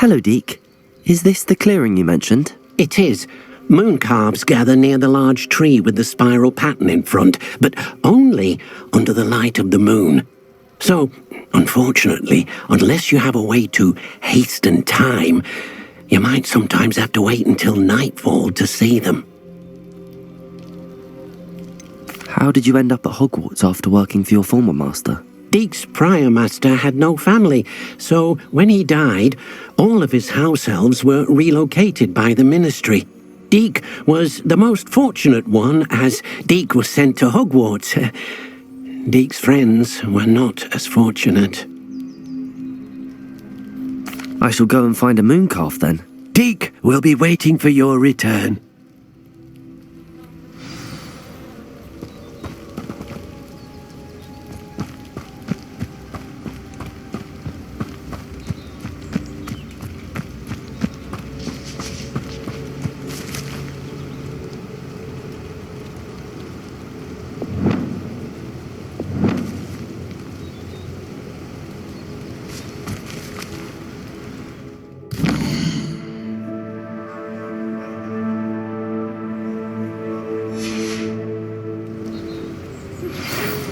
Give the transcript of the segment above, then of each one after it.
Hello, Deke. Is this the clearing you mentioned? It is. Moon calves gather near the large tree with the spiral pattern in front, but only under the light of the moon. So, unfortunately, unless you have a way to hasten time, you might sometimes have to wait until nightfall to see them. How did you end up at Hogwarts after working for your former master? Deke's prior master had no family, so when he died, all of his house elves were relocated by the ministry. Deke was the most fortunate one, as Deke was sent to Hogwarts. Deke's friends were not as fortunate. I shall go and find a moon calf then. Deke will be waiting for your return.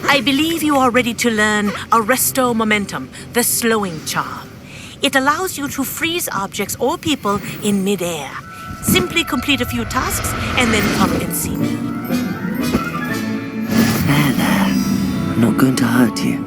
I believe you are ready to learn Arresto Momentum, the slowing charm. It allows you to freeze objects or people in mid-air. Simply complete a few tasks and then come and see me. There. I'm not going to hurt you.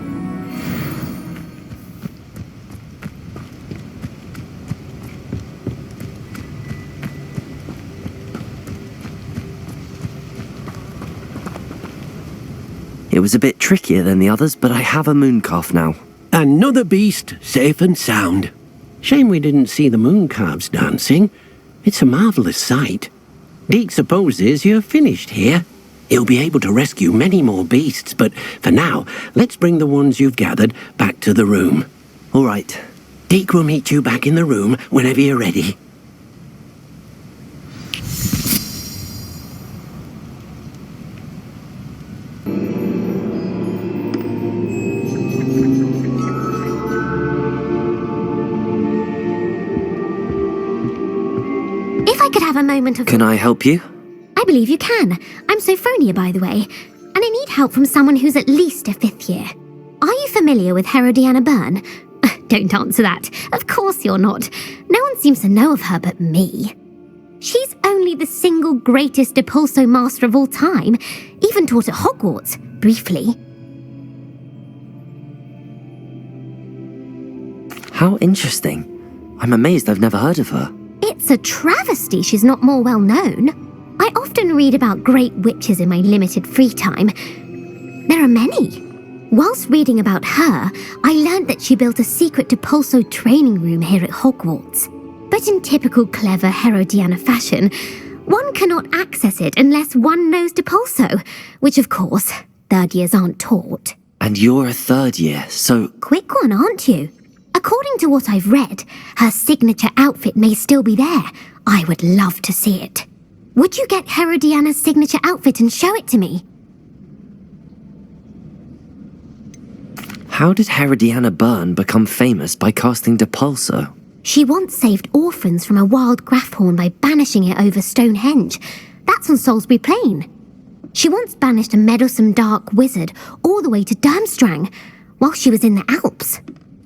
It was a bit trickier than the others, but I have a moon calf now. Another beast, safe and sound. Shame we didn't see the moon calves dancing. It's a marvellous sight. Deke supposes you're finished here. He'll be able to rescue many more beasts, but for now, let's bring the ones you've gathered back to the room. All right. Deke will meet you back in the room whenever you're ready. If I could have a moment of... Can I help you? I believe you can. I'm Sophronia, by the way, and I need help from someone who's at least a 5th year. Are you familiar with Herodiana Byrne? Don't answer that. Of course you're not. No one seems to know of her but me. She's only the single greatest Depulso master of all time, even taught at Hogwarts, briefly. How interesting. I'm amazed I've never heard of her. It's a travesty she's not more well known. I often read about great witches in my limited free time. There are many. Whilst reading about her, I learned that she built a secret Depulso training room here at Hogwarts. But in typical clever Herodiana fashion, one cannot access it unless one knows Depulso, which of course, 3rd years aren't taught. And you're a 3rd year, so... Quick one, aren't you? According to what I've read, her signature outfit may still be there. I would love to see it. Would you get Herodiana's signature outfit and show it to me? How did Herodiana Byrne become famous by casting Depulso? She once saved orphans from a wild Grafhorn by banishing it over Stonehenge. That's on Salisbury Plain. She once banished a meddlesome dark wizard all the way to Durmstrang while she was in the Alps.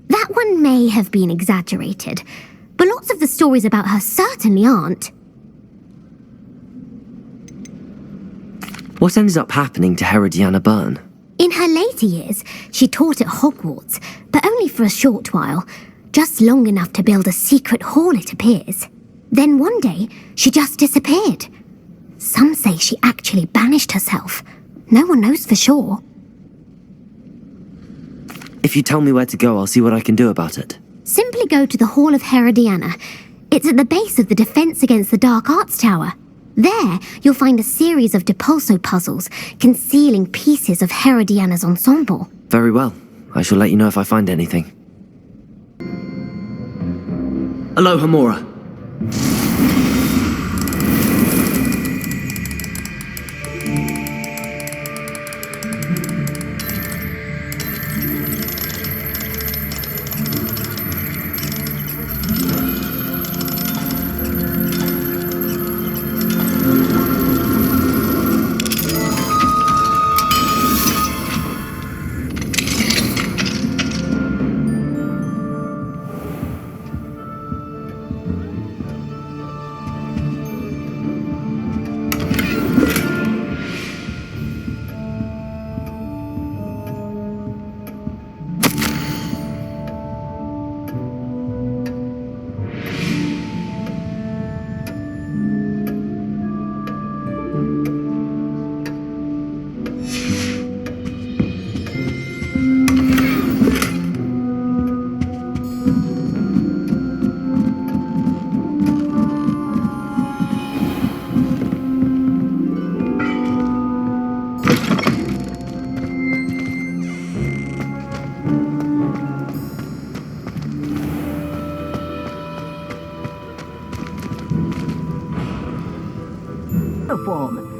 That one may have been exaggerated, but lots of the stories about her certainly aren't. What ended up happening to Herodiana Byrne? In her later years, she taught at Hogwarts, but only for a short while, just long enough to build a secret hall, it appears. Then one day, she just disappeared. Some say she actually banished herself. No one knows for sure. If you tell me where to go, I'll see what I can do about it. Simply go to the Hall of Herodiana. It's at the base of the Defense Against the Dark Arts Tower. There, you'll find a series of Depulso puzzles concealing pieces of Herodiana's ensemble. Very well. I shall let you know if I find anything. Aloha, Mora.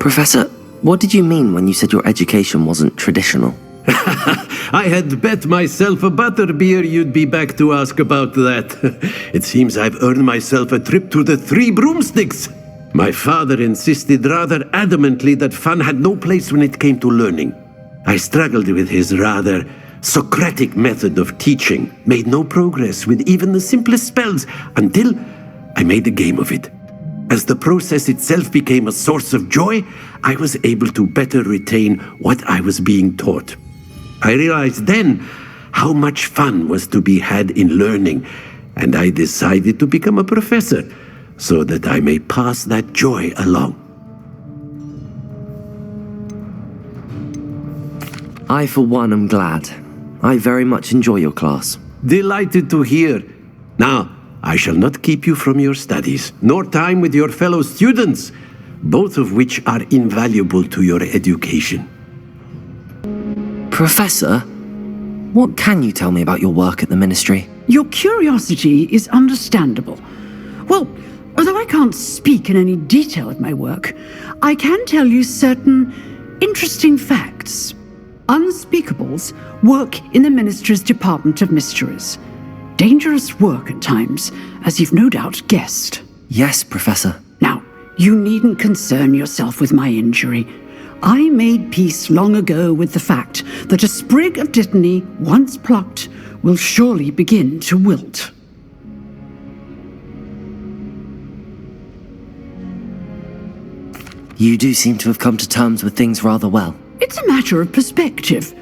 Professor, what did you mean when you said your education wasn't traditional? I had bet myself a butterbeer you'd be back to ask about that. It seems I've earned myself a trip to the Three Broomsticks. My father insisted rather adamantly that fun had no place when it came to learning. I struggled with his rather Socratic method of teaching, made no progress with even the simplest spells until I made a game of it. As the process itself became a source of joy, I was able to better retain what I was being taught. I realized then how much fun was to be had in learning, and I decided to become a professor so that I may pass that joy along. I, for one, am glad. I very much enjoy your class. Delighted to hear. Now, I shall not keep you from your studies, nor time with your fellow students, both of which are invaluable to your education. Professor, what can you tell me about your work at the Ministry? Your curiosity is understandable. Well, although I can't speak in any detail of my work, I can tell you certain interesting facts. Unspeakables work in the Ministry's Department of Mysteries. Dangerous work at times, as you've no doubt guessed. Yes, Professor. Now, you needn't concern yourself with my injury. I made peace long ago with the fact that a sprig of dittany, once plucked, will surely begin to wilt. You do seem to have come to terms with things rather well. It's a matter of perspective.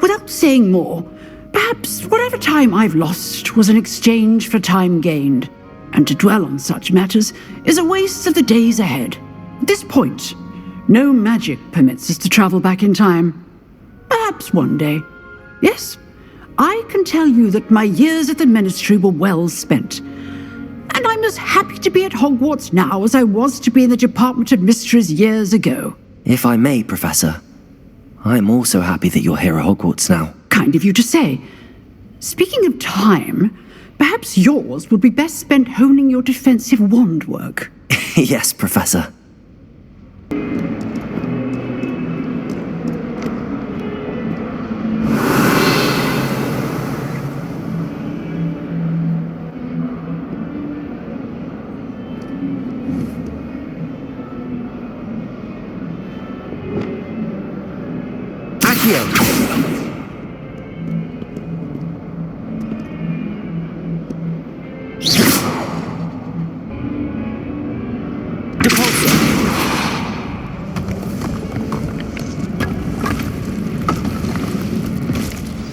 Without saying more, perhaps whatever time I've lost was an exchange for time gained, and to dwell on such matters is a waste of the days ahead. At this point, no magic permits us to travel back in time. Perhaps one day. Yes, I can tell you that my years at the Ministry were well spent. And I'm as happy to be at Hogwarts now as I was to be in the Department of Mysteries years ago. If I may, Professor, I'm also happy that you're here at Hogwarts now. Kind of you to say. Speaking of time, perhaps yours would be best spent honing your defensive wand work. Yes, Professor.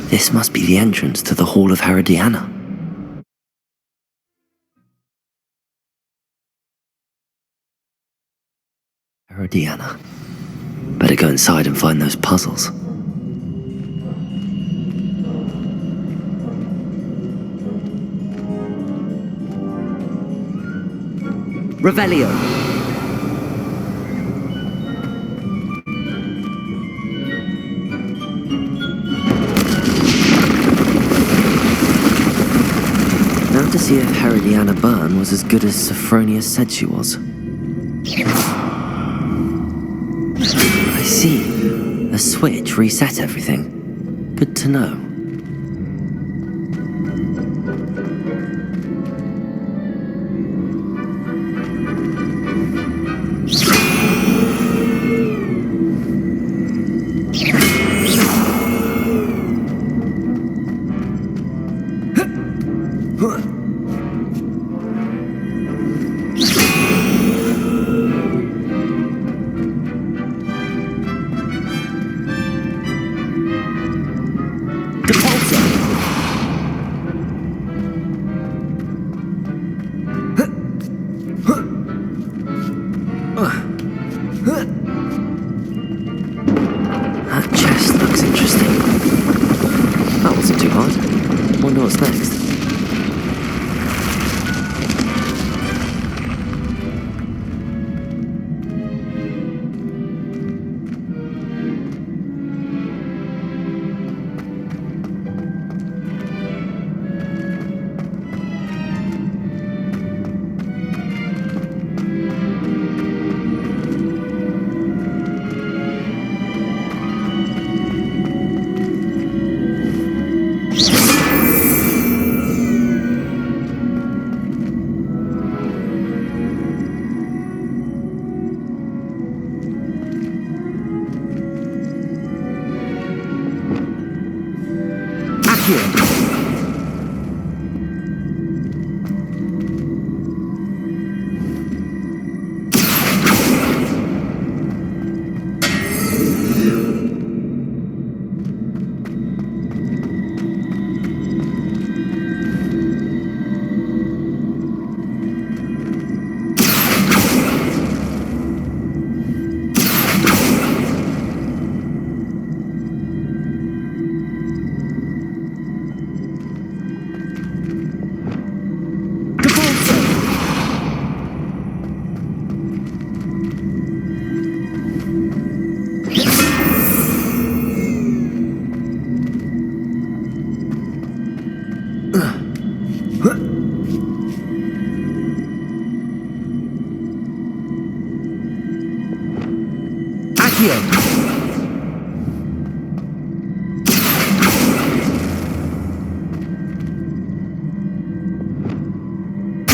This must be the entrance to the Hall of Herodiana. Herodiana. Better go inside and find those puzzles. Revelio. Now to see if Herodiana Byrne was as good as Sophronia said she was. I see. The switch reset everything. Good to know. That chest looks interesting. That wasn't too hard. Wonder what's next.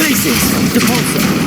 Places! Depulsor!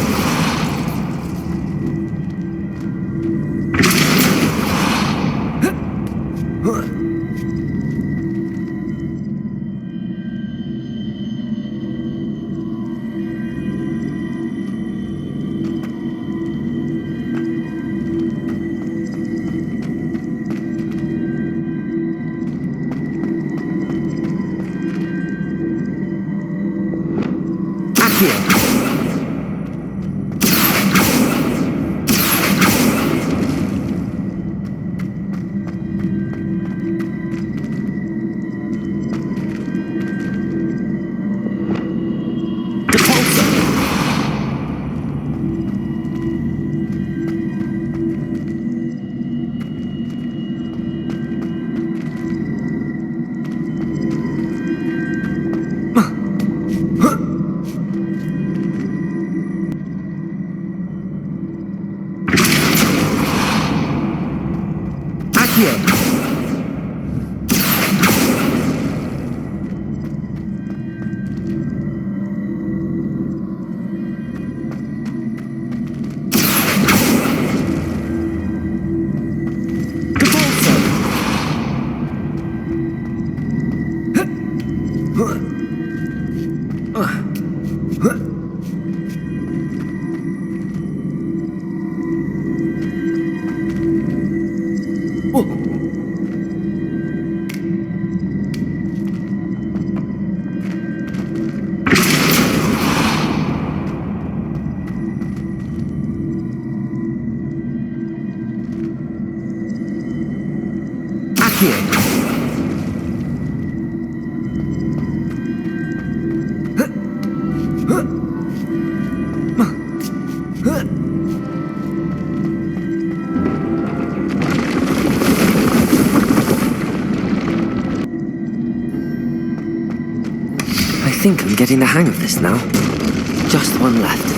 I think I'm getting the hang of this now. Just one left.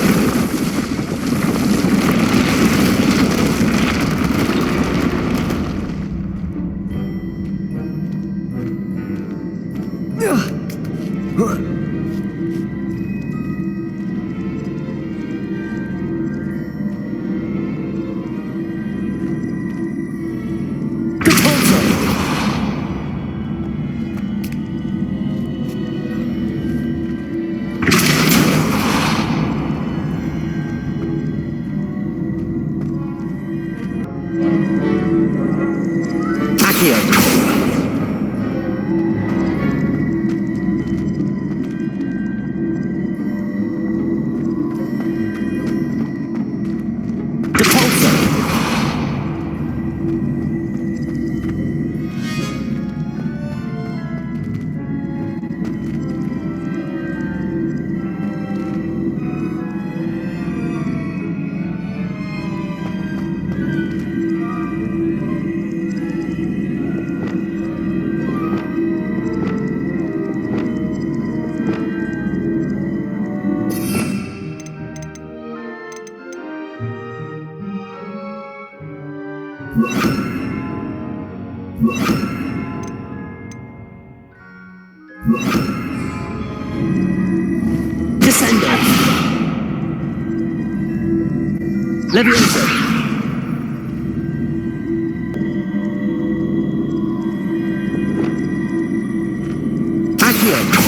Descender! Leviosa! Accio!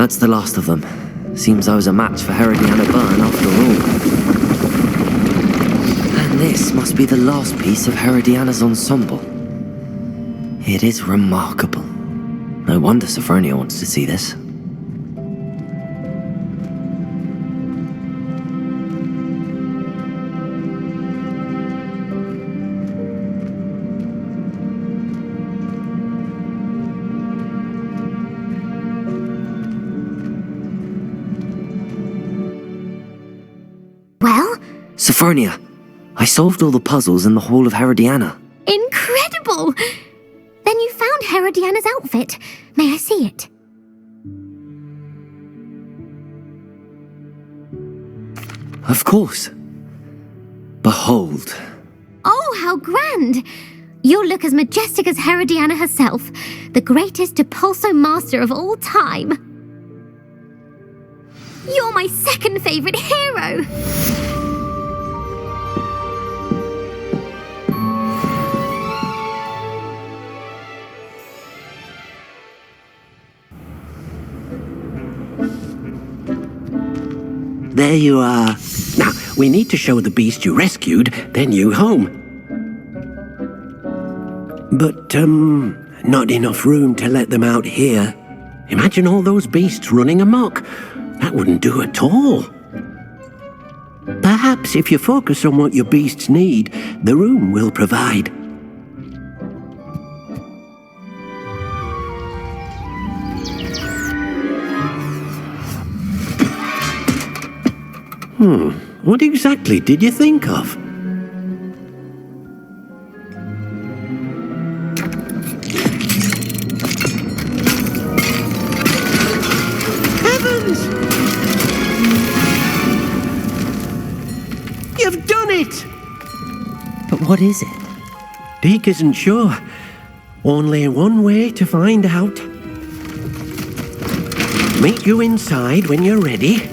That's the last of them. Seems I was a match for Herodiana Byrne after all. And this must be the last piece of Herodiana's ensemble. It is remarkable. No wonder Sophronia wants to see this. Sophronia, I solved all the puzzles in the Hall of Herodiana. Incredible! Then you found Herodiana's outfit. May I see it? Of course. Behold. Oh, how grand! You'll look as majestic as Herodiana herself, the greatest Depulso master of all time. You're my second favorite hero! There you are. Now, we need to show the beast you rescued their new home. But, not enough room to let them out here. Imagine all those beasts running amok. That wouldn't do at all. Perhaps if you focus on what your beasts need, the room will provide. What exactly did you think of? hands! You've done it! But what is it? Deke isn't sure. Only one way to find out. Meet you inside when you're ready.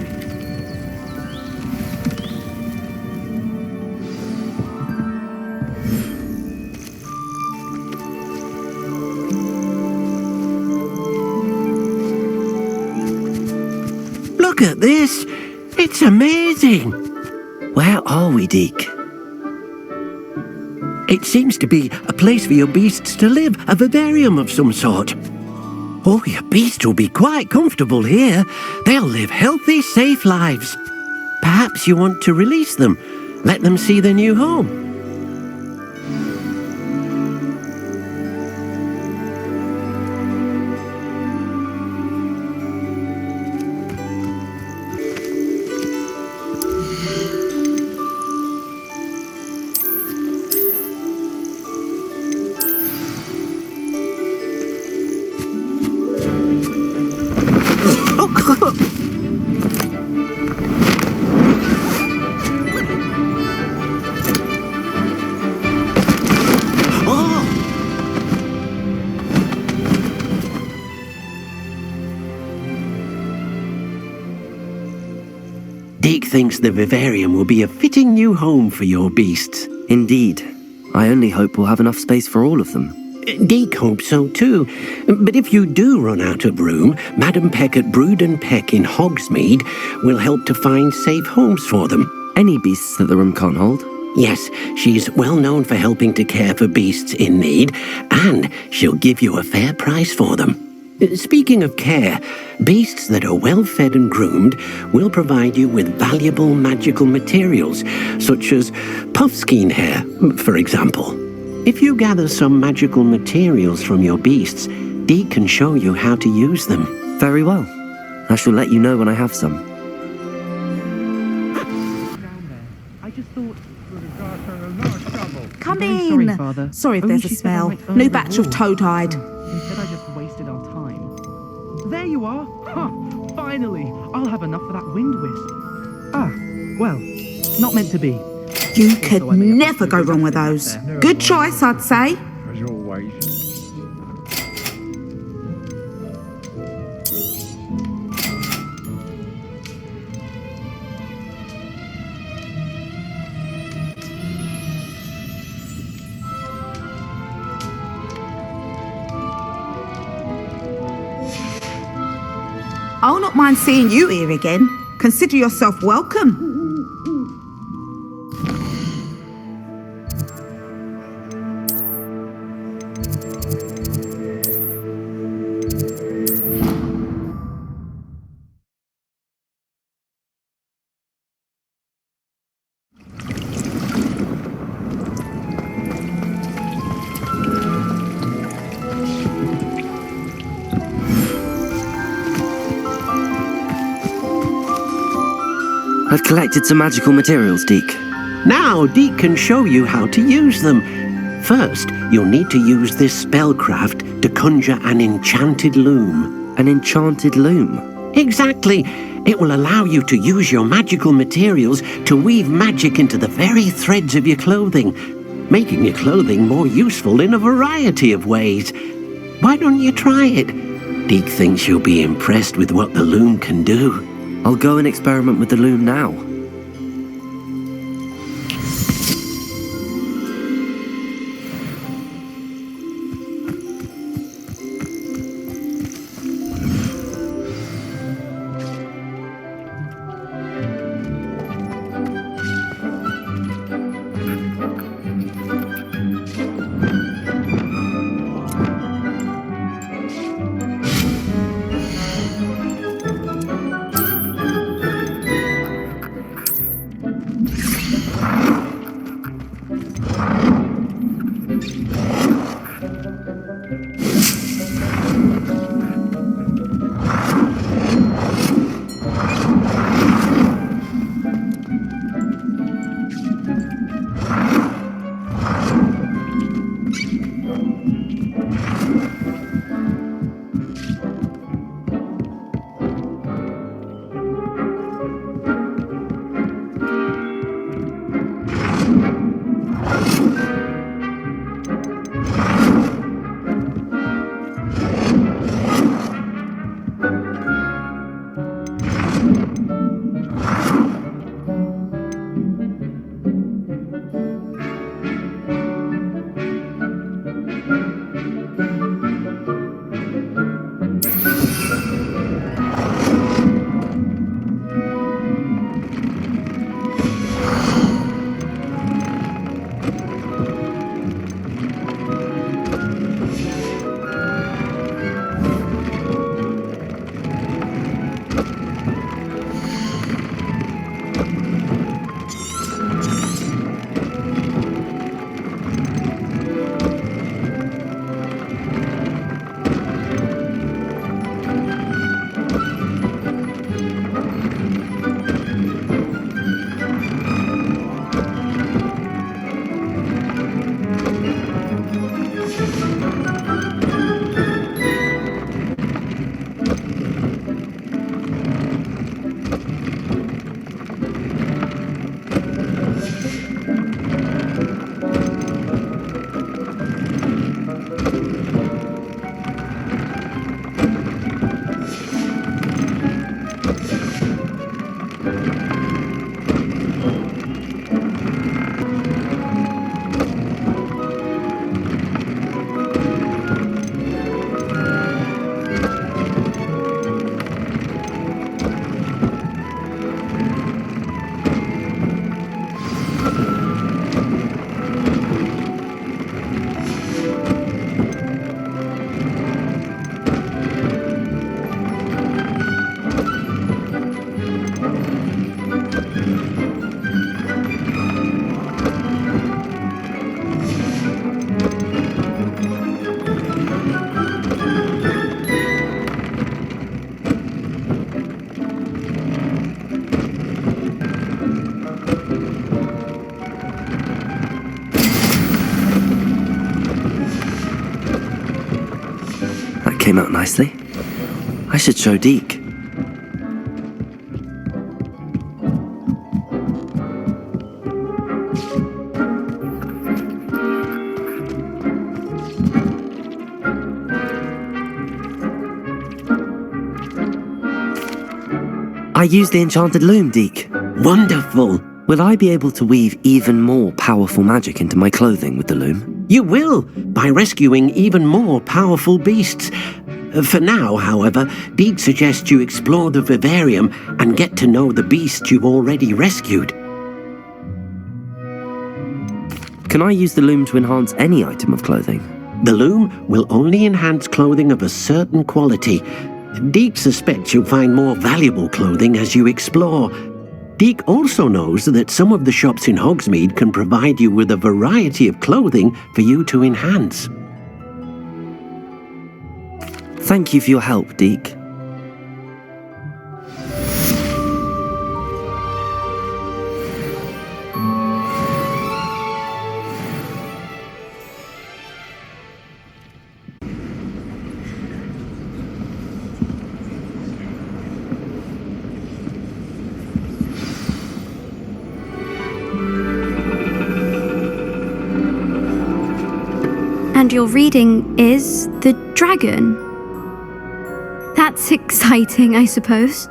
Look at this! It's amazing! Where are we, Deke? It seems to be a place for your beasts to live, a vivarium of some sort. Oh, your beasts will be quite comfortable here. They'll live healthy, safe lives. Perhaps you want to release them, let them see their new home. Deke thinks the vivarium will be a fitting new home for your beasts. Indeed. I only hope we'll have enough space for all of them. Deke hopes so too. But if you do run out of room, Madam Peck at Brood and Peck in Hogsmeade will help to find safe homes for them. Any beasts that the room can't hold? Yes, she's well known for helping to care for beasts in need, and she'll give you a fair price for them. Speaking of care, beasts that are well fed and groomed will provide you with valuable magical materials, such as puffskein hair, for example. If you gather some magical materials from your beasts, Deke can show you how to use them. Very well. I shall let you know when I have some. Come in! Sorry if there's a smell. New batch of toad-hide. Instead I just wasted our time. There you are! Huh! Finally! I'll have enough for that wind wisp. Ah, well, not meant to be. You could never go wrong with those. Good choice, I'd say. As always. I'll not mind seeing you here again. Consider yourself welcome. I've collected some magical materials, Deke. Now Deke can show you how to use them. First, you'll need to use this spellcraft to conjure an enchanted loom. An enchanted loom? Exactly. It will allow you to use your magical materials to weave magic into the very threads of your clothing, making your clothing more useful in a variety of ways. Why don't you try it? Deke thinks you'll be impressed with what the loom can do. I'll go and experiment with the loom now. came out nicely. I should show Deke. I used the enchanted loom, Deke. Wonderful. Will I be able to weave even more powerful magic into my clothing with the loom? You will, by rescuing even more powerful beasts. For now, however, Deke suggests you explore the vivarium and get to know the beasts you've already rescued. Can I use the loom to enhance any item of clothing? The loom will only enhance clothing of a certain quality. Deke suspects you'll find more valuable clothing as you explore. Deke also knows that some of the shops in Hogsmeade can provide you with a variety of clothing for you to enhance. Thank you for your help, Deke. And your reading is The Dragon. That's exciting, I suppose.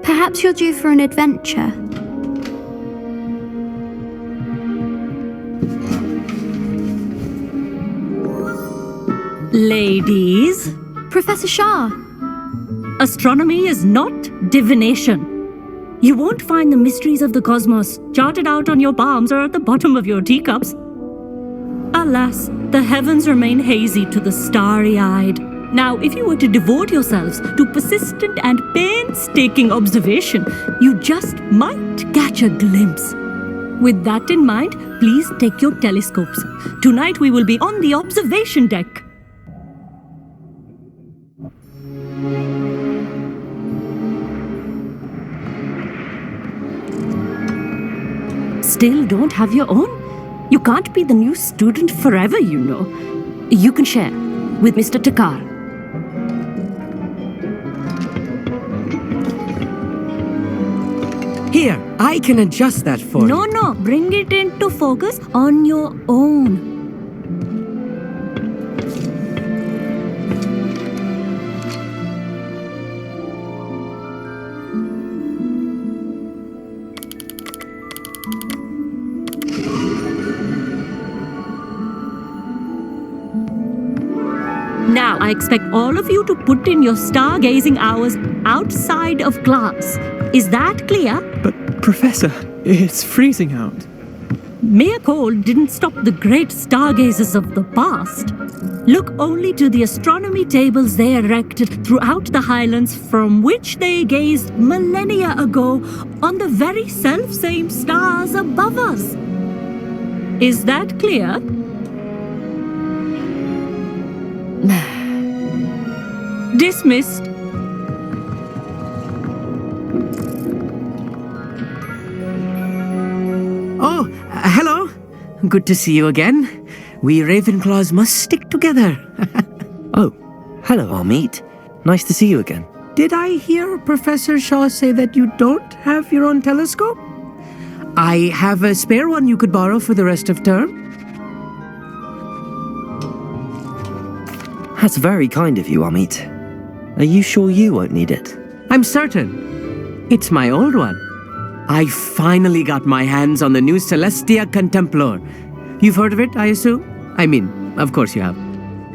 Perhaps you're due for an adventure. Ladies, Professor Shah. astronomy is not divination. You won't find the mysteries of the cosmos charted out on your palms or at the bottom of your teacups. Alas, the heavens remain hazy to the starry-eyed. Now, if you were to devote yourselves to persistent and painstaking observation, you just might catch a glimpse. With that in mind, please take your telescopes. Tonight we will be on the observation deck. Still don't have your own? You can't be the new student forever, you know. You can share with Mr. Takar. Here, I can adjust that for you. No, bring it into focus on your own. Now, I expect all of you to put in your stargazing hours outside of class. Is that clear? But, Professor, it's freezing out. Mere cold didn't stop the great stargazers of the past. Look only to the astronomy tables they erected throughout the Highlands from which they gazed millennia ago on the very self-same stars above us. Is that clear? Dismissed. Oh, hello. Good to see you again. We Ravenclaws must stick together. Oh, hello, Amit. Nice to see you again. Did I hear Professor Shaw say that you don't have your own telescope? I have a spare one you could borrow for the rest of term. That's very kind of you, Amit. Are you sure you won't need it? I'm certain. It's my old one. I finally got my hands on the new Celestia Contemplar. You've heard of it, I assume? I mean, of course you have.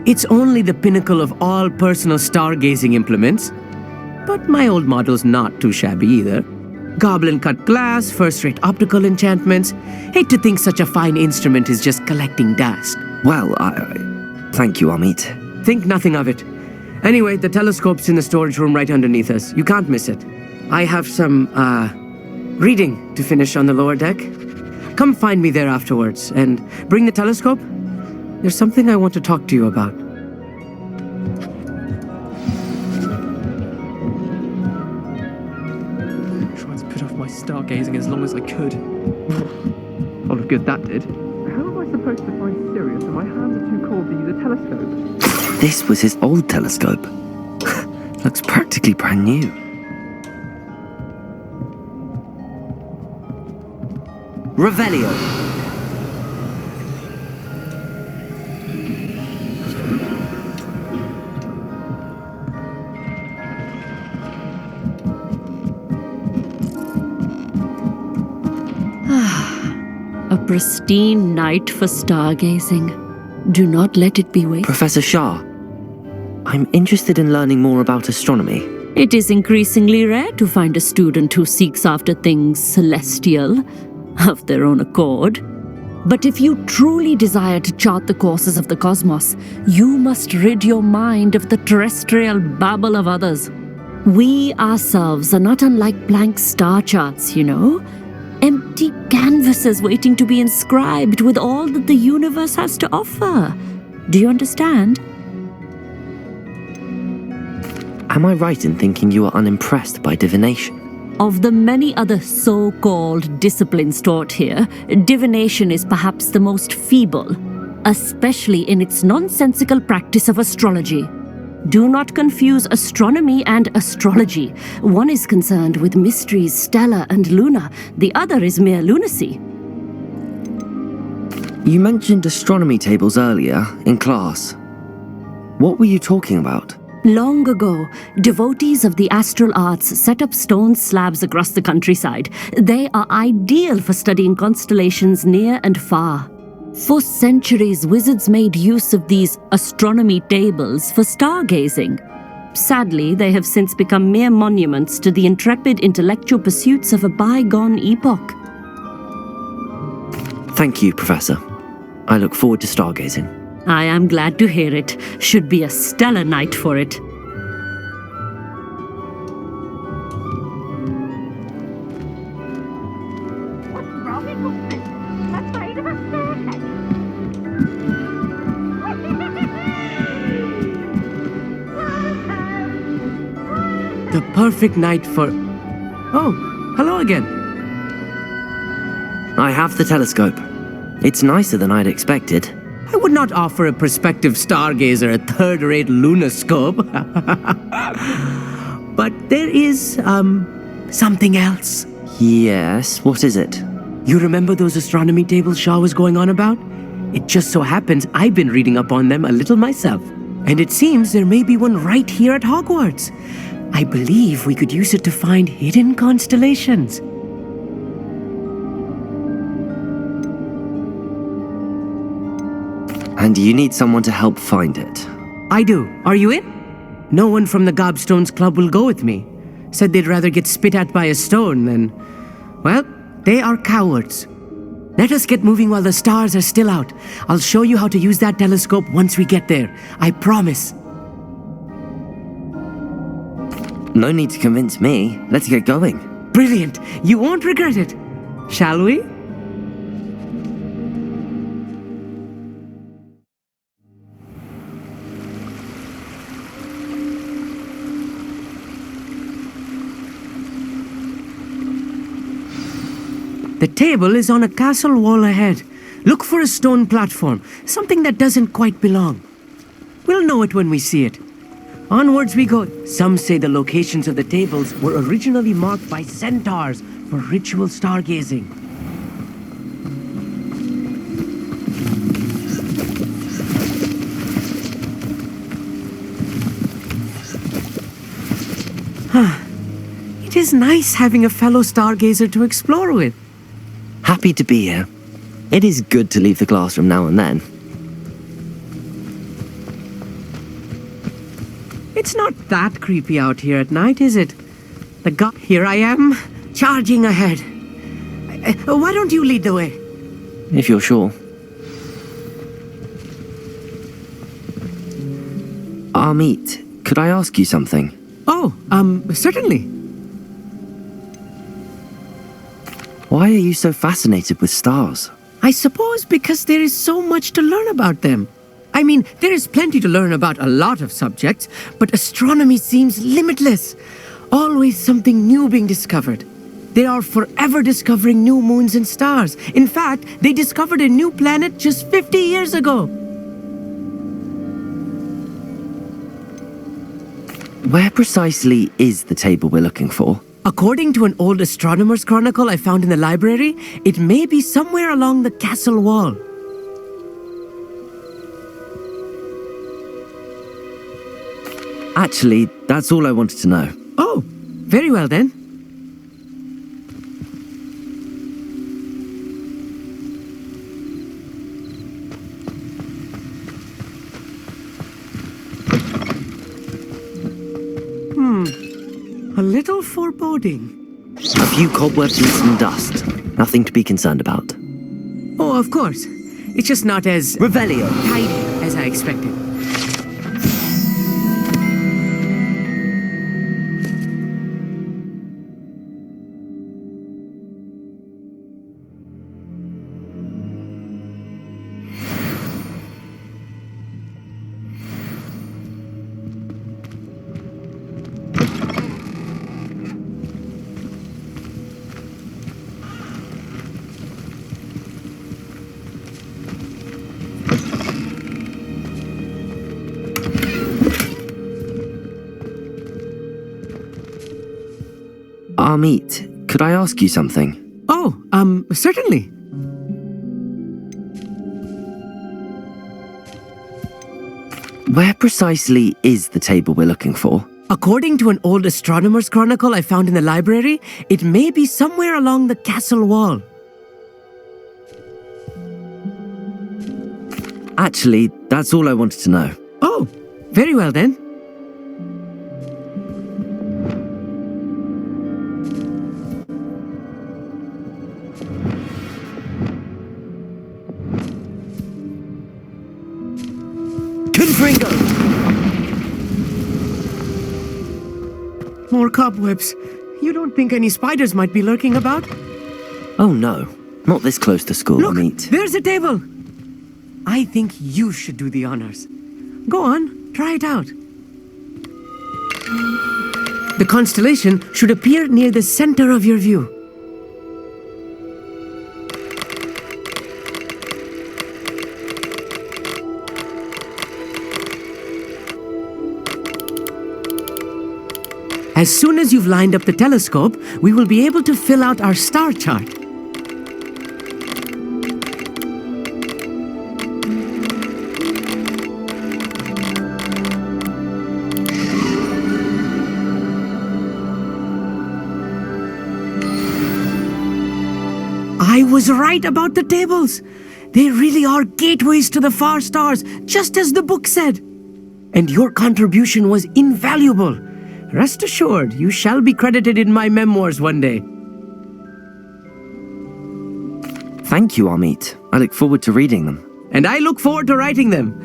It's only the pinnacle of all personal stargazing implements. But my old model's not too shabby either. Goblin-cut glass, first-rate optical enchantments. Hate to think such a fine instrument is just collecting dust. Well, thank you, Amit. Think nothing of it. Anyway, the telescope's in the storage room right underneath us. You can't miss it. I have some, reading to finish on the lower deck. Come find me there afterwards, and bring the telescope. There's something I want to talk to you about. Tried to put off my stargazing as long as I could. All of good that did. How am I supposed to find Sirius and my hands are too cold to use a telescope. This was his old telescope. Looks practically brand new. Revelio. A pristine night for stargazing. Do not let it be wasted. Professor Shah, I'm interested in learning more about astronomy. It is increasingly rare to find a student who seeks after things celestial of their own accord. But if you truly desire to chart the courses of the cosmos, you must rid your mind of the terrestrial babble of others. We ourselves are not unlike blank star charts, you know. Empty canvases waiting to be inscribed with all that the universe has to offer. Do you understand? Am I right in thinking you are unimpressed by divination? Of the many other so-called disciplines taught here, divination is perhaps the most feeble, especially in its nonsensical practice of astrology. Do not confuse astronomy and astrology. One is concerned with mysteries stellar and lunar, the other is mere lunacy. You mentioned astronomy tables earlier in class. What were you talking about? Long ago, devotees of the astral arts set up stone slabs across the countryside. They are ideal for studying constellations near and far. For centuries, wizards made use of these astronomy tables for stargazing. Sadly, they have since become mere monuments to the intrepid intellectual pursuits of a bygone epoch. Thank you, Professor. I look forward to stargazing. I am glad to hear it. Should be a stellar night for it. The perfect night for... Oh, hello again. I have the telescope. It's nicer than I'd expected. I would not offer a prospective stargazer a third-rate lunoscope. But there is, something else. Yes, what is it? You remember those astronomy tables Shaw was going on about? It just so happens I've been reading up on them a little myself. And it seems there may be one right here at Hogwarts. I believe we could use it to find hidden constellations. And you need someone to help find it. I do. Are you in? No one from the Gobstones Club will go with me. Said they'd rather get spit at by a stone than... Well, they are cowards. Let us get moving while the stars are still out. I'll show you how to use that telescope once we get there. I promise. No need to convince me. Let's get going. Brilliant. You won't regret it. Shall we? The table is on a castle wall ahead. Look for a stone platform, something that doesn't quite belong. We'll know it when we see it. Onwards we go. Some say the locations of the tables were originally marked by centaurs for ritual stargazing. It is nice having a fellow stargazer to explore with. Happy to be here. It is good to leave the classroom now and then. It's not that creepy out here at night, is it? Here I am, charging ahead. Why don't you lead the way? If you're sure. Amit, could I ask you something? Oh, certainly. Why are you so fascinated with stars? I suppose because there is so much to learn about them. I mean, there is plenty to learn about a lot of subjects, but astronomy seems limitless. Always something new being discovered. They are forever discovering new moons and stars. In fact, they discovered a new planet just 50 years ago. Where precisely is the table we're looking for? According to an old astronomer's chronicle I found in the library, it may be somewhere along the castle wall. Actually, that's all I wanted to know. Oh, very well then. A little foreboding. A few cobwebs and some dust. Nothing to be concerned about. Oh, of course. It's just not as Revelio. tidy as I expected. Amit, could I ask you something? Oh, certainly. Where precisely is the table we're looking for? According to an old astronomer's chronicle I found in the library, it may be somewhere along the castle wall. Actually, that's all I wanted to know. Oh, very well then. More cobwebs. You don't think any spiders might be lurking about? Oh no, not this close to school, Look, Amit. there's a table. I think you should do the honors. Go on, try it out. The constellation should appear near the center of your view. As soon as you've lined up the telescope, we will be able to fill out our star chart. I was right about the tables. They really are gateways to the far stars, just as the book said. And your contribution was invaluable. Rest assured, you shall be credited in my memoirs one day. Thank you, Amit. I look forward to reading them. And I look forward to writing them.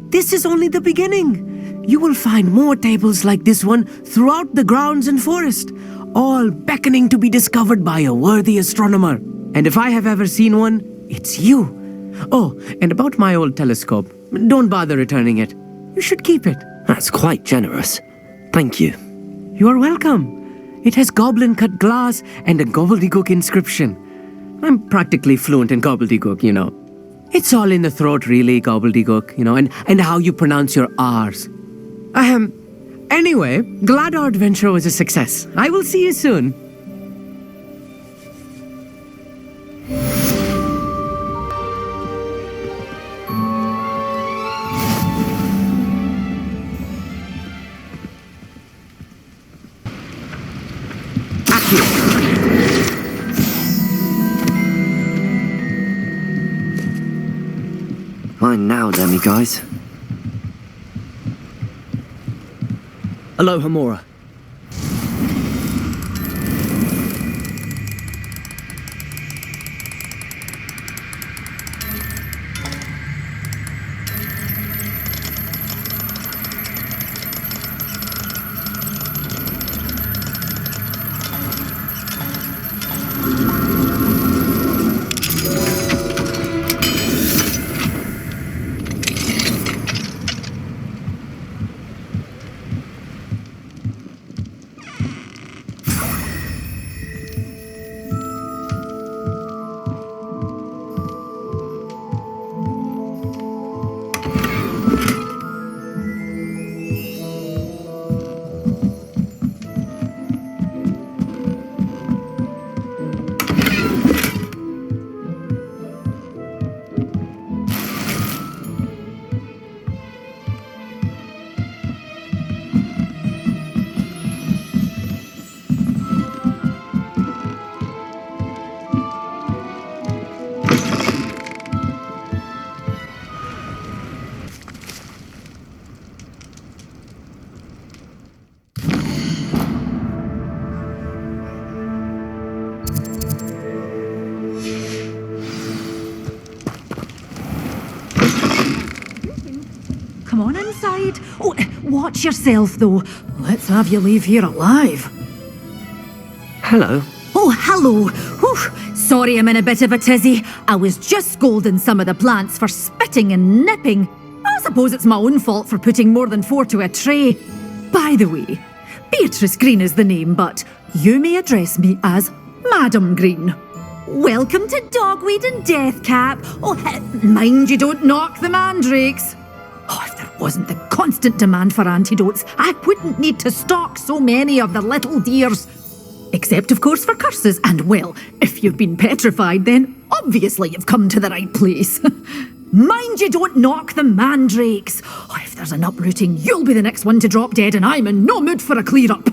This is only the beginning. You will find more tables like this one throughout the grounds and forest, all beckoning to be discovered by a worthy astronomer. And if I have ever seen one, it's you. Oh, and about my old telescope, don't bother returning it. You should keep it. That's quite generous. Thank you. You are welcome. It has goblin-cut glass and a gobbledygook inscription. I'm practically fluent in gobbledygook, you know. It's all in the throat, really, gobbledygook, you know, and how you pronounce your R's. Anyway, glad our adventure was a success. I will see you soon. Fine now, Demi guys. Aloha Mora. right. Oh, watch yourself, though. Let's have you leave here alive. Hello. Oh, hello. Whew. Sorry I'm in a bit of a tizzy. I was just scolding some of the plants for spitting and nipping. I suppose it's my own fault for putting more than 4 to a tray. By the way, Beatrice Green is the name, but you may address me as Madam Green. Welcome to Dogweed and Deathcap. Oh, mind you don't knock the mandrakes. Oh, if there wasn't the constant demand for antidotes, I wouldn't need to stock so many of the little dears. Except, of course, for curses. And, well, if you've been petrified, then obviously you've come to the right place. Mind you don't knock the mandrakes. Oh, if there's an uprooting, you'll be the next one to drop dead, and I'm in no mood for a clear-up.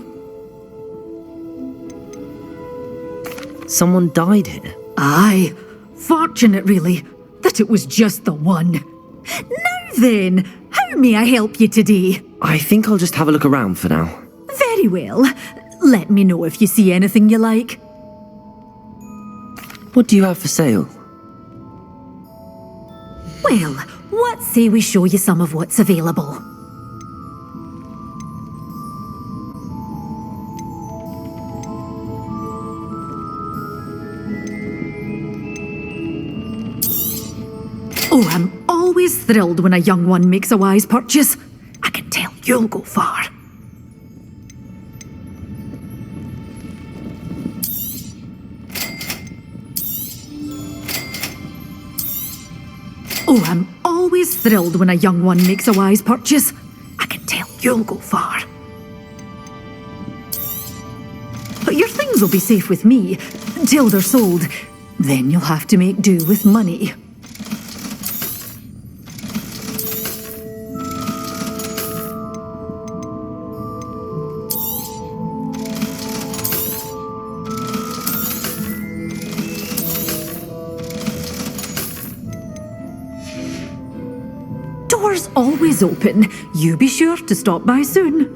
Someone died here? Aye. Fortunate, really, that it was just the one. Now then, how may I help you today? I think I'll just have a look around for now. Very well. Let me know if you see anything you like. What do you have for sale? Well, what say we show you some of what's available? Oh, I'm always thrilled when a young one makes a wise purchase. I can tell you'll go far. Oh, I'm always thrilled when a young one makes a wise purchase. I can tell you'll go far. But your things will be safe with me until they're sold. Then you'll have to make do with money. Doors always open. You be sure to stop by soon.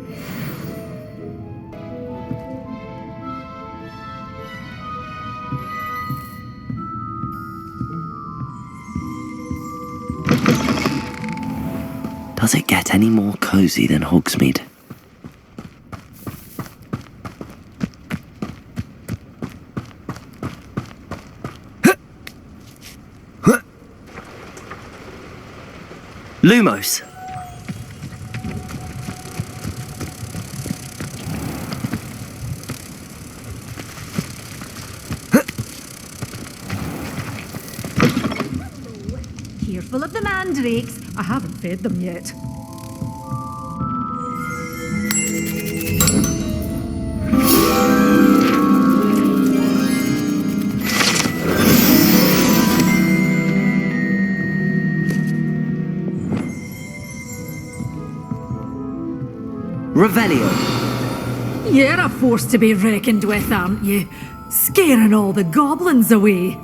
Does it get any more cozy than Hogsmeade? Lumos! Careful of the mandrakes. I haven't fed them yet. Revelio! You're a force to be reckoned with, aren't you? Scaring all the goblins away.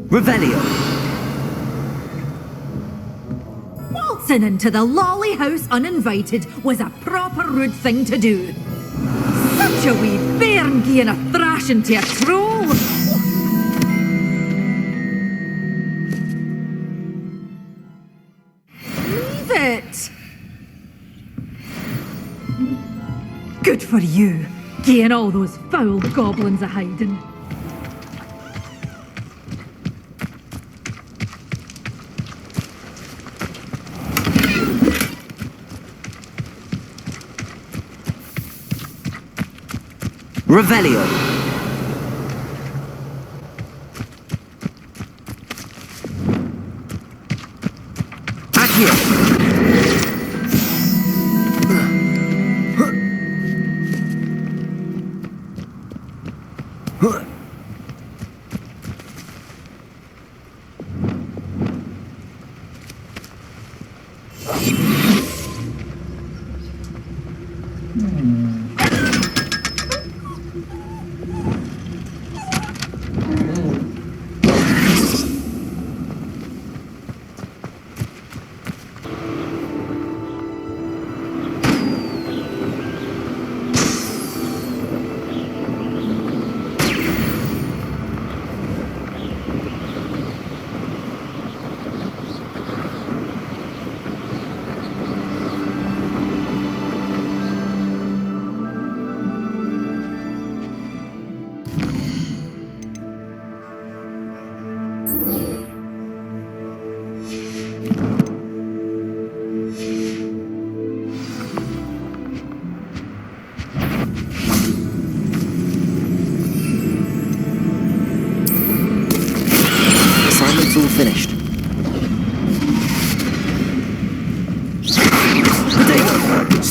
Revelio! Waltzing into the lolly house uninvited was a proper rude thing to do. Such a wee bairn gieing a thrashing to a troll. Leave it. Good for you, gieing all those foul goblins a hiding. Revelio! Accio!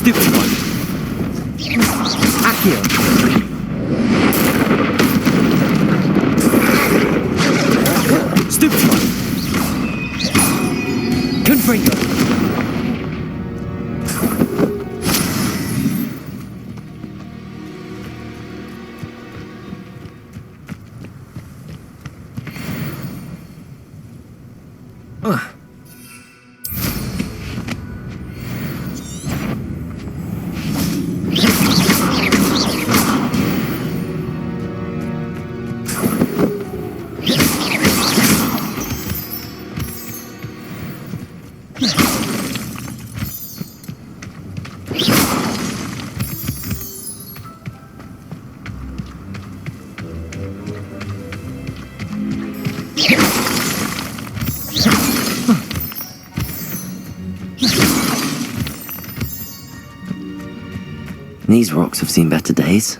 Stupid one. Accio. Stupid one. Confringo. These rocks have seen better days.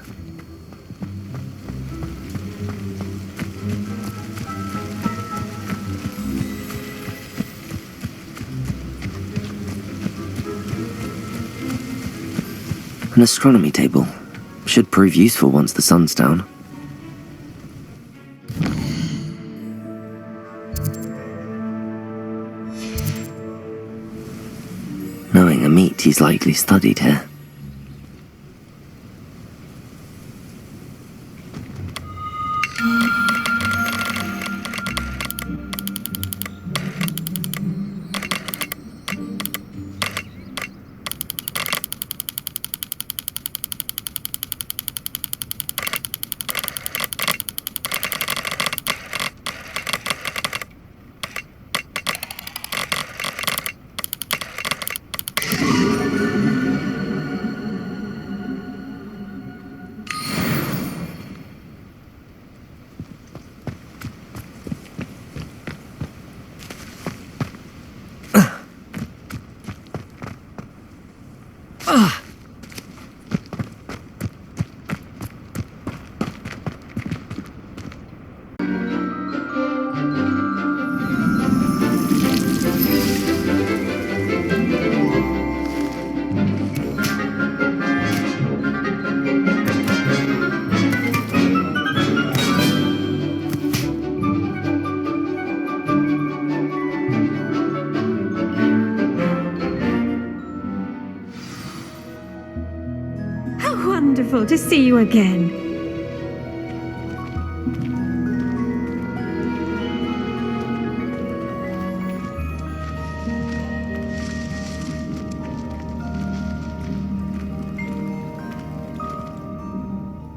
An astronomy table. Should prove useful once the sun's down. Knowing a meat, he's likely studied here. Wonderful to see you again.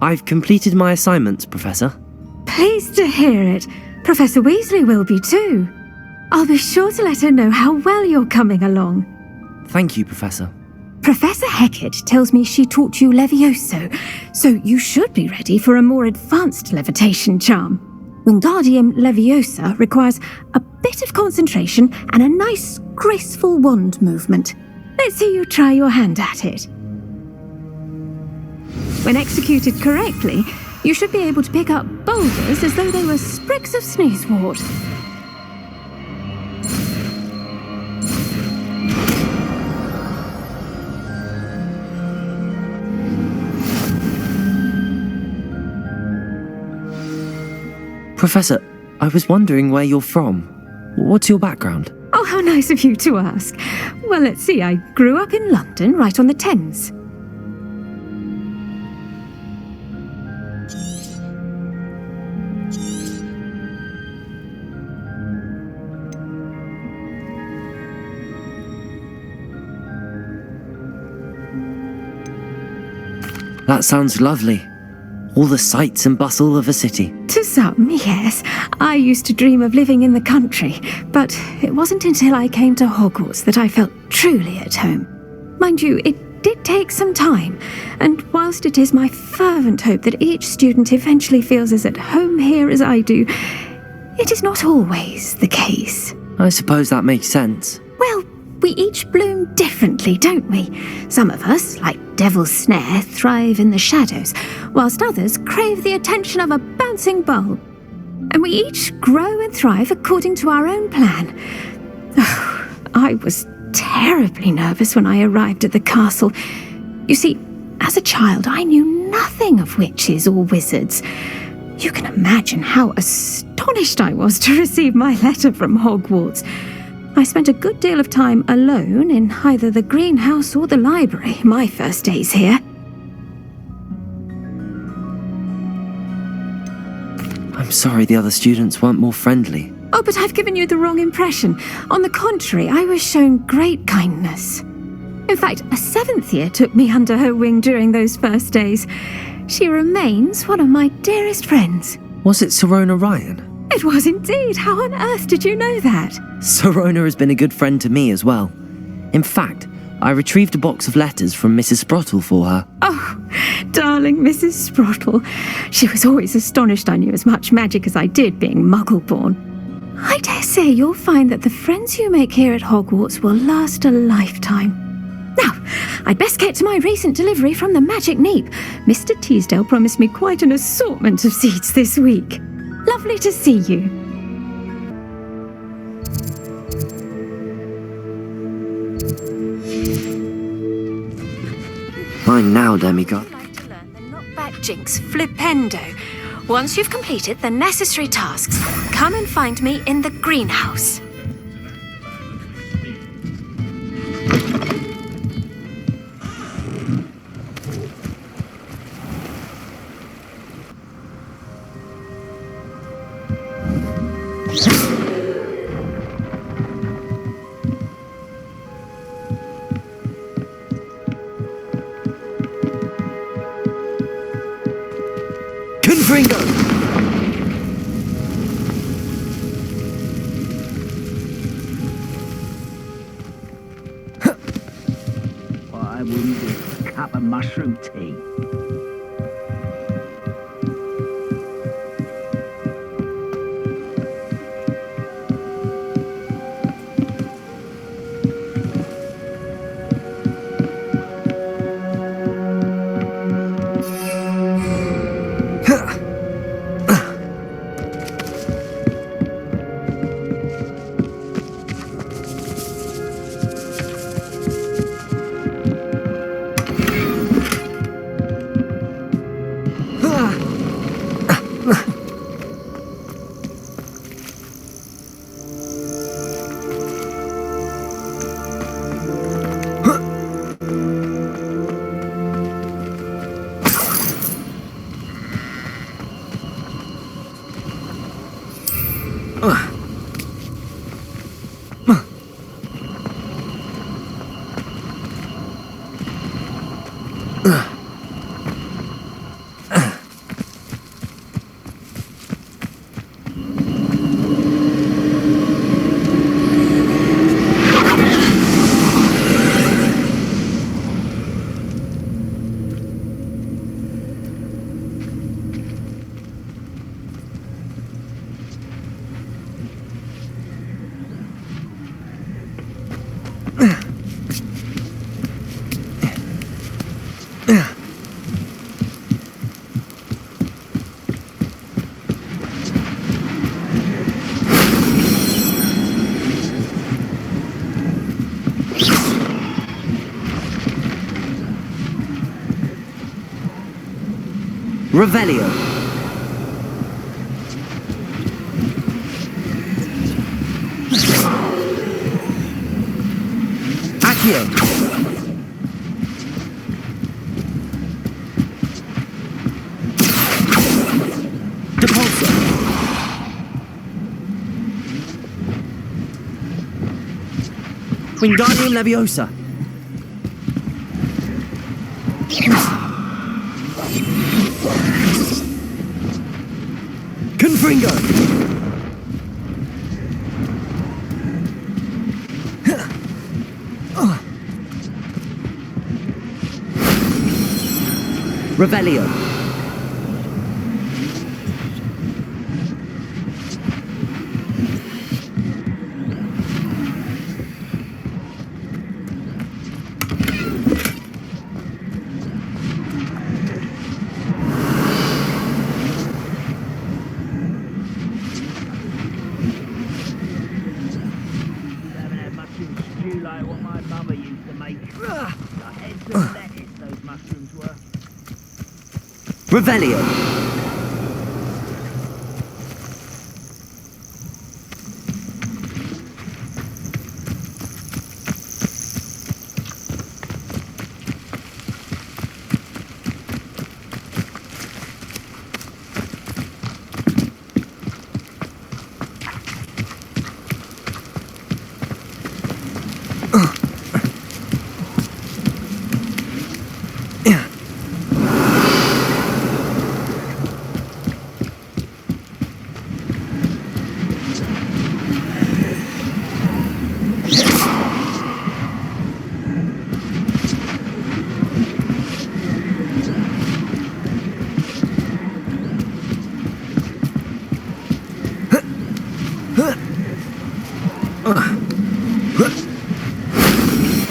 I've completed my assignments, Professor. Pleased to hear it. Professor Weasley will be too. I'll be sure to let her know how well you're coming along. Thank you, Professor. Professor Hecat tells me she taught you Levioso, so you should be ready for a more advanced levitation charm. Wingardium Leviosa requires a bit of concentration and a nice, graceful wand movement. Let's see you try your hand at it. When executed correctly, you should be able to pick up boulders as though they were sprigs of sneezewort. Professor, I was wondering where you're from. What's your background? Oh, how nice of you to ask. Well, let's see, I grew up in London, right on the Thames. That sounds lovely. All the sights and bustle of a city. To some, yes. I used to dream of living in the country, but it wasn't until I came to Hogwarts that I felt truly at home. Mind you, it did take some time, and whilst it is my fervent hope that each student eventually feels as at home here as I do, it is not always the case. I suppose that makes sense. Well, we each bloom differently, don't we? Some of us, like Devil's Snare, thrive in the shadows, whilst others crave the attention of a bouncing bulb. And we each grow and thrive according to our own plan. Oh, I was terribly nervous when I arrived at the castle. You see, as a child, I knew nothing of witches or wizards. You can imagine how astonished I was to receive my letter from Hogwarts. I spent a good deal of time alone in either the greenhouse or the library my first days here. I'm sorry the other students weren't more friendly. Oh, but I've given you the wrong impression. On the contrary, I was shown great kindness. In fact, a 7th year took me under her wing during those first days. She remains one of my dearest friends. Was it Sirona Ryan? It was indeed. How on earth did you know that? Sirona has been a good friend to me as well. In fact, I retrieved a box of letters from Mrs. Sprottle for her. Oh, darling Mrs. Sprottle. She was always astonished I knew as much magic as I did, being Muggle-born. I dare say you'll find that the friends you make here at Hogwarts will last a lifetime. Now, I'd best get to my recent delivery from the Magic Neep. Mr. Teasdale promised me quite an assortment of seeds this week. Lovely to see you. Fine now, demigod. I'd like to learn the knockback jinx flipendo. Once you've completed the necessary tasks, come and find me in the greenhouse. Confringo! I wouldn't do a cup of mushroom tea. Revelio. Accio. Depulso. Wingardium Leviosa. Confringo! Revelio. mother used to make. The heads of lettuce those mushrooms were. Revelio.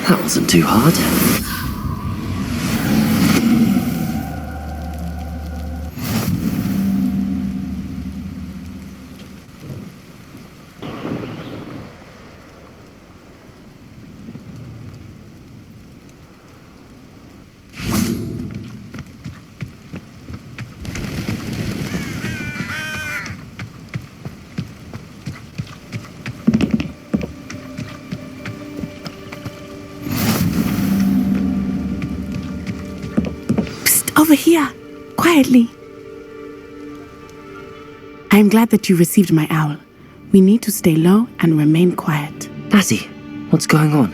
That wasn't too hard. Over here, quietly. I am glad that you received my owl. We need to stay low and remain quiet. Natty, what's going on?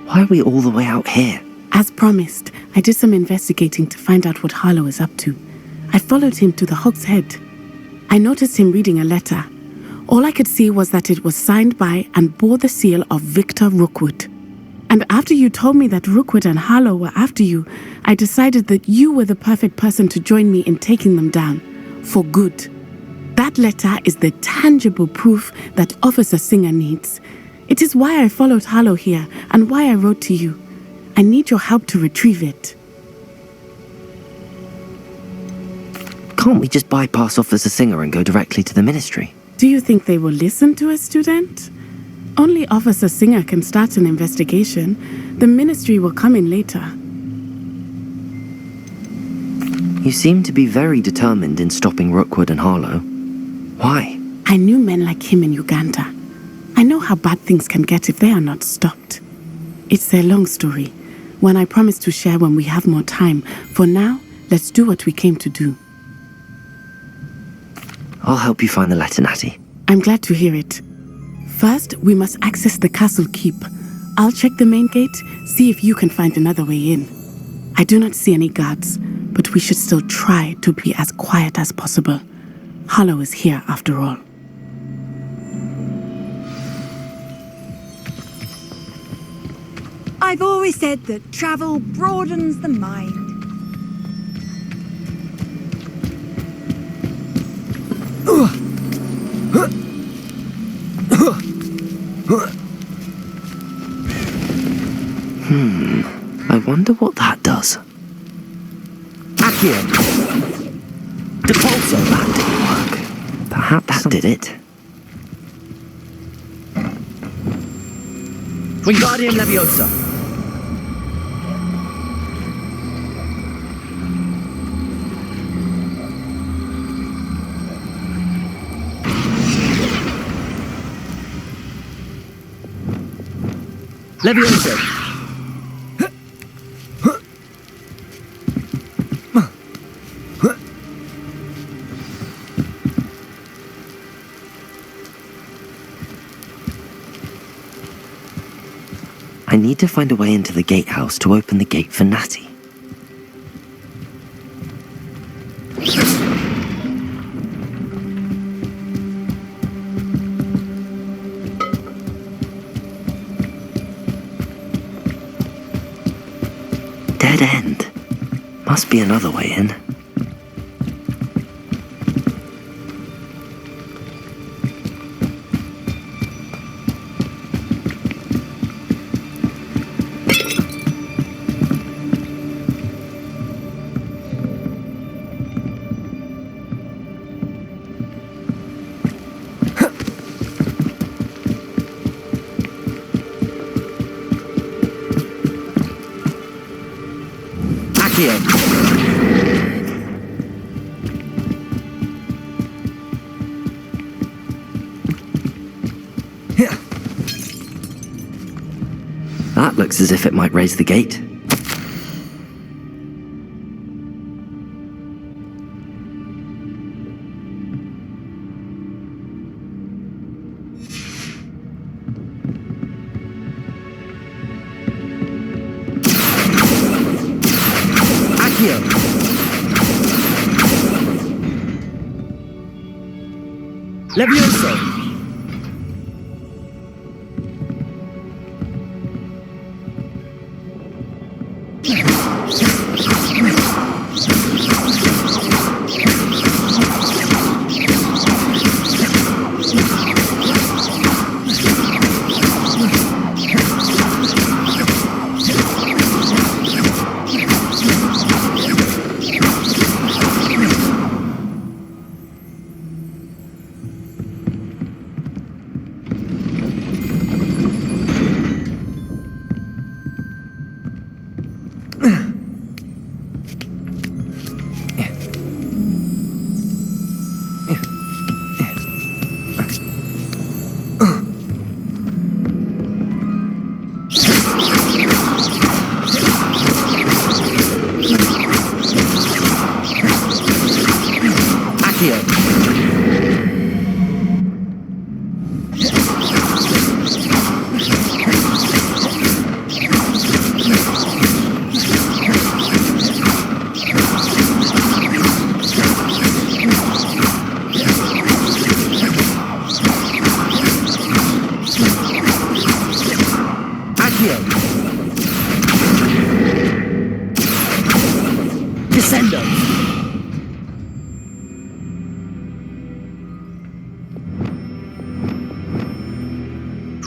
Why are we all the way out here? As promised, I did some investigating to find out what Harlow is up to. I followed him to the Hog's Head. I noticed him reading a letter. All I could see was that it was signed by and bore the seal of Victor Rookwood. And after you told me that Rookwood and Harlow were after you, I decided that you were the perfect person to join me in taking them down. For good. That letter is the tangible proof that Officer Singer needs. It is why I followed Harlow here and why I wrote to you. I need your help to retrieve it. Can't we just bypass Officer Singer and go directly to the ministry? Do you think they will listen to a student? Only Officer Singer can start an investigation. The ministry will come in later. You seem to be very determined in stopping Rookwood and Harlow. Why? I knew men like him in Uganda. I know how bad things can get if they are not stopped. It's a long story, one I promise to share when we have more time. For now, let's do what we came to do. I'll help you find the letter, Natty. I'm glad to hear it. First, we must access the castle keep. I'll check the main gate, see if you can find another way in. I do not see any guards, but we should still try to be as quiet as possible. Harlow is here after all. I've always said that travel broadens the mind. I wonder what that does. Accio! Depulso, that didn't work. Perhaps that did it. Wingardium Leviosa! Leviosa! I need to find a way into the gatehouse to open the gate for Natty. Dead end. Must be another way in. Accio. That looks as if it might raise the gate. Levioso!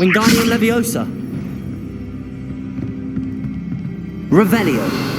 Wingardium Leviosa. Revelio.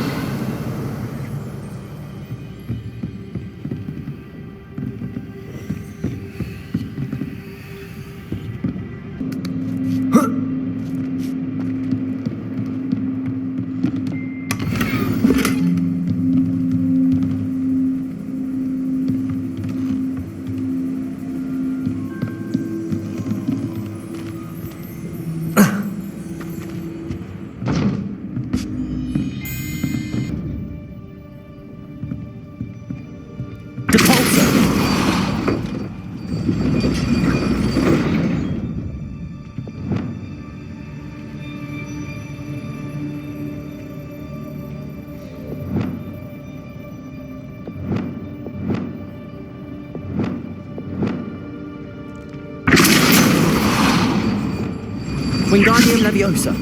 Wingardium Leviosa.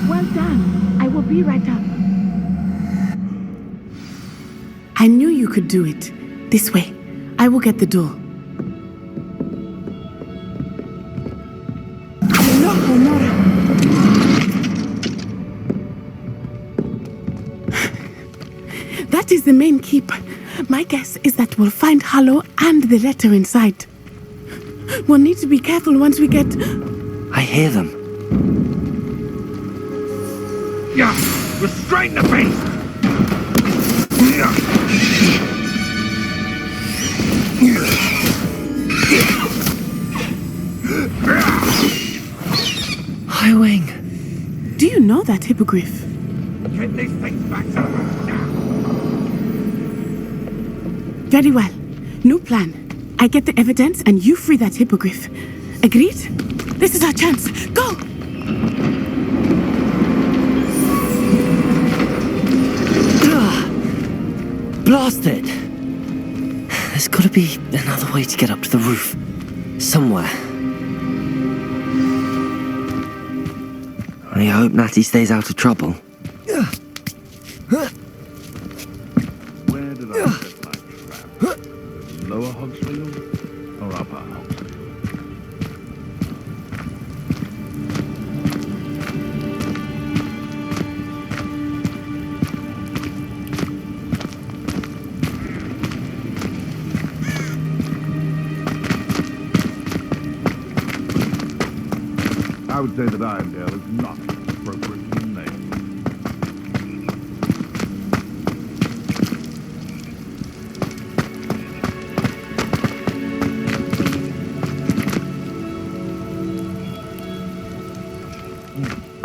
Well done. I will be right up. I knew you could do it. This way. I will get the door. That is the main keep. My guess is that we'll find Hollow and the letter inside. We'll need to be careful once we get... I hear them. Yeah, restrain the beast! Highwing. Do you know that hippogriff? Get these things back to the now. Very well. New plan. I get the evidence and you free that hippogriff. Agreed? This is our chance. Go! Blasted! There's gotta be another way to get up to the roof. Somewhere. I hope Natty stays out of trouble. Where did I set my trap? Lower Hogswheel or upper Hogswheel? I would say that Irondale is not appropriately named.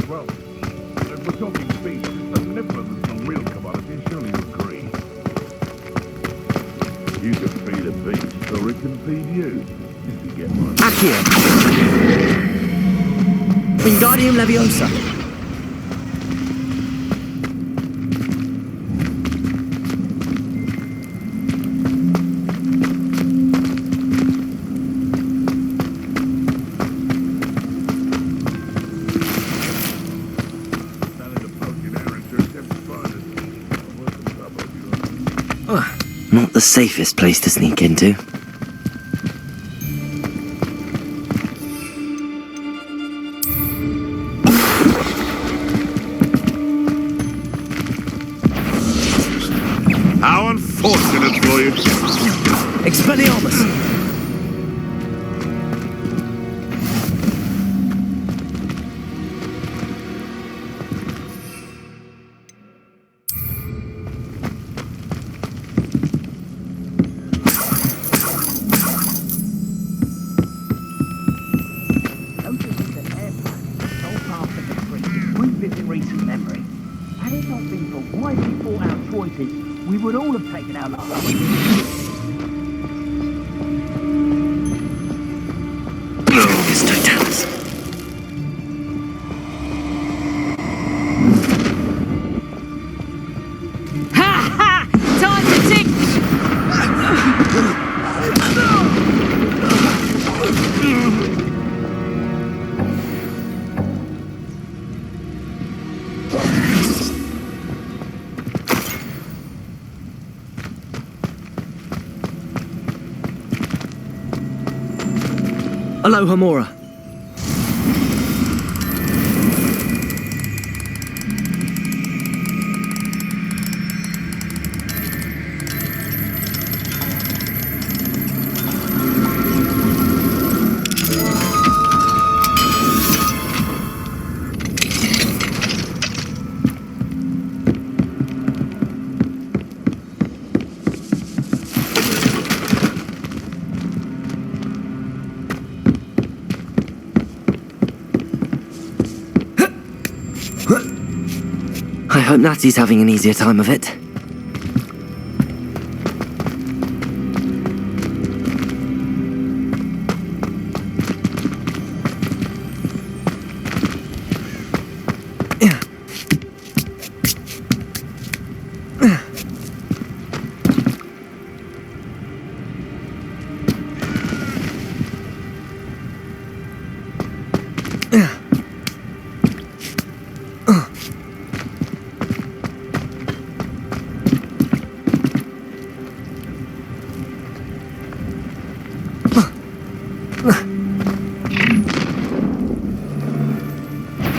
Well, if we're talking speed, the nipper is the real commodity, surely you agree. You can feed a beast, or it can feed you, if you get one. Accio! Wingardium Leviosa! Not the safest place to sneak into. How unfortunate for you! Expelliarmus! We would all have taken our lives. Glorious Titanis. Ha ha! Time to tick! Aloha Mora. I hope Natty's having an easier time of it.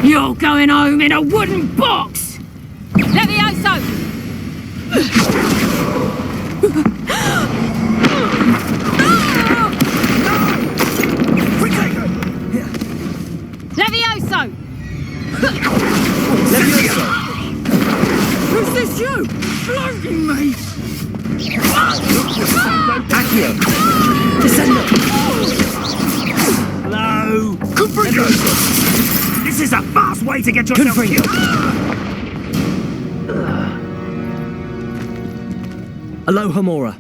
You're going home in a wooden box! Levioso! Levioso! Leviosa! Who's this you? Floating me! Accio! Descendo! Hello! This is a fast way to get yourself killed! Aloha Mora.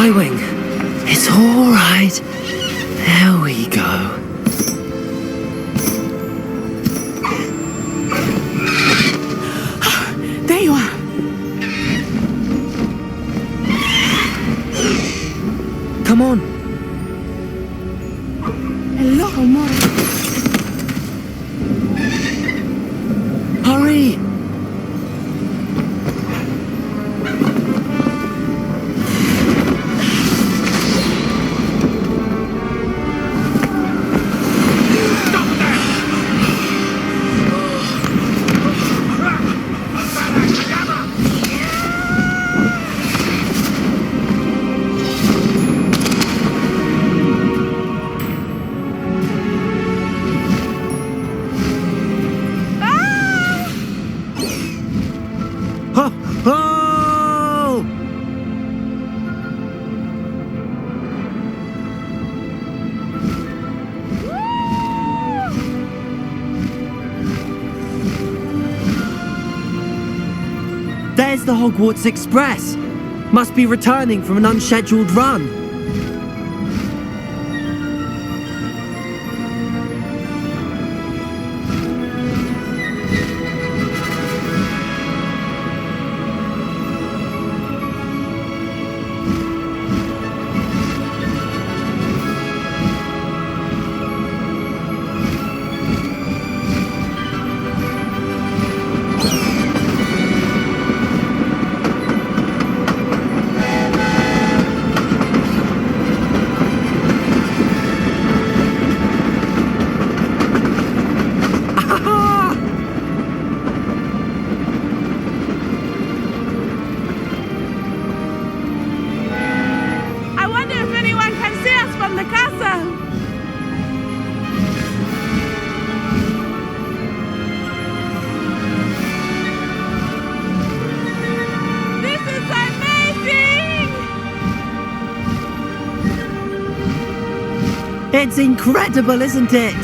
Highwing, it's all right. There we go. There you are. Come on. Hello, amore. Hurry. There's the Hogwarts Express. Must be returning from an unscheduled run. It's incredible, isn't it?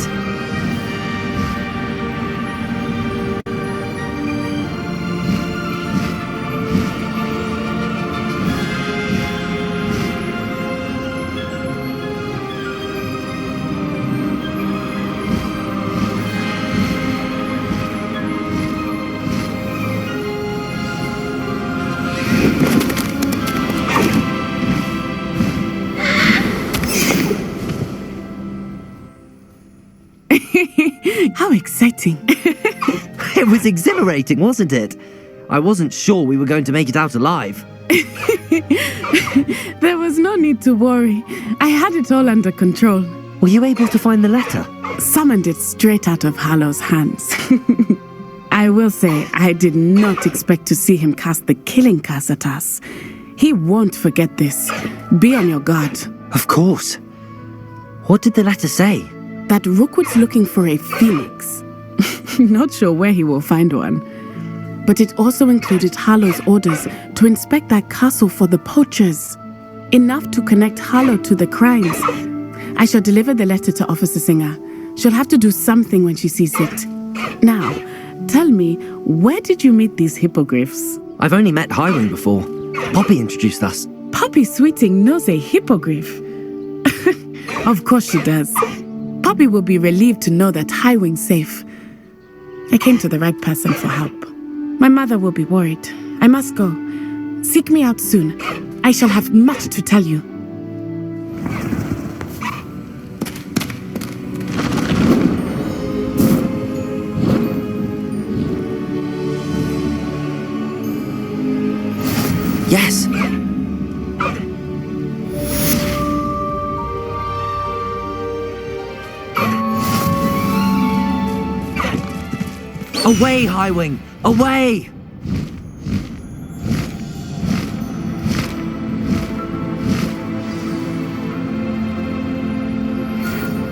How exciting. It was exhilarating, wasn't it? I wasn't sure we were going to make it out alive. There was no need to worry. I had it all under control. Were you able to find the letter? Summoned it straight out of Hallow's hands. I will say, I did not expect to see him cast the killing curse at us. He won't forget this. Be on your guard. Of course. What did the letter say? That Rookwood's looking for a phoenix. Not sure where he will find one. But it also included Harlow's orders to inspect that castle for the poachers. Enough to connect Harlow to the crimes. I shall deliver the letter to Officer Singer. She'll have to do something when she sees it. Now, tell me, where did you meet these hippogriffs? I've only met Highwing before. Poppy introduced us. Poppy Sweeting knows a hippogriff. Of course she does. Poppy will be relieved to know that Highwing's safe. I came to the right person for help. My mother will be worried. I must go. Seek me out soon. I shall have much to tell you. Yes. Away, Highwing! Away!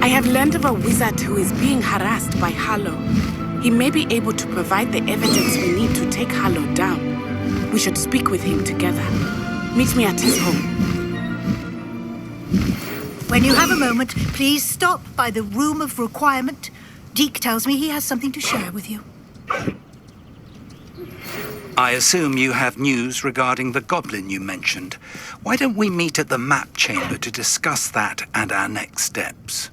I have learned of a wizard who is being harassed by Harlow. He may be able to provide the evidence we need to take Harlow down. We should speak with him together. Meet me at his home. When you have a moment, please stop by the Room of Requirement. Deke tells me he has something to share with you. I assume you have news regarding the goblin you mentioned. Why don't we meet at the map chamber to discuss that and our next steps?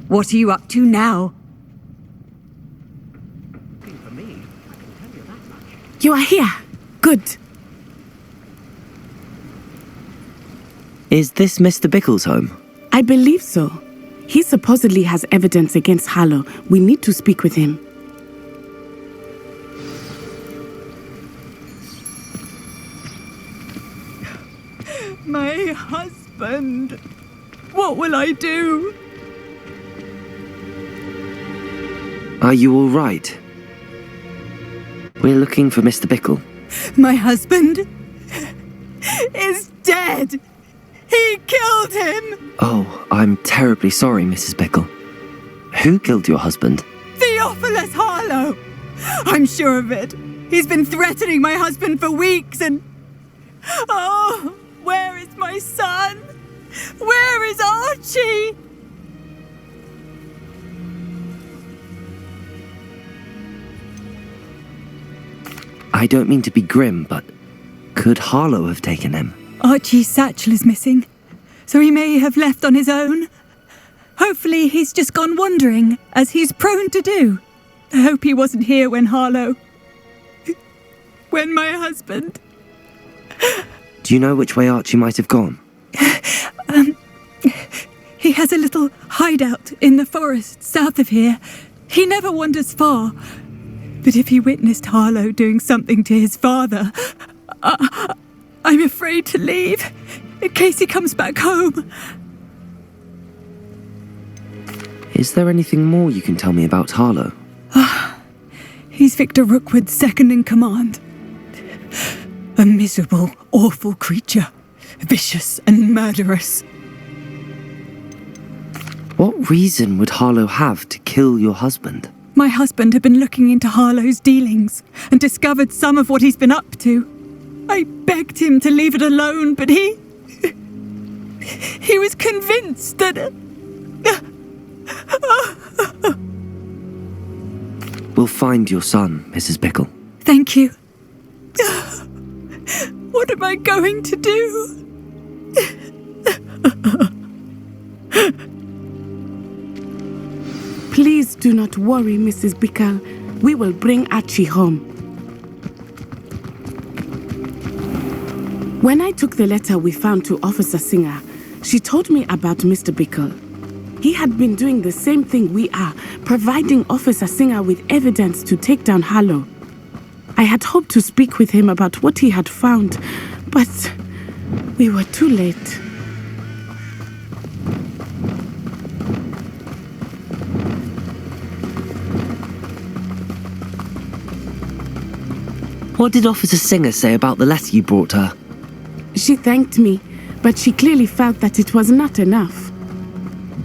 What are you up to now? You are here. Good. Is this Mr. Bickle's home? I believe so. He supposedly has evidence against Harlow. We need to speak with him. My husband. What will I do? Are you all right? We're looking for Mr. Bickle. My husband is dead. He killed him. Oh, I'm terribly sorry, Mrs. Bickle. Who killed your husband? Theophilus Harlow. I'm sure of it. He's been threatening my husband for weeks and... Oh, where is my son? Where is Archie? I don't mean to be grim, but could Harlow have taken him? Archie's satchel is missing, so he may have left on his own. Hopefully he's just gone wandering, as he's prone to do. I hope he wasn't here when when my husband... Do you know which way Archie might have gone? He has a little hideout in the forest south of here. He never wanders far. But if he witnessed Harlow doing something to his father, I'm afraid to leave, in case he comes back home. Is there anything more you can tell me about Harlow? He's Victor Rookwood's second in command. A miserable, awful creature, vicious and murderous. What reason would Harlow have to kill your husband? My husband had been looking into Harlow's dealings and discovered some of what he's been up to. I begged him to leave it alone, but he was convinced that... We'll find your son, Mrs. Bickle. Thank you. What am I going to do? Please do not worry, Mrs. Bickle. We will bring Archie home. When I took the letter we found to Officer Singer, she told me about Mr. Bickle. He had been doing the same thing we are, providing Officer Singer with evidence to take down Harlow. I had hoped to speak with him about what he had found, but we were too late. What did Officer Singer say about the letter you brought her? She thanked me, but she clearly felt that it was not enough.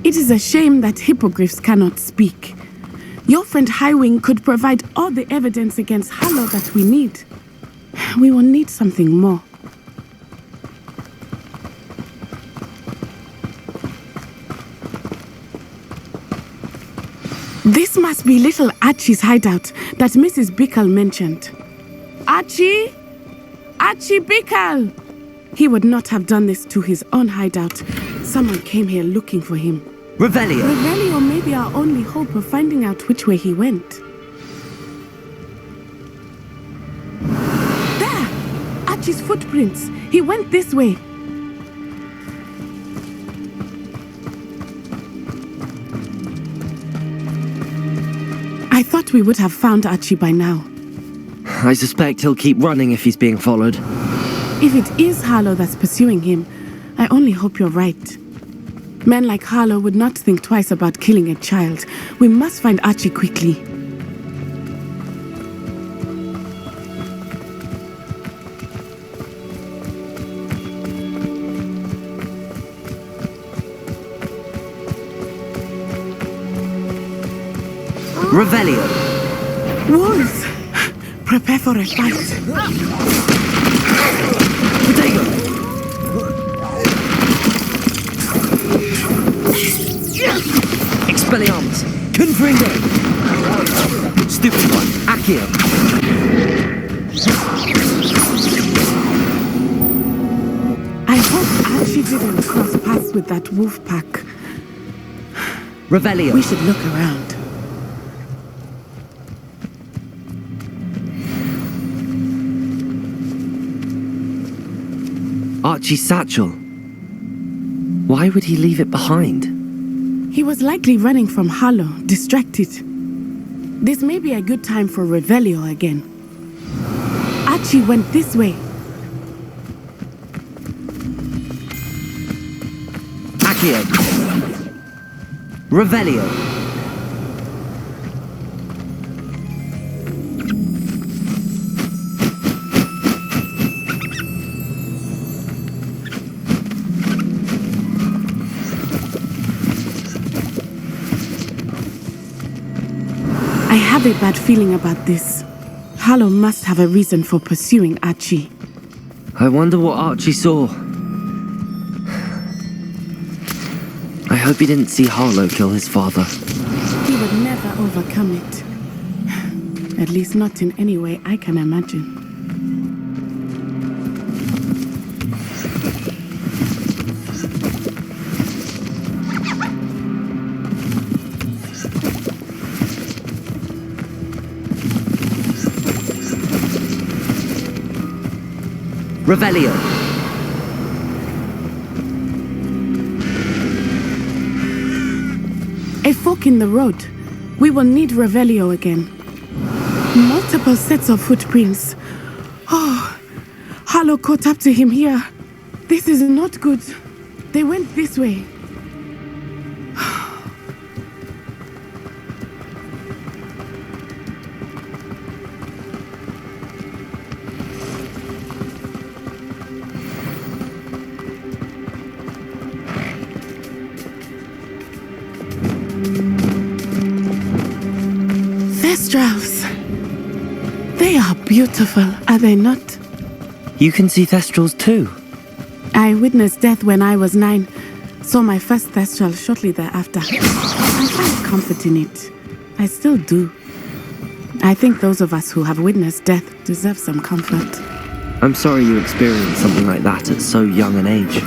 It is a shame that hippogriffs cannot speak. Your friend Highwing could provide all the evidence against Harlow that we need. We will need something more. This must be little Archie's hideout that Mrs. Bickle mentioned. Archie? Archie Bickle! He would not have done this to his own hideout. Someone came here looking for him. Revelio! Revelio may be our only hope of finding out which way he went. There! Archie's footprints. He went this way. I thought we would have found Archie by now. I suspect he'll keep running if he's being followed. If it is Harlow that's pursuing him, I only hope you're right. Men like Harlow would not think twice about killing a child. We must find Archie quickly. Revelio. Wolves! Prepare for a fight. Potato. Expelliarmus. Confringo. Stupid one. Accio. I hope Archie didn't cross paths with that wolf pack. Revelio. We should look around. Archie's satchel. Why would he leave it behind? He was likely running from Harlow, distracted. This may be a good time for Revelio again. Archie went this way. Accio. Revelio. I have a bad feeling about this. Harlow must have a reason for pursuing Archie. I wonder what Archie saw. I hope he didn't see Harlow kill his father. He would never overcome it. At least not in any way I can imagine. Revelio. A fork in the road. We will need Revelio again. Multiple sets of footprints. Oh, Harlow caught up to him here. This is not good. They went this way. Thestrals. They are beautiful, are they not? You can see Thestrals too. I witnessed death when I was 9. Saw my first Thestral shortly thereafter. I find comfort in it. I still do. I think those of us who have witnessed death deserve some comfort. I'm sorry you experienced something like that at so young an age.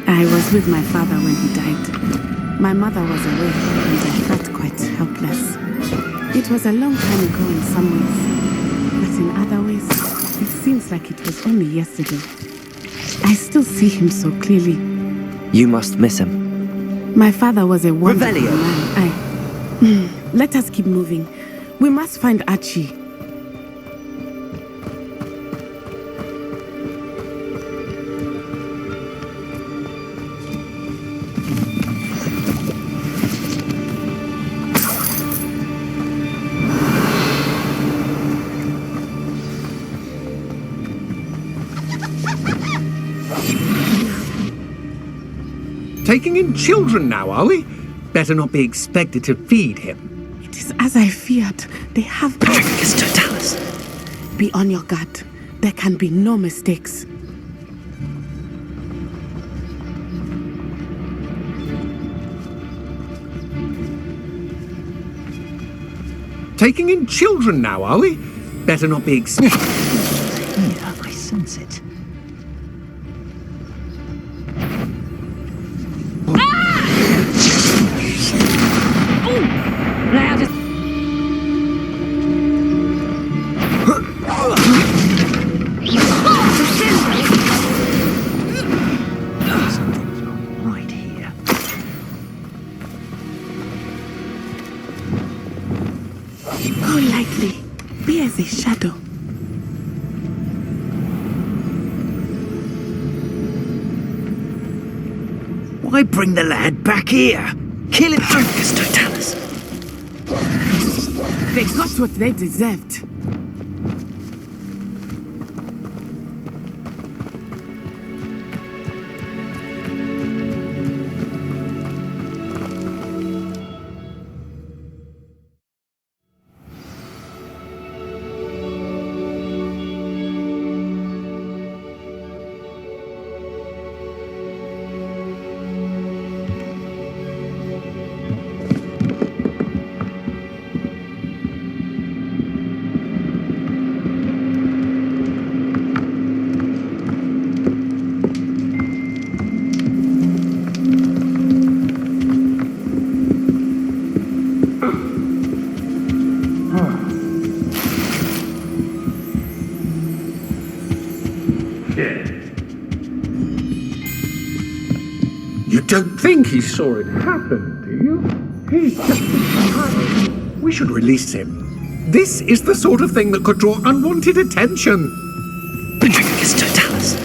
I was with my father when he died. My mother was away, and I felt quite helpless. It was a long time ago in some ways, but in other ways, it seems like it was only yesterday. I still see him so clearly. You must miss him. My father was a wonderful Revelio. man. Let us keep moving. We must find Archie. Taking in children now, are we? Better not be expected to feed him. It is as I feared. They have... Patricus Totalis. Be on your guard. There can be no mistakes. Taking in children now, are we? Better not be expected... Yeah, I sense it. Go lightly. Be as a shadow. Why bring the lad back here? Kill him. Focus, Totalis. They got what they deserved. You don't think he saw it happen, do you? He's just... We should release him. This is the sort of thing that could draw unwanted attention. Focus, Totalis.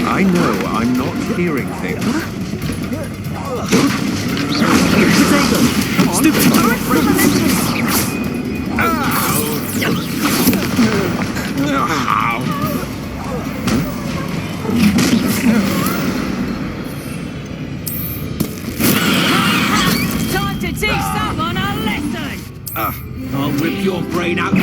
I know I'm not hearing things. Time to teach someone a lesson! I'll rip your brain out.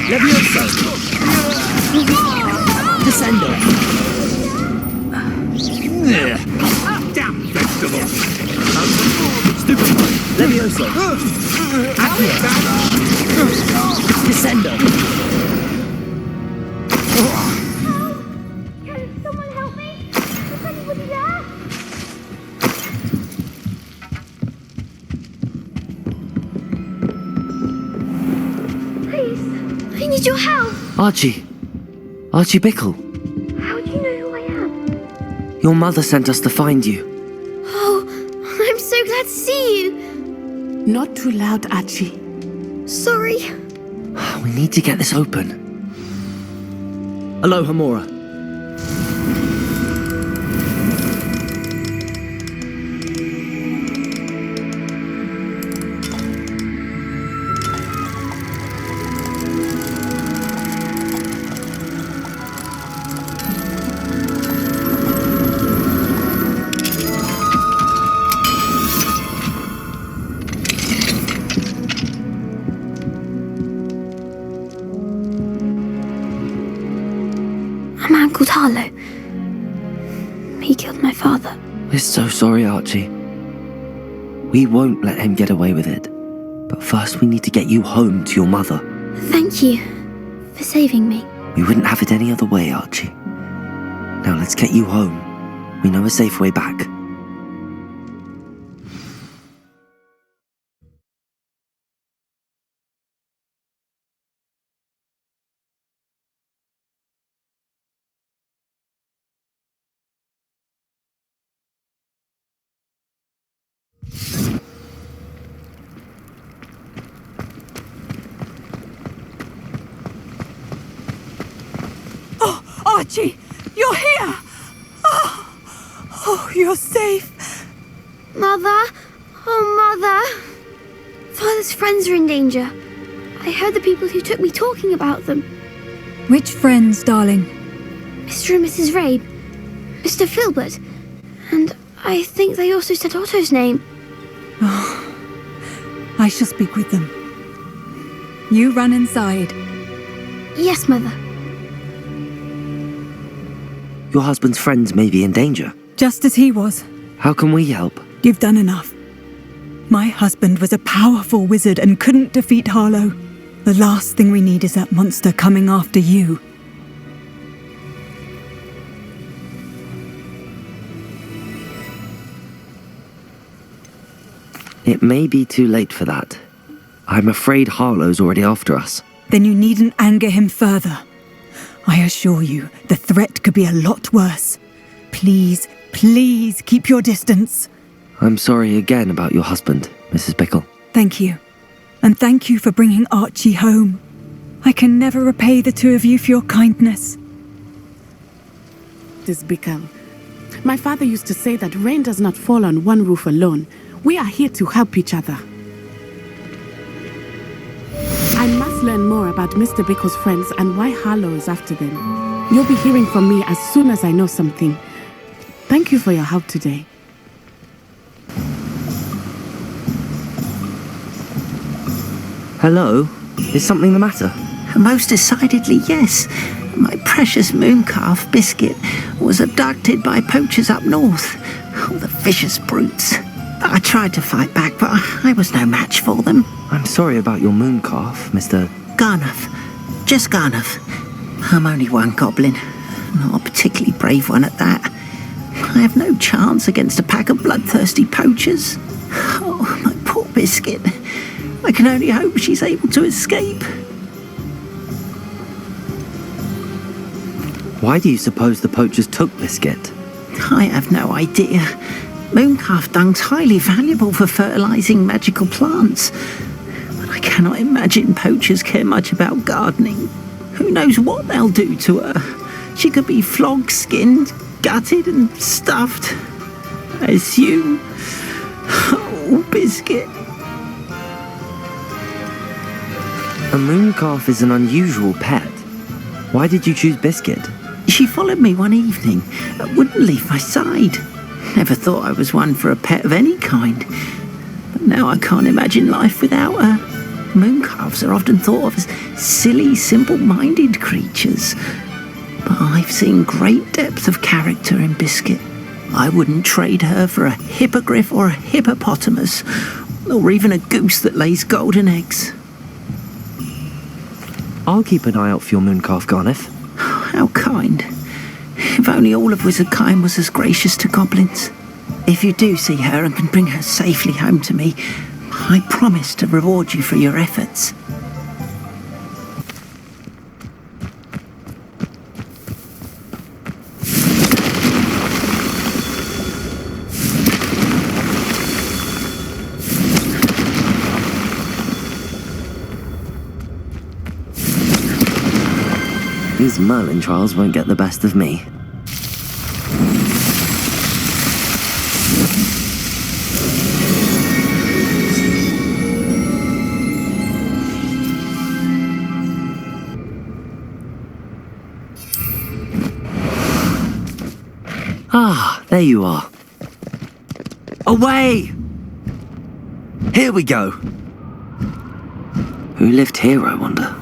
Levioso. Descendo. Damn vegetable. Stupid. Levioso. Accio. Descendo. Can someone help me? Is anybody there? Please, I need your help. Archie. Archie Bickle. How do you know who I am? Your mother sent us to find you. Oh, I'm so glad to see you. Not too loud, Archie. Sorry. We need to get this open. Hello, Hamura. A man called Harlow. He killed my father. We're so sorry, Archie. We won't let him get away with it. But first we need to get you home to your mother. Thank you for saving me. We wouldn't have it any other way, Archie. Now let's get you home. We know a safe way back. Archie, you're here! Oh, you're safe. Mother? Oh, Mother. Father's friends are in danger. I heard the people who took me talking about them. Which friends, darling? Mr. and Mrs. Rabe, Mr. Filbert, and I think they also said Otto's name. Oh, I shall speak with them. You run inside. Yes, Mother. Your husband's friends may be in danger. Just as he was. How can we help? You've done enough. My husband was a powerful wizard and couldn't defeat Harlow. The last thing we need is that monster coming after you. Please, I need your help. How do you know who I am? Your mother sent us to find you. Oh, I'm so glad to see you. Archie, you're here! Oh, It may be too late for that. I'm afraid Harlow's already after us. Then you needn't anger him further. I assure you, the threat could be a lot worse. Please, please keep your distance. I'm sorry again about your husband, Mrs. Bickle. Thank you. And thank you for bringing Archie home. I can never repay the two of you for your kindness. This Bickle. My father used to say that rain does not fall on one roof alone. We are here to help each other. I must learn more about Mr. Bickle's friends and why Harlow is after them. You'll be hearing from me as soon as I know something. Thank you for your help today. Hello? Is something the matter? Most decidedly, yes. My precious mooncalf, Biscuit, was abducted by poachers up north. Oh, the vicious brutes. I tried to fight back, but I was no match for them. I'm sorry about your mooncalf, Mr. Garnuff. Just Garnuff. I'm only one goblin. Not a particularly brave one at that. I have no chance against a pack of bloodthirsty poachers. Oh, my poor Biscuit. I can only hope she's able to escape. Why do you suppose the poachers took Biscuit? I have no idea. Mooncalf dung's highly valuable for fertilizing magical plants. But I cannot imagine poachers care much about gardening. Who knows what they'll do to her? She could be flogged, skinned, gutted and stuffed. I assume. Oh, Biscuit. A mooncalf is an unusual pet. Why did you choose Biscuit? She followed me one evening, wouldn't leave my side. Never thought I was one for a pet of any kind. But now I can't imagine life without her. Mooncalves are often thought of as silly, simple-minded creatures. But I've seen great depth of character in Biscuit. I wouldn't trade her for a hippogriff or a hippopotamus, or even a goose that lays golden eggs. I'll keep an eye out for your mooncalf, Garnuff. How kind. If only all of Wizardkind was as gracious to goblins. If you do see her and can bring her safely home to me, I promise to reward you for your efforts. These Merlin trials won't get the best of me. Ah, there you are. Away! Here we go. Who lived here, I wonder?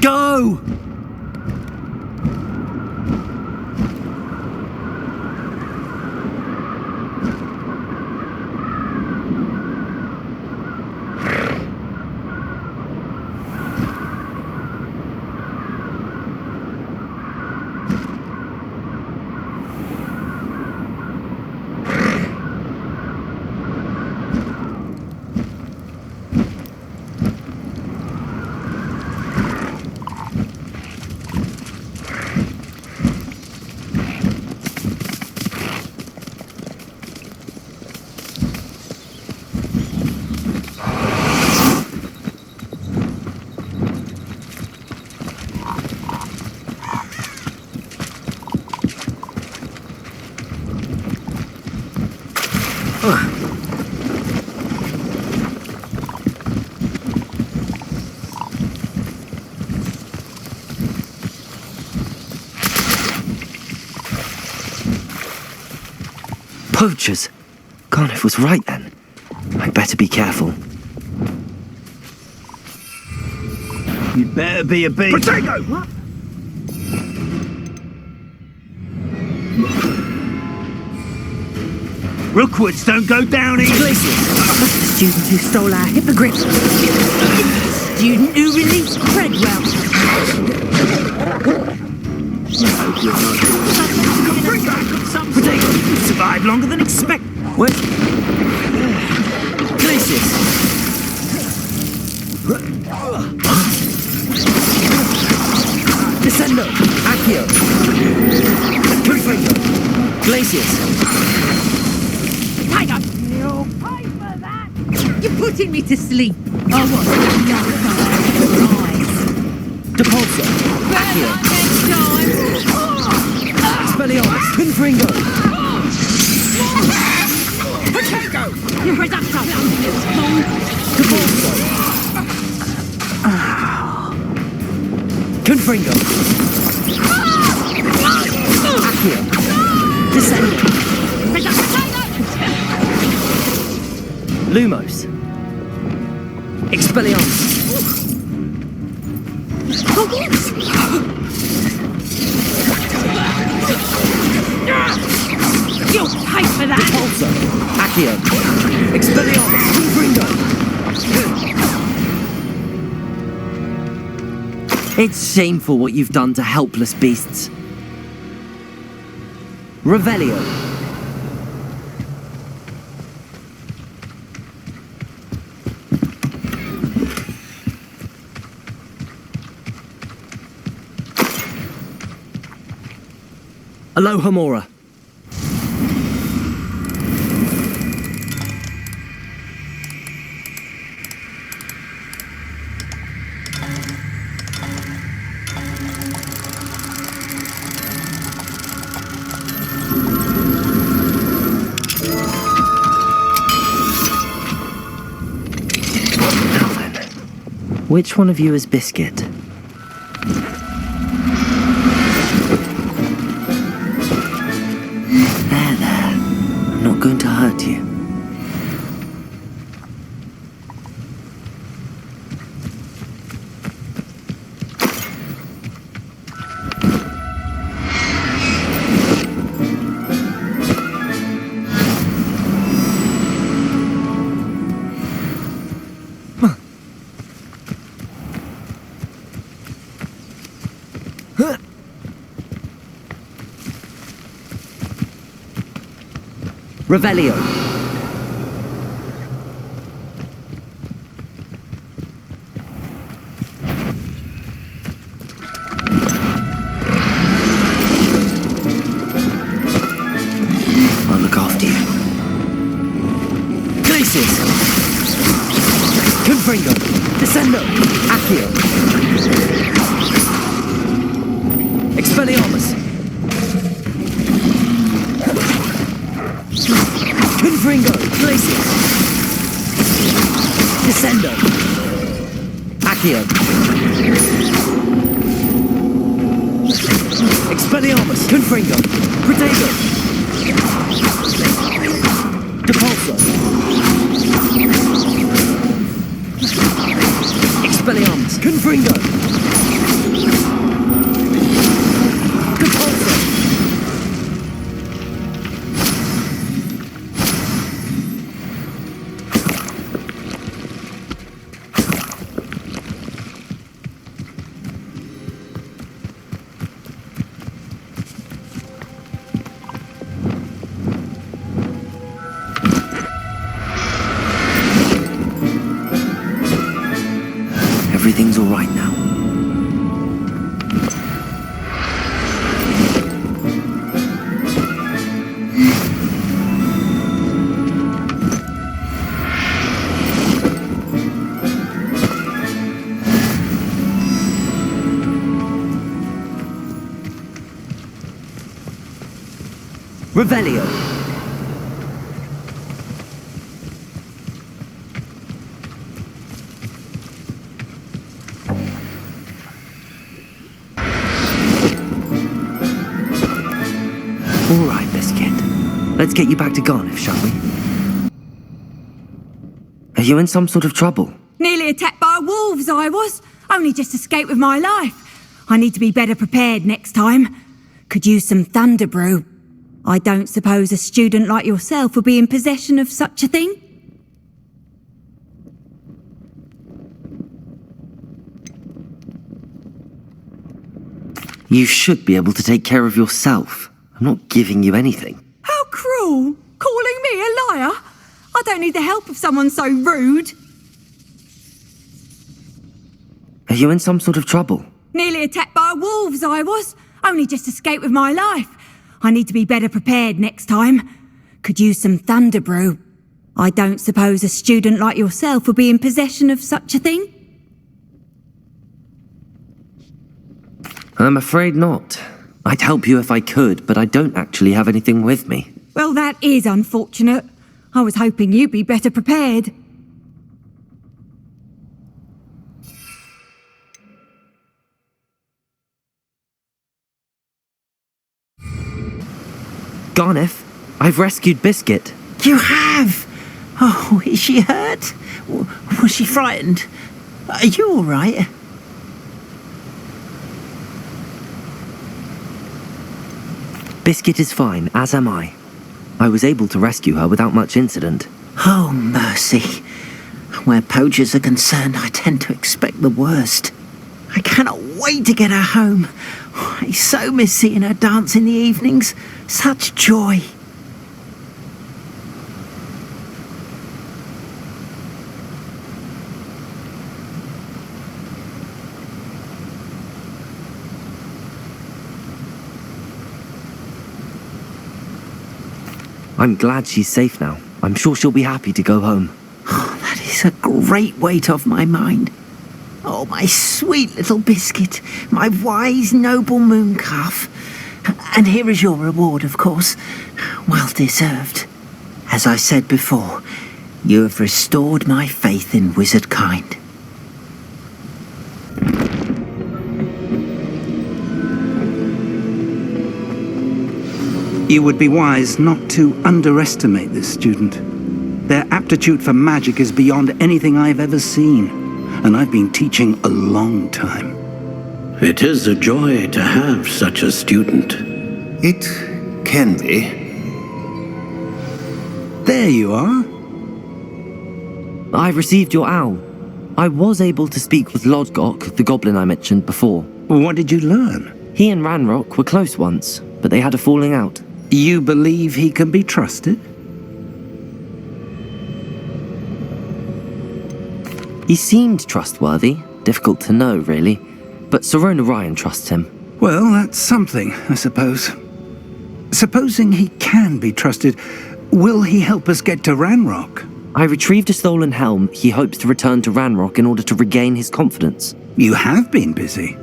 Go! Poachers! Garnuff was right then. I'd better be careful. You'd better be a bee. Potato! What? Rookwoods don't go down easily. That's the student who stole our hippogriff. Student who released Credwell. Potato, you survived longer than expected. What? Glacius! Descendo! Accio! Confringo! Glacius! Tiger! You'll pay for that! You're putting me to sleep. I was Depulso! Accio! Expelliarmus! Confringo! Potato! You're reducto! Depulso! Confringo! Accio! Descendo! Lumos! Expelliarmus! Hogwarts! You'll pay for that! Depulso! Accio! Expelliarmus! Confringo! It's shameful what you've done to helpless beasts. Revelio. Alohomora. Which one of you is Biscuit? There, there. I'm not going to hurt you. Revelio. I'll look after you. Glacius. Confringo. Descendo. Accio. Expelliarmus. Confringo. Glacius. Descendo. Accio. Expelliarmus. Confringo. Protego. Depulso. Expelliarmus. Confringo. Depulso. Everything's all right now. Revelio. All right, Biscuit. Let's get you back to Garniff, shall we? Are you in some sort of trouble? Nearly attacked by wolves, I was. Only just escaped with my life. I need to be better prepared next time. Could use some thunder brew. I don't suppose a student like yourself would be in possession of such a thing? You should be able to take care of yourself. I'm not giving you anything. How cruel! Calling me a liar? I don't need the help of someone so rude. Are you in some sort of trouble? Nearly attacked by wolves, I was. Only just escaped with my life. I need to be better prepared next time. Could use some thunder brew. I don't suppose a student like yourself would be in possession of such a thing? I'm afraid not. I'd help you if I could, but I don't actually have anything with me. Well, that is unfortunate. I was hoping you'd be better prepared. Garneth, I've rescued Biscuit. You have? Oh, is she hurt? Was she frightened? Are you all right? Biscuit is fine, as am I. I was able to rescue her without much incident. Oh, mercy. Where poachers are concerned, I tend to expect the worst. I cannot wait to get her home. I so miss seeing her dance in the evenings. Such joy. I'm glad she's safe now. I'm sure she'll be happy to go home. Oh, that is a great weight off my mind. Oh, my sweet little Biscuit, my wise, noble moon calf. And here is your reward, of course. Well deserved. As I said before, you have restored my faith in wizard kind. You would be wise not to underestimate this student. Their aptitude for magic is beyond anything I've ever seen, and I've been teaching a long time. It is a joy to have such a student. It can be. There you are. I received your owl. I was able to speak with Lodgok, the goblin I mentioned before. What did you learn? He and Ranrock were close once, but they had a falling out. You believe he can be trusted? He seemed trustworthy. Difficult to know, really. But Sirona Ryan trusts him. Well, that's something, I suppose. Supposing he can be trusted, will he help us get to Ranrock? I retrieved a stolen helm. He hopes to return to Ranrock in order to regain his confidence. You have been busy.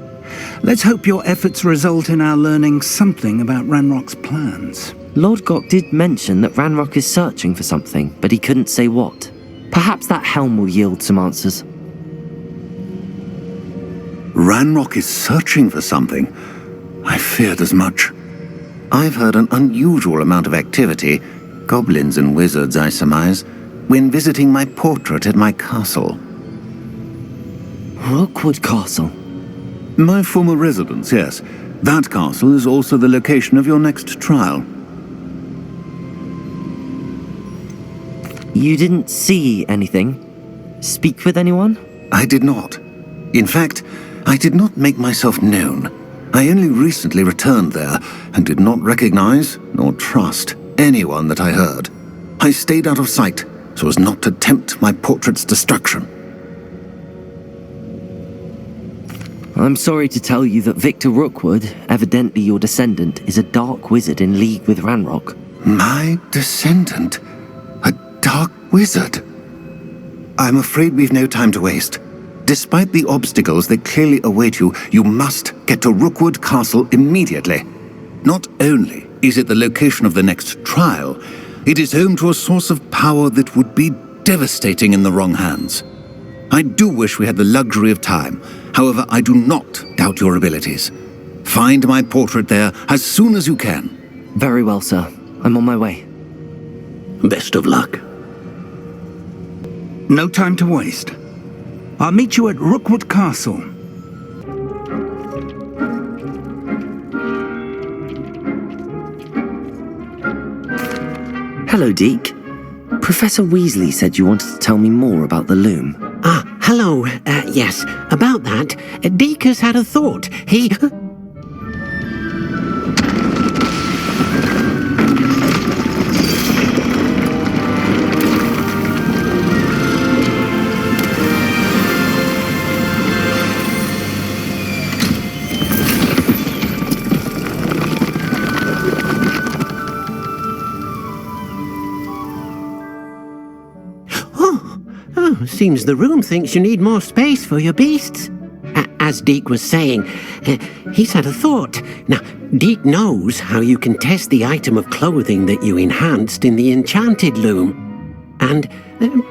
Let's hope your efforts result in our learning something about Ranrock's plans. Lodgok did mention that Ranrock is searching for something, but he couldn't say what. Perhaps that helm will yield some answers. Ranrock is searching for something? I feared as much. I've heard an unusual amount of activity, goblins and wizards, I surmise, when visiting my portrait at my castle. Rookwood Castle? My former residence, yes. That castle is also the location of your next trial. You didn't see anything? Speak with anyone? I did not. In fact, I did not make myself known. I only recently returned there and did not recognize nor trust anyone that I heard. I stayed out of sight so as not to tempt my portrait's destruction. I'm sorry to tell you that Victor Rookwood, evidently your descendant, is a dark wizard in league with Ranrock. My descendant? A dark wizard? I'm afraid we've no time to waste. Despite the obstacles that clearly await you, you must get to Rookwood Castle immediately. Not only is it the location of the next trial, it is home to a source of power that would be devastating in the wrong hands. I do wish we had the luxury of time. However, I do not doubt your abilities. Find my portrait there as soon as you can. Very well, sir. I'm on my way. Best of luck. No time to waste. I'll meet you at Rookwood Castle. Hello, Deke. Professor Weasley said you wanted to tell me more about the loom. Hello. Yes, about that, Deke has had a thought. seems the room thinks you need more space for your beasts. As Deke was saying, he's had a thought. Now, Deke knows how you can test the item of clothing that you enhanced in the enchanted loom. And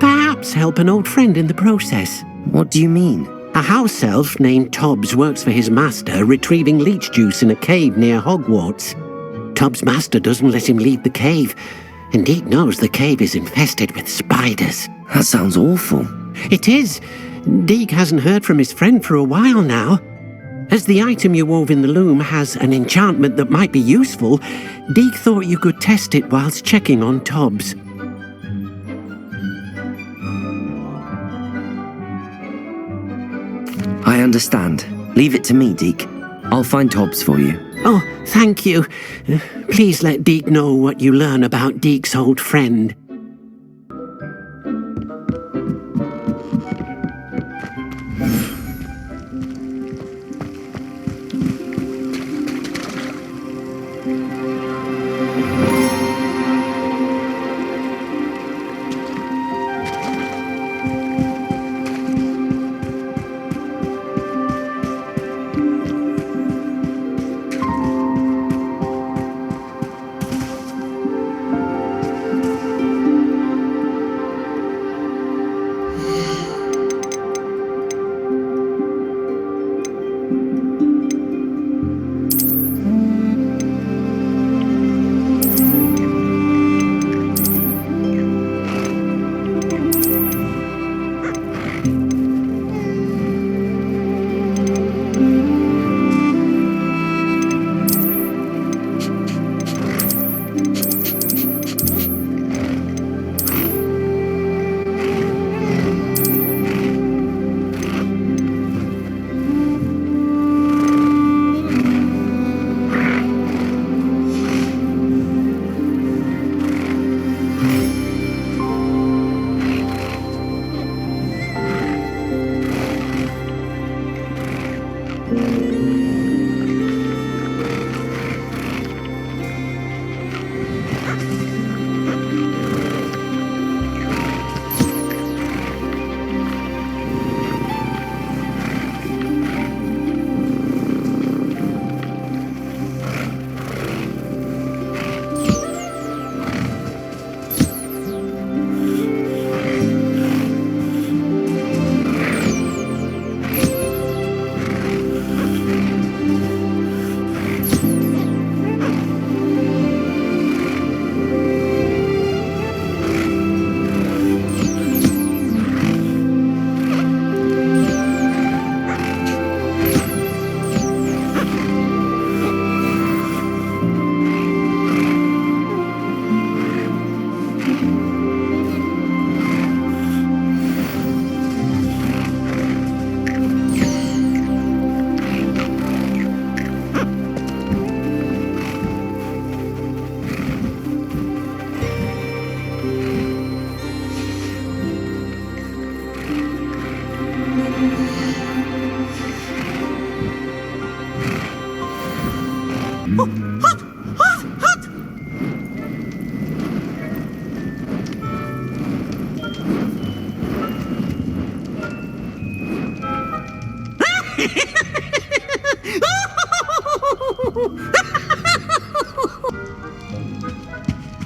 perhaps help an old friend in the process. What do you mean? A house elf named Tobbs works for his master, retrieving leech juice in a cave near Hogwarts. Tobbs' master doesn't let him leave the cave, and Deke knows the cave is infested with spiders. That sounds awful. It is. Deke hasn't heard from his friend for a while now. As the item you wove in the loom has an enchantment that might be useful, Deke thought you could test it whilst checking on Tobbs. I understand. Leave it to me, Deke. I'll find Tobbs for you. Oh, thank you. Please let Deke know what you learn about Deke's old friend.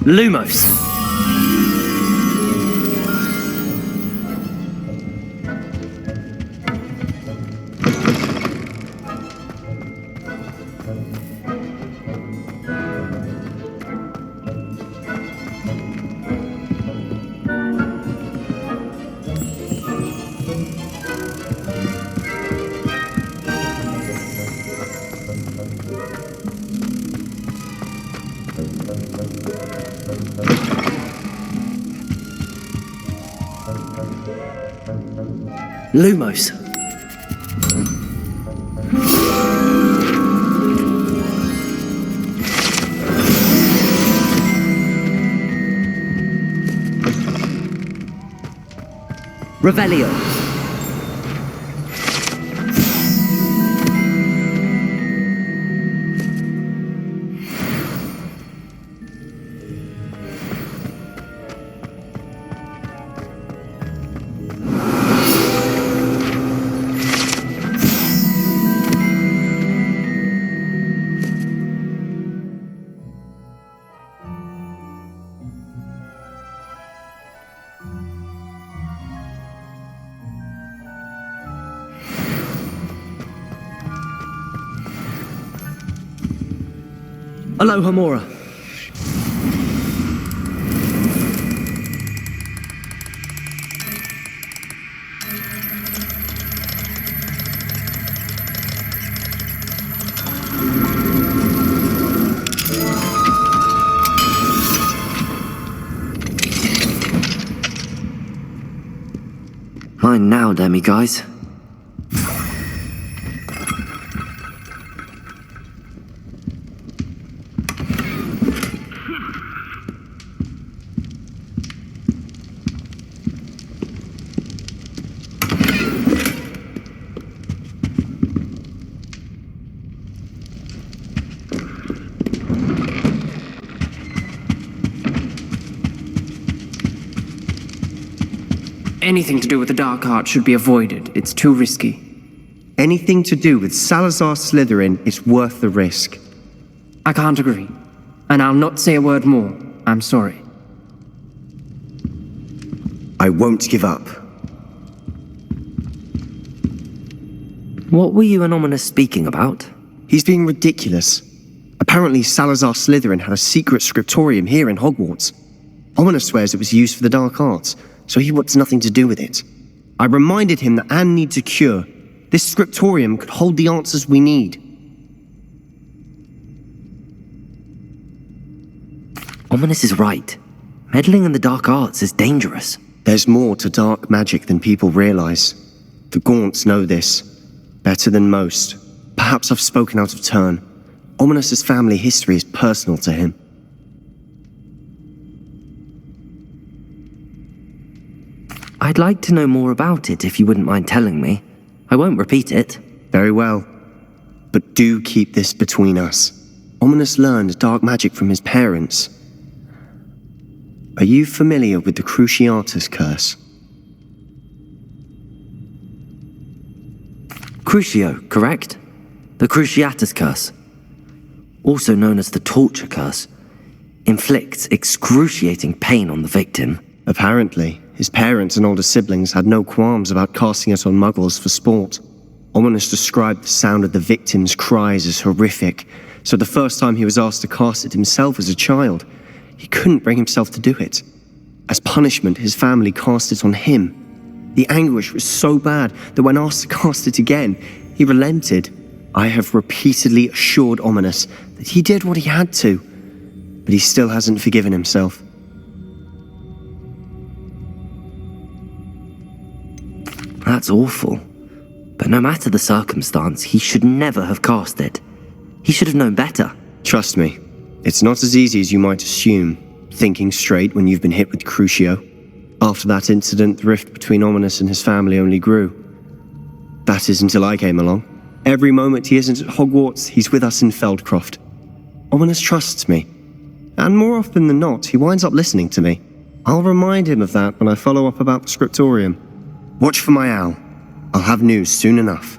Lumos. Lumos. Revelio. Aloha Mora. Mine now, Demi guys. Anything to do with the dark art should be avoided. It's too risky. Anything to do with Salazar Slytherin is worth the risk. I can't agree. And I'll not say a word more. I'm sorry. I won't give up. What were you and Ominous speaking about? He's being ridiculous. Apparently Salazar Slytherin had a secret scriptorium here in Hogwarts. Ominous swears it was used for the dark arts, so he wants nothing to do with it. I reminded him that Anne needs a cure. This scriptorium could hold the answers we need. Ominous is right. Meddling in the dark arts is dangerous. There's more to dark magic than people realize. The Gaunts know this. Better than most. Perhaps I've spoken out of turn. Ominous's family history is personal to him. I'd like to know more about it if you wouldn't mind telling me. I won't repeat it. Very well. But do keep this between us. Ominous learned dark magic from his parents. Are you familiar with the Cruciatus Curse? Crucio, correct? The Cruciatus Curse. Also known as the Torture Curse. Inflicts excruciating pain on the victim. Apparently, his parents and older siblings had no qualms about casting it on muggles for sport. Ominous described the sound of the victim's cries as horrific, so the first time he was asked to cast it himself as a child, he couldn't bring himself to do it. As punishment, his family cast it on him. The anguish was so bad that when asked to cast it again, he relented. I have repeatedly assured Ominous that he did what he had to, but he still hasn't forgiven himself. That's awful. But no matter the circumstance, he should never have cast it. He should have known better. Trust me, it's not as easy as you might assume, thinking straight when you've been hit with Crucio. After that incident, the rift between Ominous and his family only grew. That is until I came along. Every moment he isn't at Hogwarts, he's with us in Feldcroft. Ominous trusts me. And more often than not, he winds up listening to me. I'll remind him of that when I follow up about the scriptorium. Watch for my owl. I'll have news soon enough.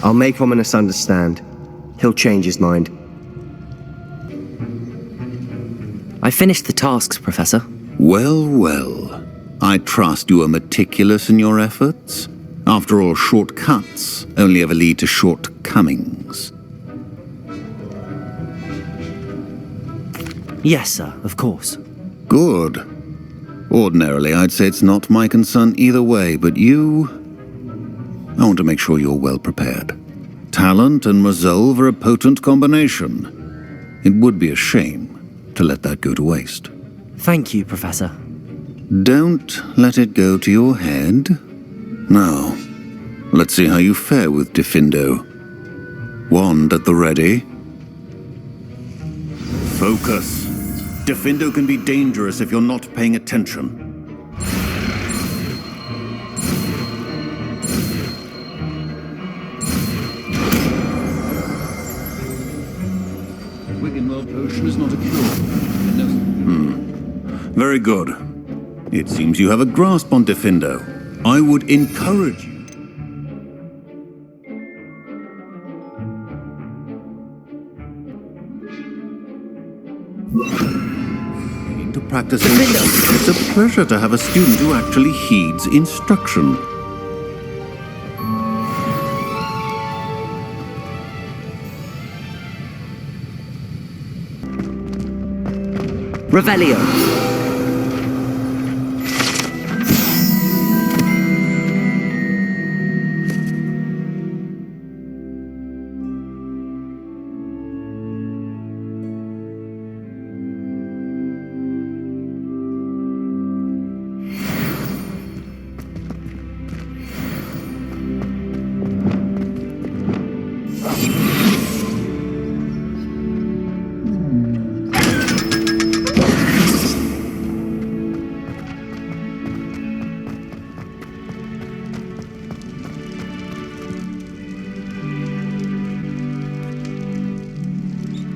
I'll make Ominous understand. He'll change his mind. I finished the tasks, Professor. Well, well. I trust you are meticulous in your efforts. After all, shortcuts only ever lead to shortcomings. Yes, sir, of course. Good. Ordinarily, I'd say it's not my concern either way, but I want to make sure you're well prepared. Talent and resolve are a potent combination. It would be a shame to let that go to waste. Thank you, Professor. Don't let it go to your head. Now, let's see how you fare with Diffindo. Wand at the ready. Focus. Diffindo can be dangerous if you're not paying attention. Wiggenweld potion is not a cure. Very good. It seems you have a grasp on Diffindo. I would encourage you. To practice it's a pleasure to have a student who actually heeds instruction. Revelio.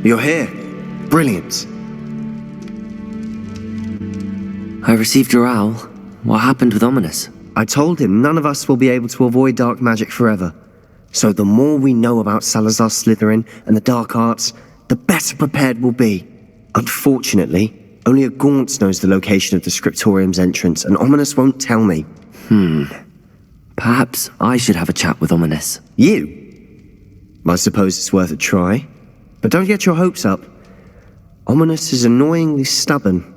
You're here. Brilliant. I received your owl. What happened with Ominous? I told him none of us will be able to avoid dark magic forever. So the more we know about Salazar Slytherin and the dark arts, the better prepared we'll be. Unfortunately, only a Gaunt knows the location of the Scriptorium's entrance, and Ominous won't tell me. Perhaps I should have a chat with Ominous. You? I suppose it's worth a try. But don't get your hopes up. Ominous is annoyingly stubborn.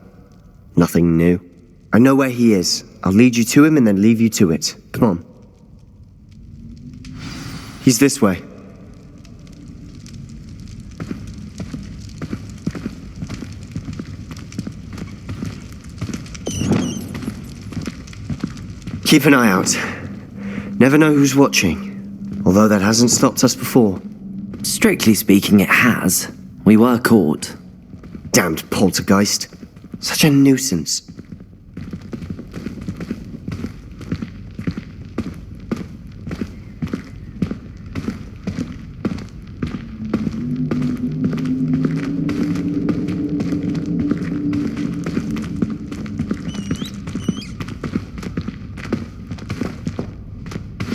Nothing new. I know where he is. I'll lead you to him and then leave you to it. Come on. He's this way. Keep an eye out. Never know who's watching. Although that hasn't stopped us before. Strictly speaking, it has. We were caught. Damned poltergeist. Such a nuisance.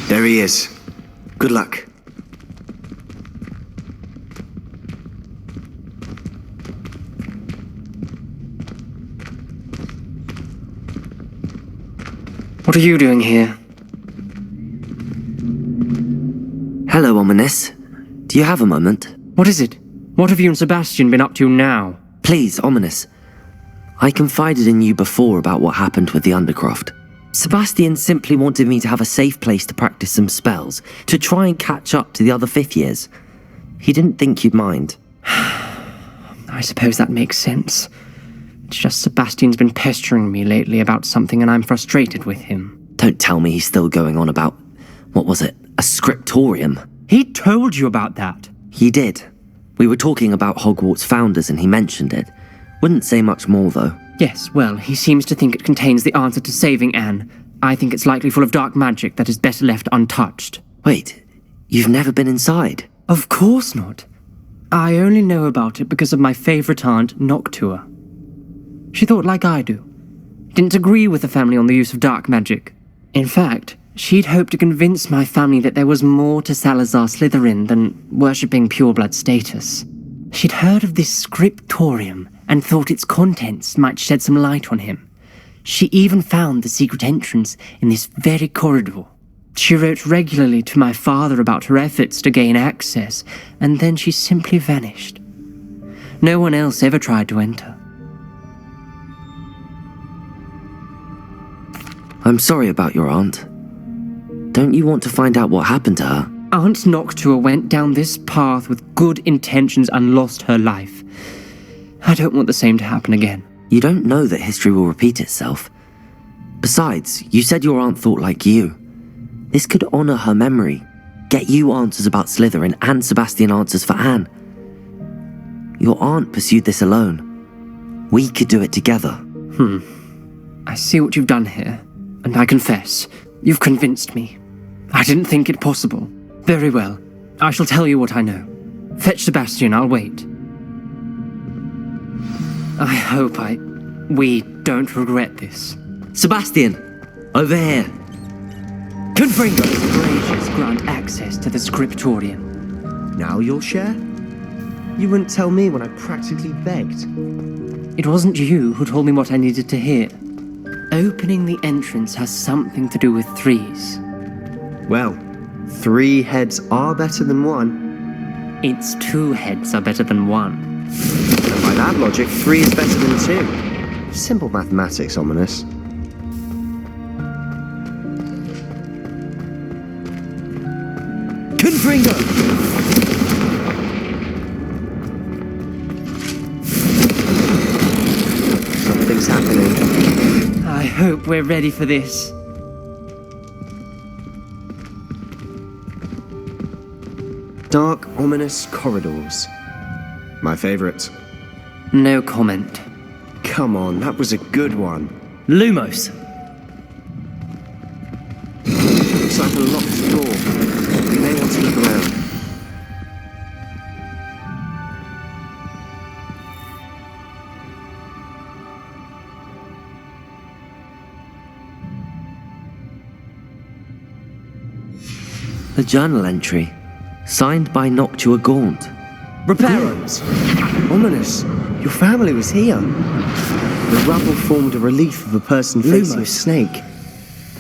There he is. Good luck. What are you doing here? Hello, Ominous. Do you have a moment? What is it? What have you and Sebastian been up to now? Please, Ominous. I confided in you before about what happened with the Undercroft. Sebastian simply wanted me to have a safe place to practice some spells, to try and catch up to the other fifth years. He didn't think you'd mind. I suppose that makes sense. It's just Sebastian's been pestering me lately about something and I'm frustrated with him. Don't tell me he's still going on about, what was it, a scriptorium? He told you about that. He did. We were talking about Hogwarts founders and he mentioned it. Wouldn't say much more though. Yes, well, he seems to think it contains the answer to saving Anne. I think it's likely full of dark magic that is better left untouched. Wait, you've never been inside? Of course not. I only know about it because of my favourite aunt, Noctua. She thought like I do. Didn't agree with the family on the use of dark magic. In fact, she'd hoped to convince my family that there was more to Salazar Slytherin than worshipping pureblood status. She'd heard of this scriptorium and thought its contents might shed some light on him. She even found the secret entrance in this very corridor. She wrote regularly to my father about her efforts to gain access, and then she simply vanished. No one else ever tried to enter. I'm sorry about your aunt. Don't you want to find out what happened to her? Aunt Noctua went down this path with good intentions and lost her life. I don't want the same to happen again. You don't know that history will repeat itself. Besides, you said your aunt thought like you. This could honor her memory, get you answers about Slytherin and Sebastian answers for Anne. Your aunt pursued this alone. We could do it together. I see what you've done here, and I confess, you've convinced me. I didn't think it possible. Very well, I shall tell you what I know. Fetch Sebastian, I'll wait. I hope we don't regret this. Sebastian, over here. Confringo Gracious grant access to the scriptorium. Now you'll share? You wouldn't tell me when I practically begged. It wasn't you who told me what I needed to hear. Opening the entrance has something to do with threes. Well, 3 heads are better than 1. It's 2 heads are better than 1. And by that logic, 3 is better than 2. Simple mathematics, ominous. Confringo! Something's happening. I hope we're ready for this. Dark, ominous corridors. My favorite. No comment. Come on, that was a good one. Lumos! Looks like a locked door. We may want to look around. A journal entry, signed by Noctua Gaunt. Repairos! Ominous! Your family was here. The rubble formed a relief of a person facing a snake.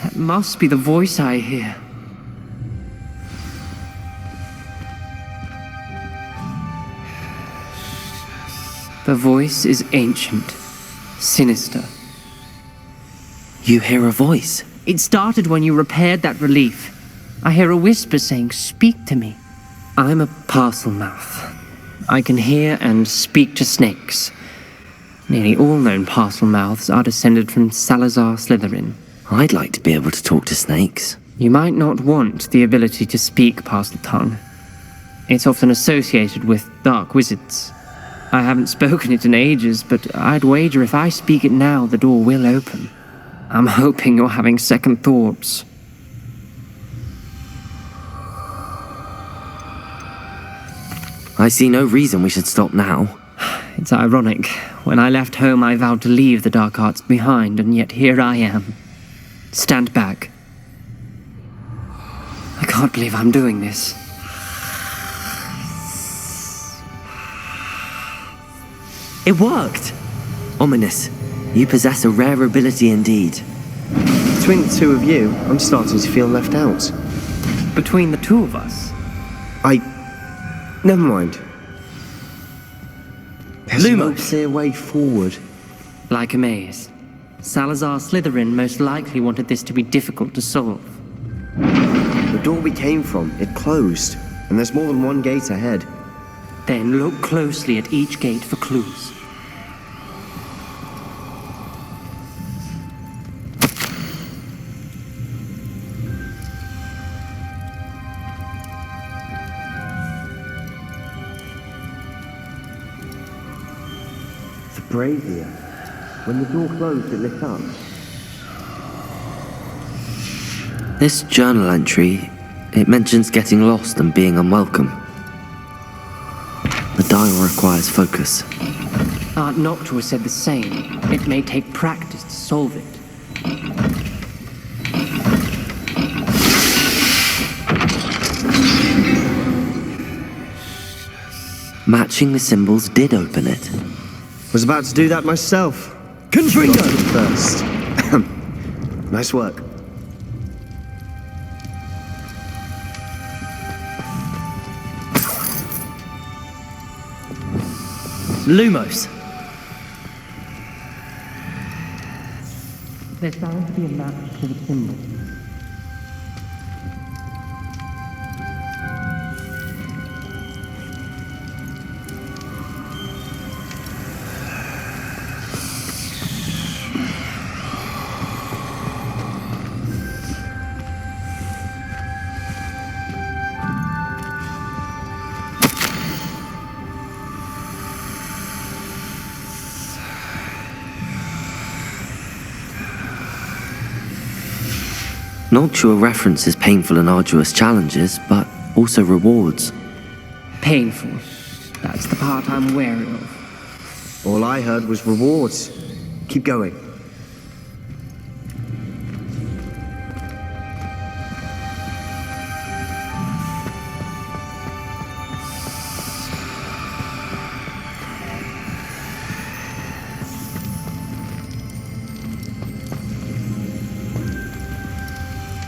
That must be the voice I hear. The voice is ancient, sinister. You hear a voice? It started when you repaired that relief. I hear a whisper saying, "Speak to me." I'm a parcel mouth. I can hear and speak to snakes. Nearly all known parcel mouths are descended from Salazar Slytherin. I'd like to be able to talk to snakes. You might not want the ability to speak parcel tongue. It's often associated with dark wizards. I haven't spoken it in ages, but I'd wager if I speak it now, the door will open. I'm hoping you're having second thoughts. I see no reason we should stop now. It's ironic. When I left home, I vowed to leave the dark arts behind, and yet here I am. Stand back. I can't believe I'm doing this. It worked! Ominous, you possess a rare ability indeed. Between the two of you, I'm starting to feel left out. Between the two of us? Never mind. There's no Lumos. clear way forward. Like a maze. Salazar Slytherin most likely wanted this to be difficult to solve. The door we came from, it closed, and there's more than one gate ahead. Then look closely at each gate for clues. The brazier. When the door closed, it lit up. This journal entry, it mentions getting lost and being unwelcome. The dial requires focus. Aunt Noctua said the same. It may take practice to solve it. Matching the symbols did open it. Was about to do that myself. Confringo! First. Nice work. Lumos. There's bound to be a match to the symbol. Noctua references painful and arduous challenges, but also rewards. Painful. That's the part I'm wary of. All I heard was rewards. Keep going.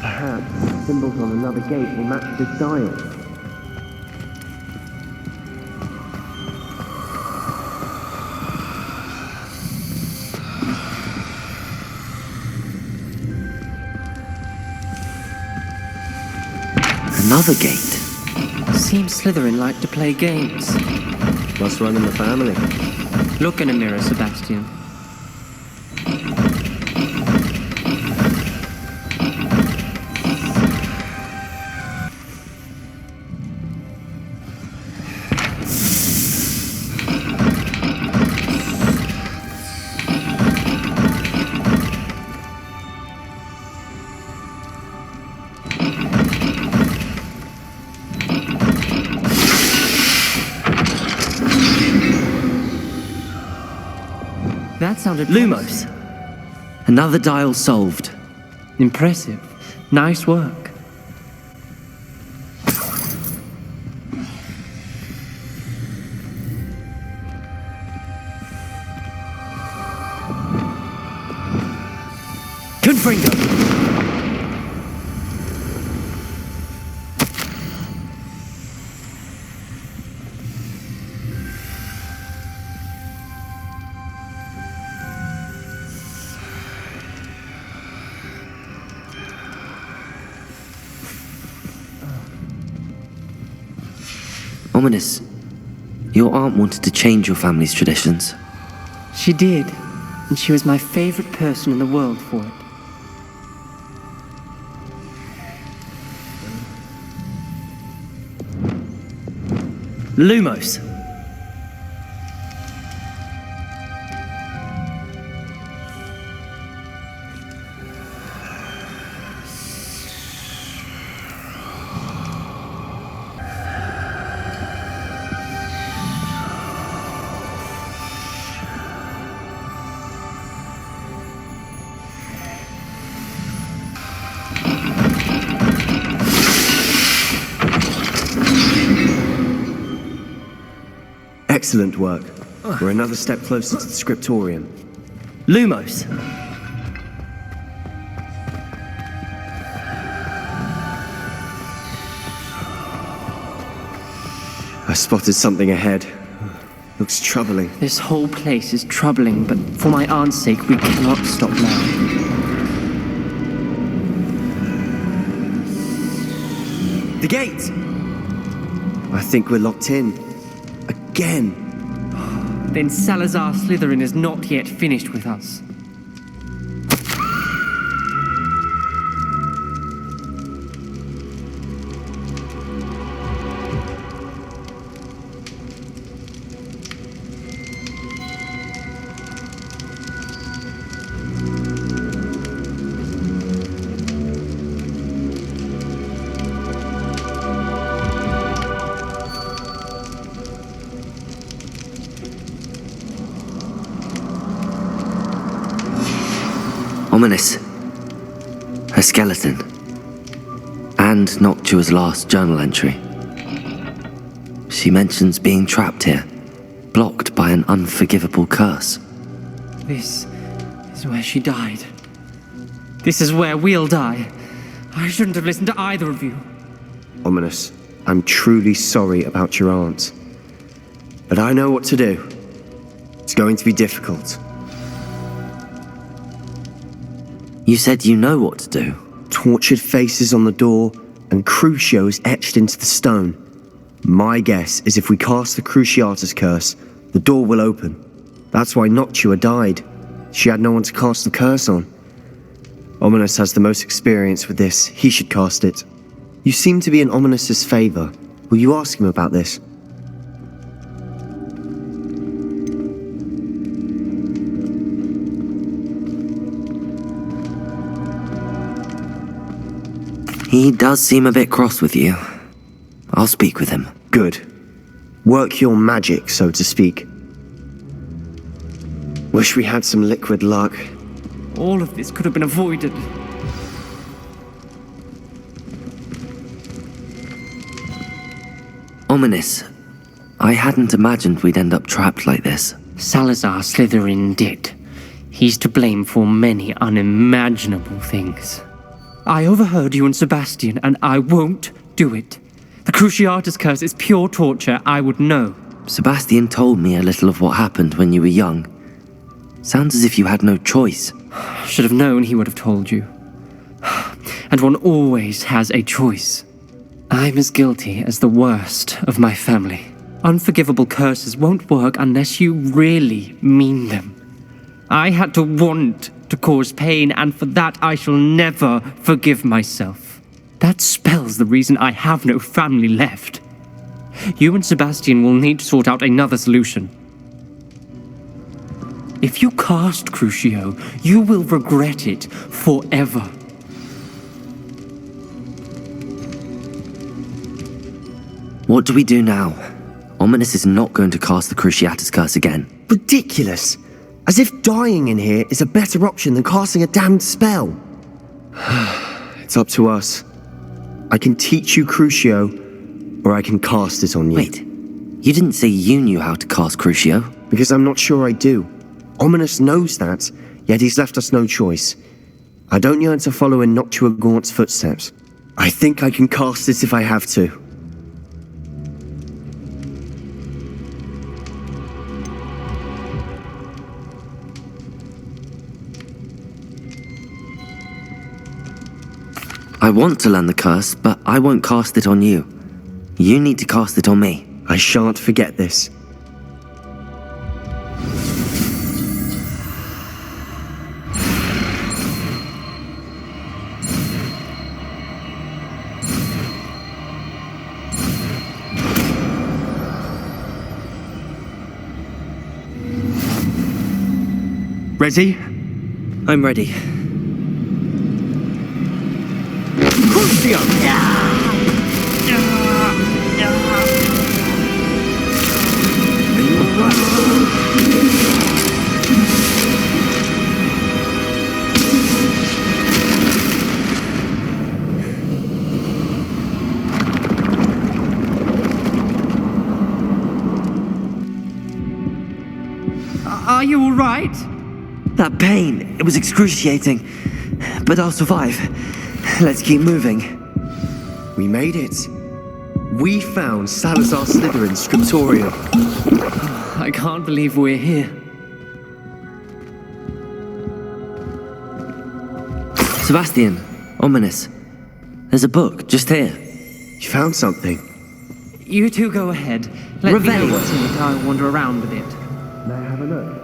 Perhaps symbols on another gate will match this dial. Another gate. Seems Slytherin like to play games. Must run in the family. Look in a mirror, Sebastian. That sounded Lumos. Another dial solved. Impressive. Nice work. Confringo. Ominous. Your aunt wanted to change your family's traditions. She did, and she was my favorite person in the world for it. Lumos. Excellent work. We're another step closer to the scriptorium. Lumos. I spotted something ahead. Looks troubling. This whole place is troubling, but for my aunt's sake, we cannot stop now. The gate! I think we're locked in. Again. Then Salazar Slytherin is not yet finished with us. Ominous. A skeleton. And Noctua's last journal entry. She mentions being trapped here, blocked by an unforgivable curse. This is where she died. This is where we'll die. I shouldn't have listened to either of you. Ominous, I'm truly sorry about your aunt. But I know what to do. It's going to be difficult. You said you know what to do. Tortured faces on the door and Crucios etched into the stone. My guess is if we cast the Cruciatus curse, the door will open. That's why Noctua died. She had no one to cast the curse on. Ominous has the most experience with this. He should cast it. You seem to be in Ominous's favor. Will you ask him about this? He does seem a bit cross with you. I'll speak with him. Good. Work your magic, so to speak. Wish we had some liquid luck. All of this could have been avoided. Ominous. I hadn't imagined we'd end up trapped like this. Salazar Slytherin did. He's to blame for many unimaginable things. I overheard you and Sebastian, and I won't do it. The Cruciatus curse is pure torture, I would know. Sebastian told me a little of what happened when you were young. Sounds as if you had no choice. Should have known he would have told you. And one always has a choice. I'm as guilty as the worst of my family. Unforgivable curses won't work unless you really mean them. I had to want to cause pain, and for that I shall never forgive myself. That spells the reason I have no family left. You and Sebastian will need to sort out another solution. If you cast Crucio, you will regret it forever. What do we do now? Ominous is not going to cast the Cruciatus Curse again. Ridiculous! As if dying in here is a better option than casting a damned spell. It's up to us. I can teach you Crucio, or I can cast it on you. Wait, you didn't say you knew how to cast Crucio? Because I'm not sure I do. Ominous knows that, yet he's left us no choice. I don't yearn to follow in Noctua Gaunt's footsteps. I think I can cast it if I have to. I want to learn the curse, but I won't cast it on you. You need to cast it on me. I shan't forget this. Ready? I'm ready. Crucio! Are you all right? That pain, it was excruciating. But I'll survive. Let's keep moving. We made it. We found Salazar Slytherin's scriptorium. I can't believe we're here. Sebastian, Ominous. There's a book just here. You found something? You two go ahead. Let me know what's in it. I'll wander around a bit. May I have a look?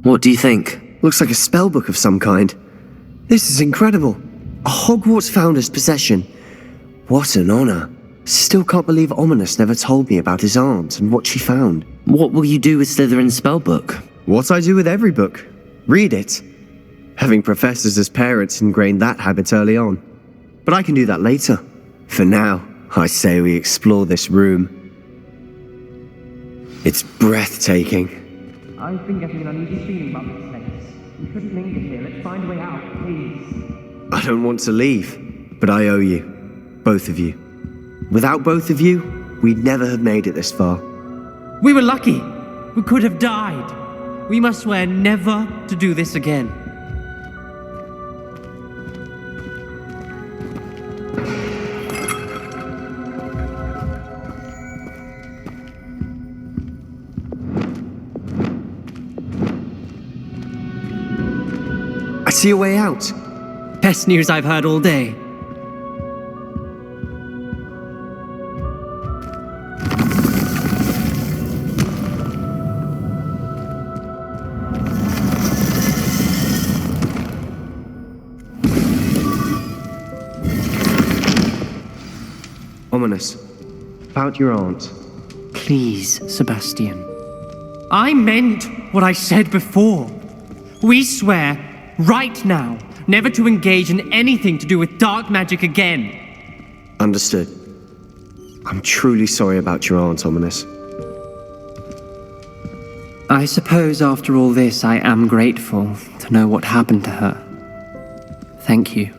What do you think? Looks like a spellbook of some kind. This is incredible. A Hogwarts founder's possession. What an honor. Still can't believe Ominous never told me about his aunt and what she found. What will you do with Slytherin's spellbook? What I do with every book. Read it. Having professors as parents ingrained that habit early on. But I can do that later. For now, I say we explore this room. It's breathtaking. I've been getting an uneasy feeling about this place. We shouldn't linger here. Let's find a way out, please. I don't want to leave, but I owe you. Both of you. Without both of you, we'd never have made it this far. We were lucky. We could have died. We must swear never to do this again. I see a way out. Best news I've heard all day. Ominous. About your aunt. Please, Sebastian. I meant what I said before. We swear, right now, never to engage in anything to do with dark magic again. Understood. I'm truly sorry about your aunt, Ominous. I suppose after all this, I am grateful to know what happened to her. Thank you.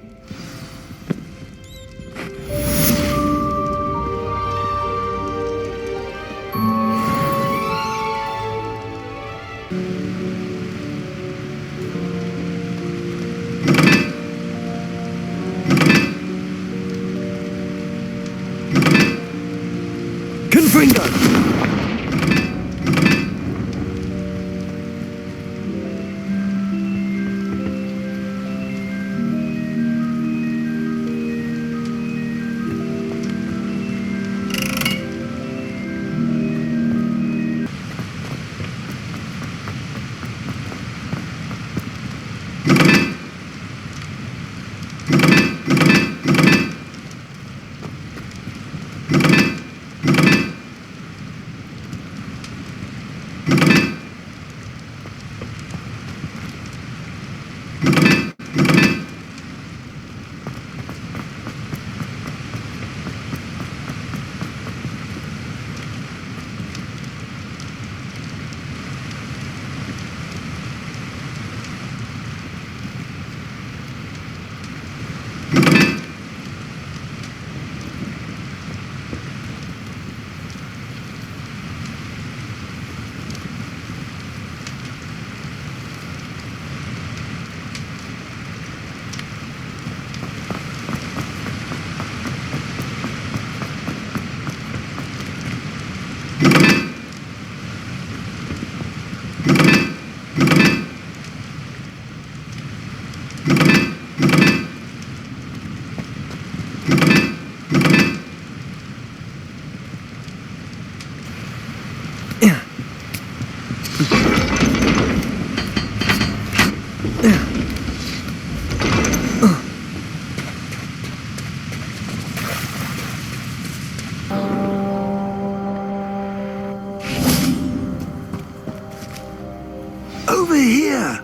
Over here!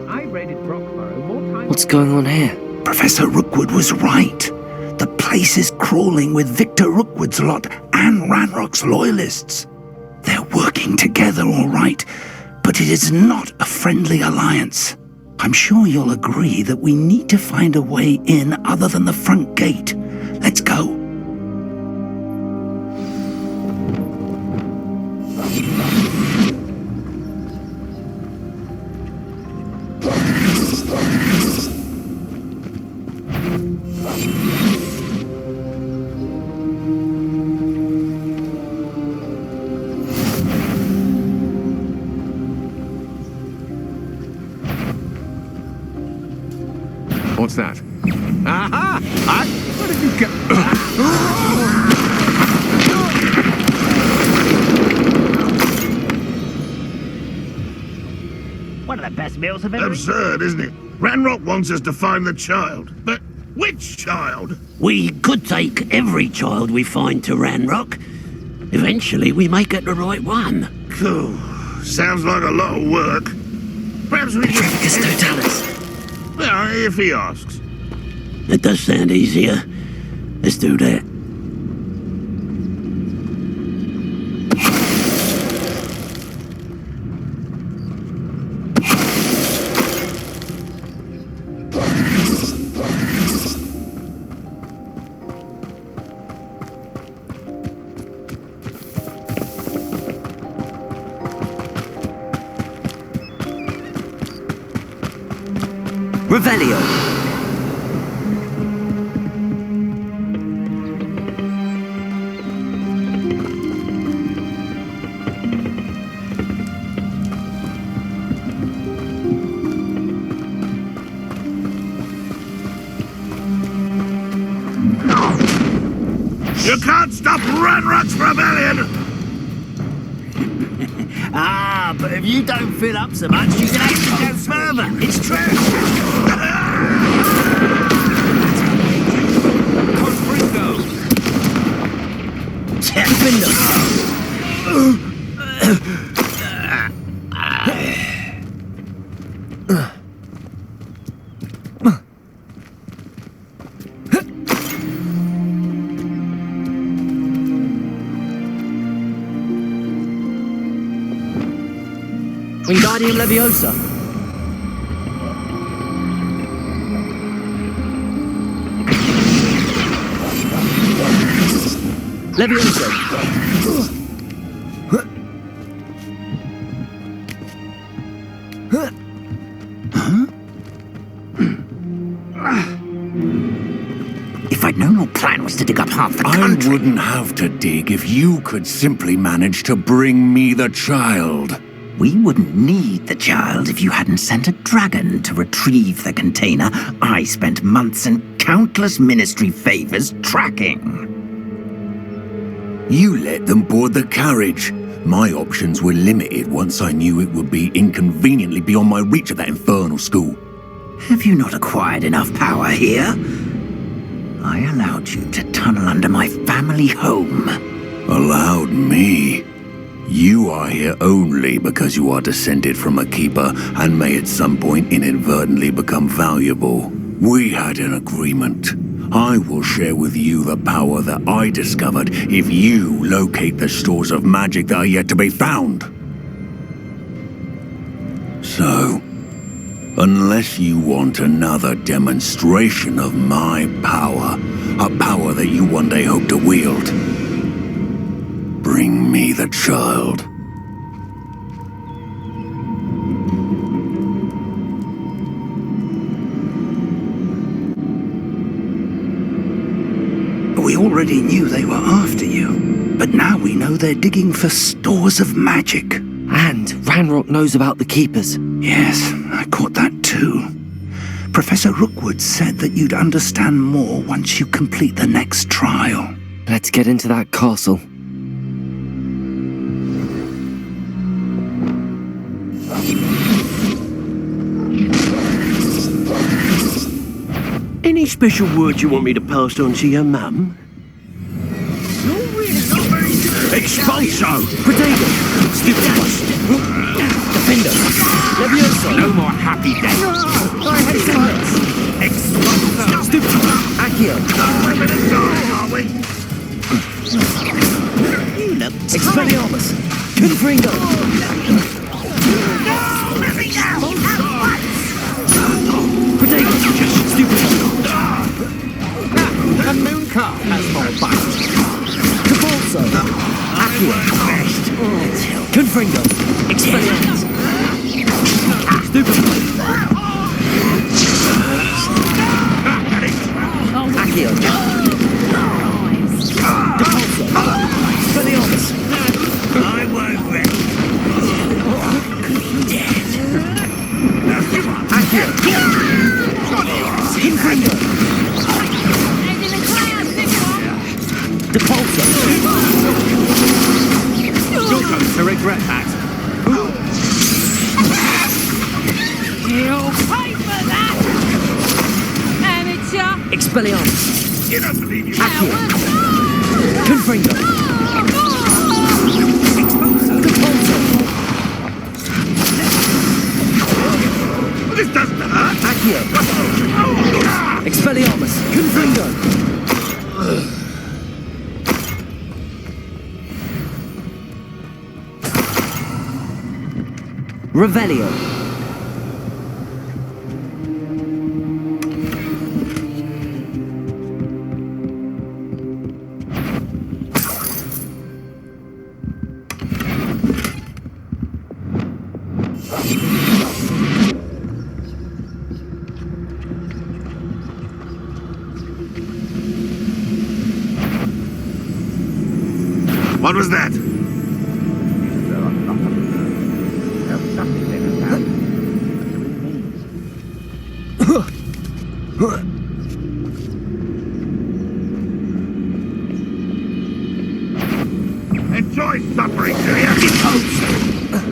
I raided Brockborough more times. What's going on here? Professor Rookwood was right. The place is crawling with Victor Rookwood's lot and Ranrock's loyalists. They're working together, all right, but it is not a friendly alliance. I'm sure you'll agree that we need to find a way in other than the front gate. Let's go. What's that? Aha! Where did you get... One of the best meals I've ever eaten. Absurd, isn't it? Ranrock wants us to find the child. But which child? We could take every child we find to Ranrock. Eventually, we may get the right one. Cool. Sounds like a lot of work. Perhaps we should... Totalis. Well, if he asks. It does sound easier. Let's do that. Revelio. You can't stop Ranrock's rebellion! Ah, but if you don't fill up so much, you can actually go further. It's true. Wingardium Leviosa. Leviosa. If I'd known your plan was to dig up half the country... I wouldn't have to dig if you could simply manage to bring me the child. We wouldn't need the child if you hadn't sent a dragon to retrieve the container I spent months and countless ministry favors tracking. You let them board the carriage. My options were limited once I knew it would be inconveniently beyond my reach at that infernal school. Have you not acquired enough power here? I allowed you to tunnel under my family home. Allowed me? You are here only because you are descended from a keeper and may at some point inadvertently become valuable. We had an agreement. I will share with you the power that I discovered if you locate the stores of magic that are yet to be found. So, unless you want another demonstration of my power, a power that you one day hope to wield, bring me the child. We already knew they were after you, but now we know they're digging for stores of magic. And Ranrock knows about the Keepers. Yes, I caught that too. Professor Rookwood said that you'd understand more once you complete the next trial. Let's get into that castle. Any special words you want me to pass on to your mum? Expulso! Potato! Stupid bus! Defender! Leviosa! No more happy days! I had silence! Expulso! Stupid! Accio! We're gonna die, are we? You look Expelliarmus! Confringo! No! Let me down! At once! Potato! Just stupid! A moon car has more buttons. Capulso! Accio! Confringo! Expelliarmus! Stupid! Accio! Capulso! Expelliarmus! I won't rest. Dead. Accio! Confringo! Depulso! You're going to regret that. You'll pay for that! Amateur! Expelliarmus! You don't believe you. Accio! Confringo! Depulso! This doesn't hurt. Accio! Expelliarmus! Confringo! Revelio. What was that? Enjoy suffering, do you?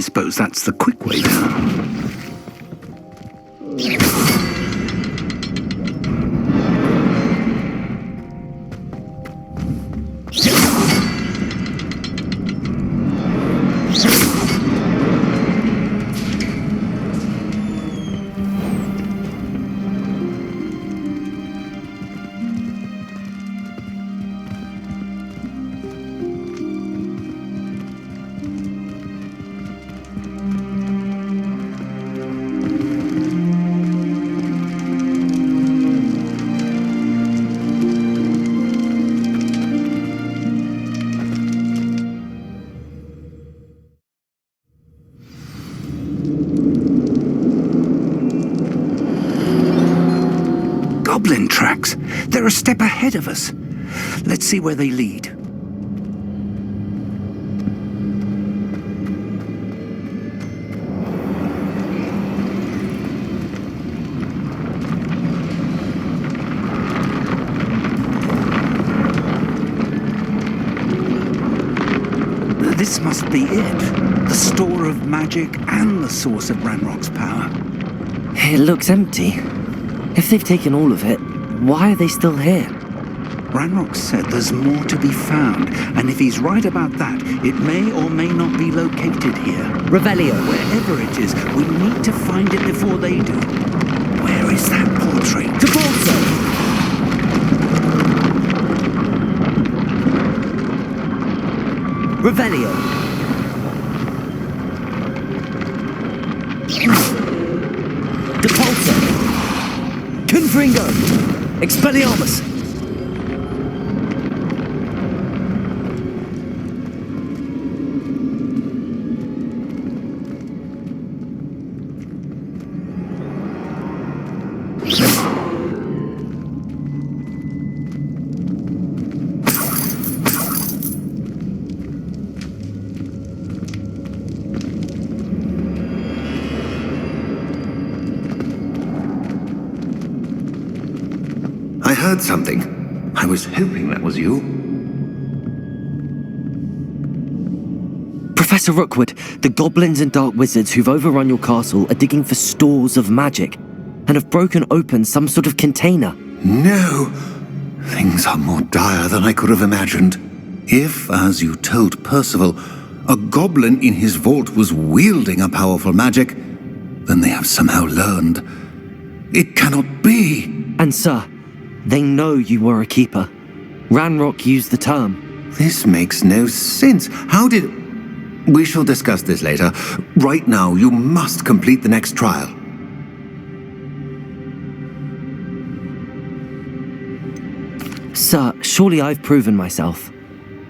suppose that's the quick way down. Goblin tracks. They're a step ahead of us. Let's see where they lead. This must be it. The store of magic and the source of Ranrock's power. It looks empty. If they've taken all of it, why are they still here? Ranrock said there's more to be found, and if he's right about that, it may or may not be located here. Revelio. Wherever it is, we need to find it before they do. Where is that portrait? Revelio. Depulso. Confringo. Expelliarmus. I heard something. I was hoping that was you. Professor Rookwood, the goblins and dark wizards who've overrun your castle are digging for stores of magic and have broken open some sort of container. No! Things are more dire than I could have imagined. If, as you told Percival, a goblin in his vault was wielding a powerful magic, then they have somehow learned. It cannot be! And sir, they know you were a keeper. Ranrock used the term. This makes no sense. How did... We shall discuss this later. Right now, you must complete the next trial. Sir, surely I've proven myself.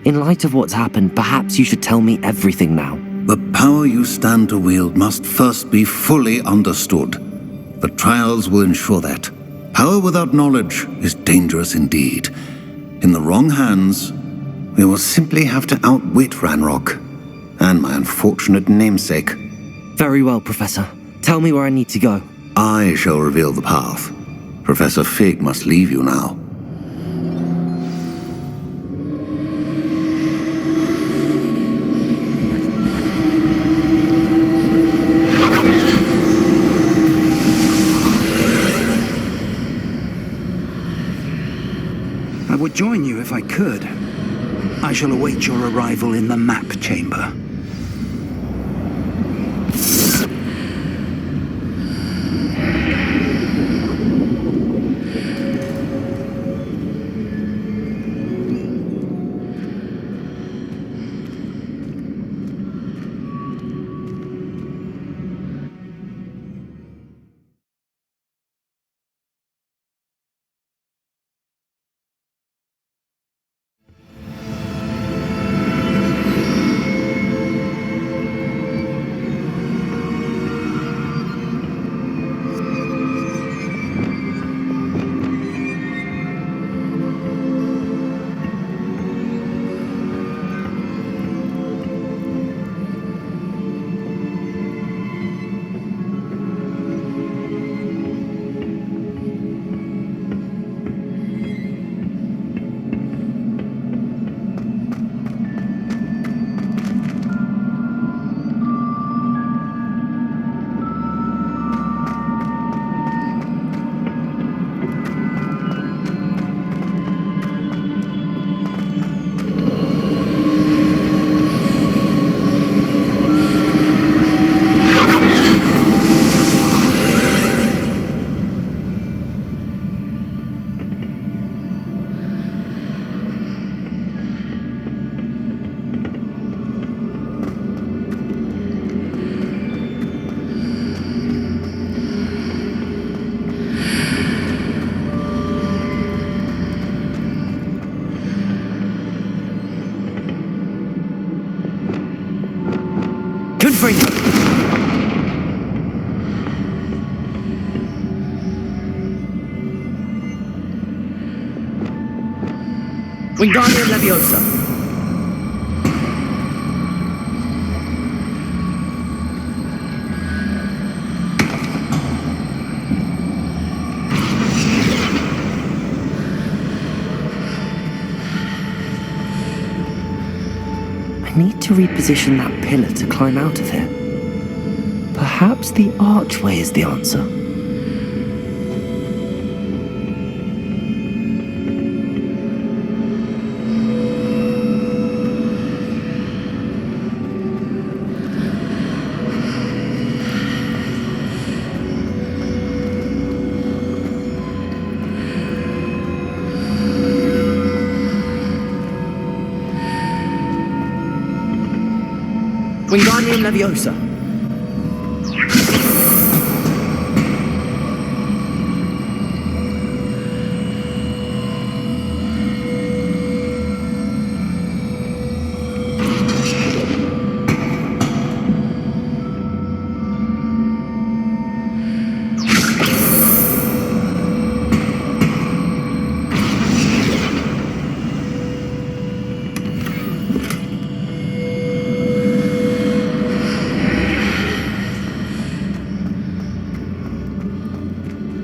In light of what's happened, perhaps you should tell me everything now. The power you stand to wield must first be fully understood. The trials will ensure that. Power without knowledge is dangerous indeed. In the wrong hands, we will simply have to outwit Ranrock and my unfortunate namesake. Very well, Professor. Tell me where I need to go. I shall reveal the path. Professor Fig must leave you now. I would join you if I could. I shall await your arrival in the map chamber. Wingardium Leviosa. I need to reposition that pillar to climb out of here. Perhaps the archway is the answer. Wingardium Leviosa.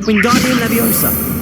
Wingardium Leviosa.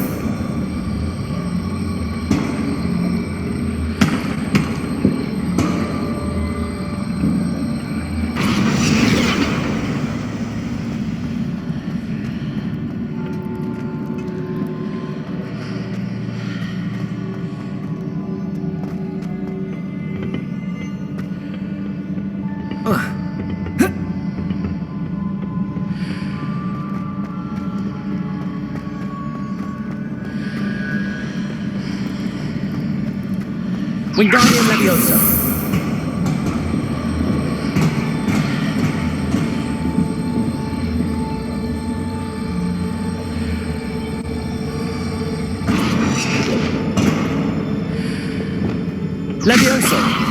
Wingardium Leviosa. Leviosa.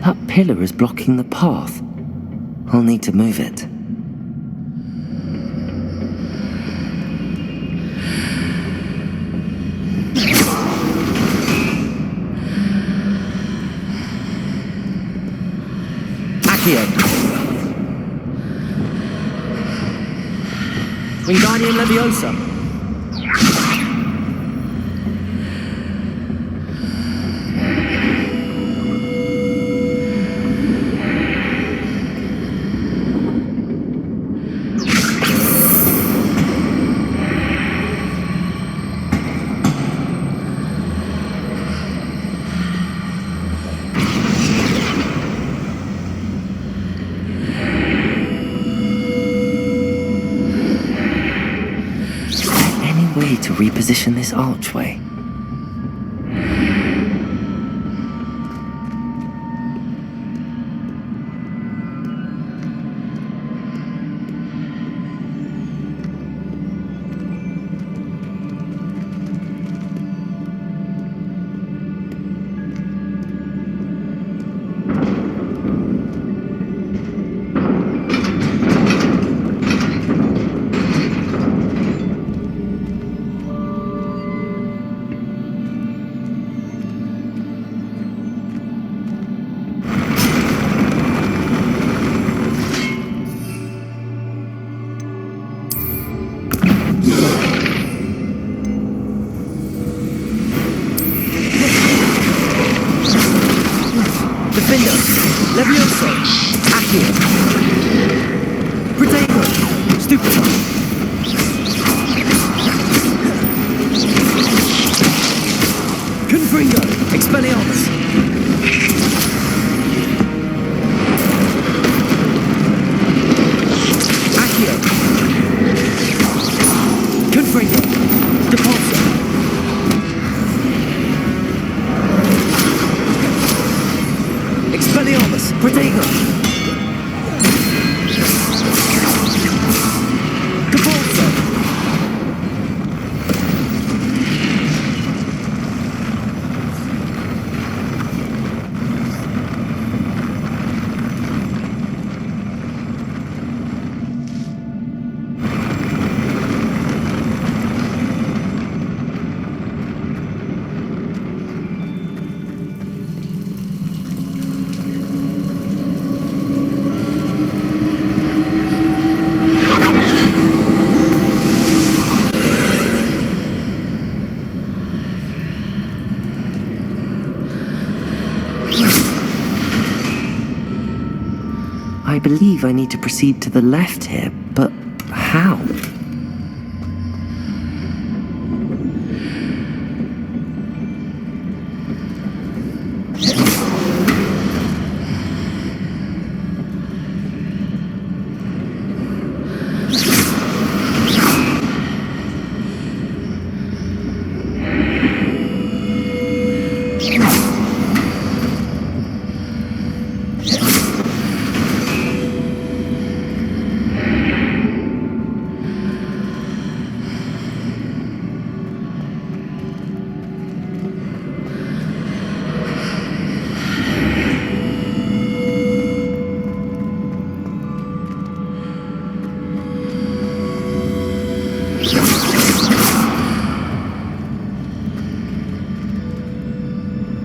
That pillar is blocking the path. I'll need to move it. Accio. Wingardium Leviosa. reposition this archway. I believe I need to proceed to the left here, but how?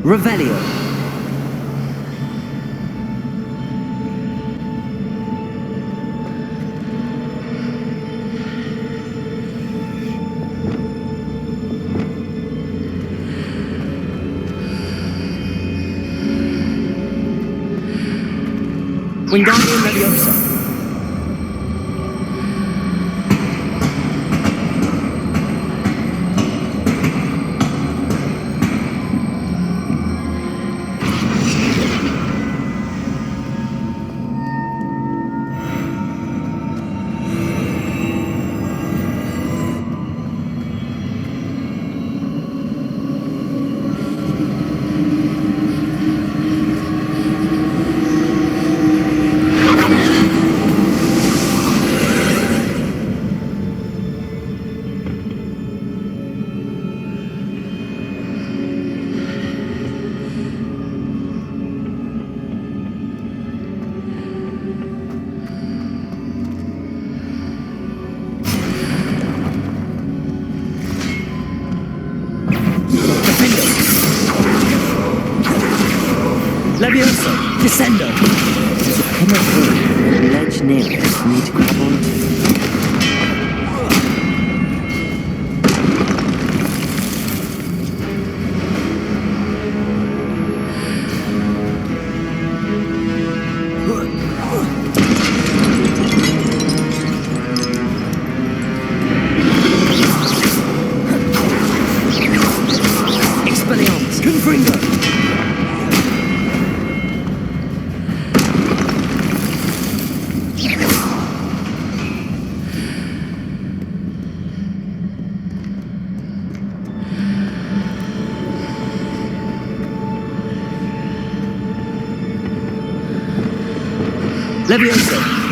Revelio. Wingardium Leviosa. Leviosa, Descendo. There's a pillar of wood, ledge near it for me to grab onto. Leviosa.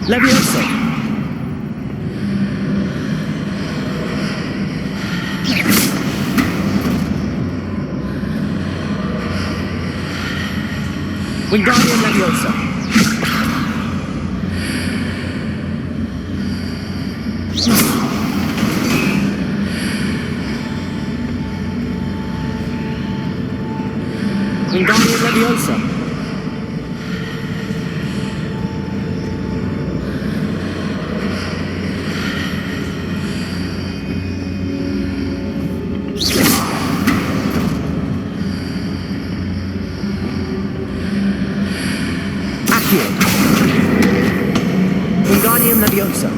Leviosa. Wingardium Leviosa. Wingardium Leviosa. Wingardium Leviosa.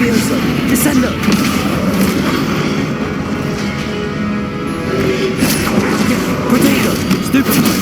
Levioso! Descendo! Protego! Stupefy!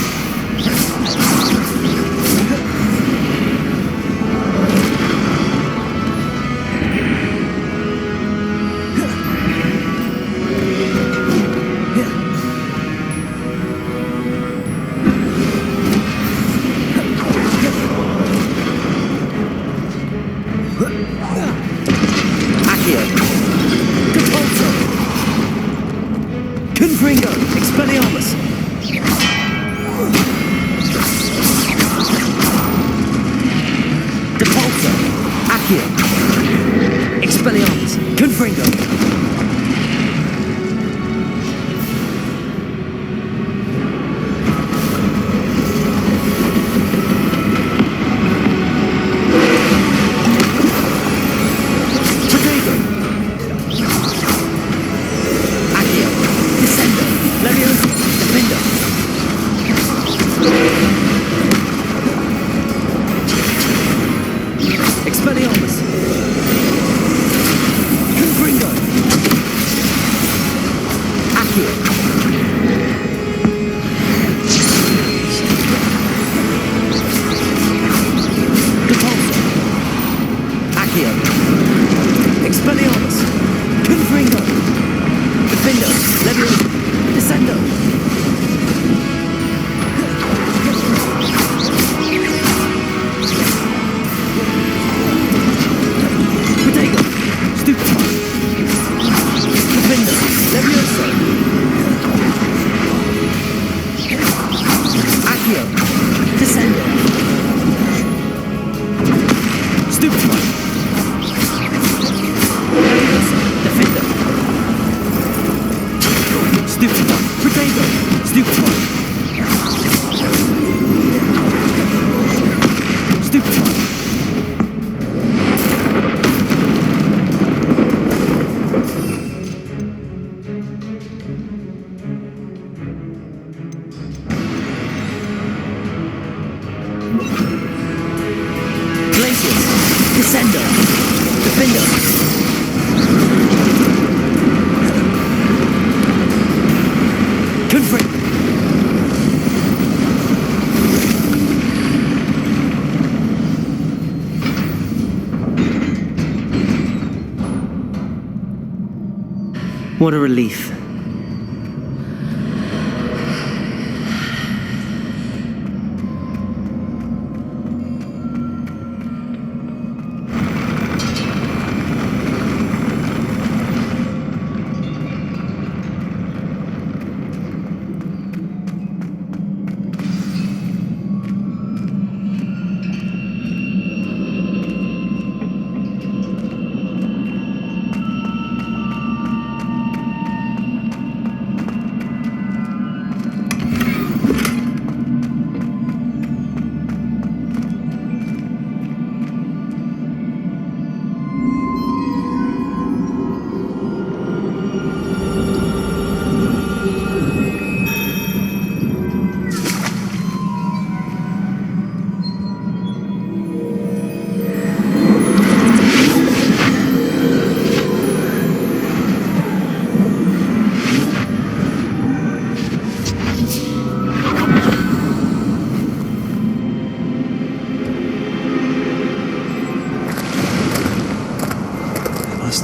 What a relief.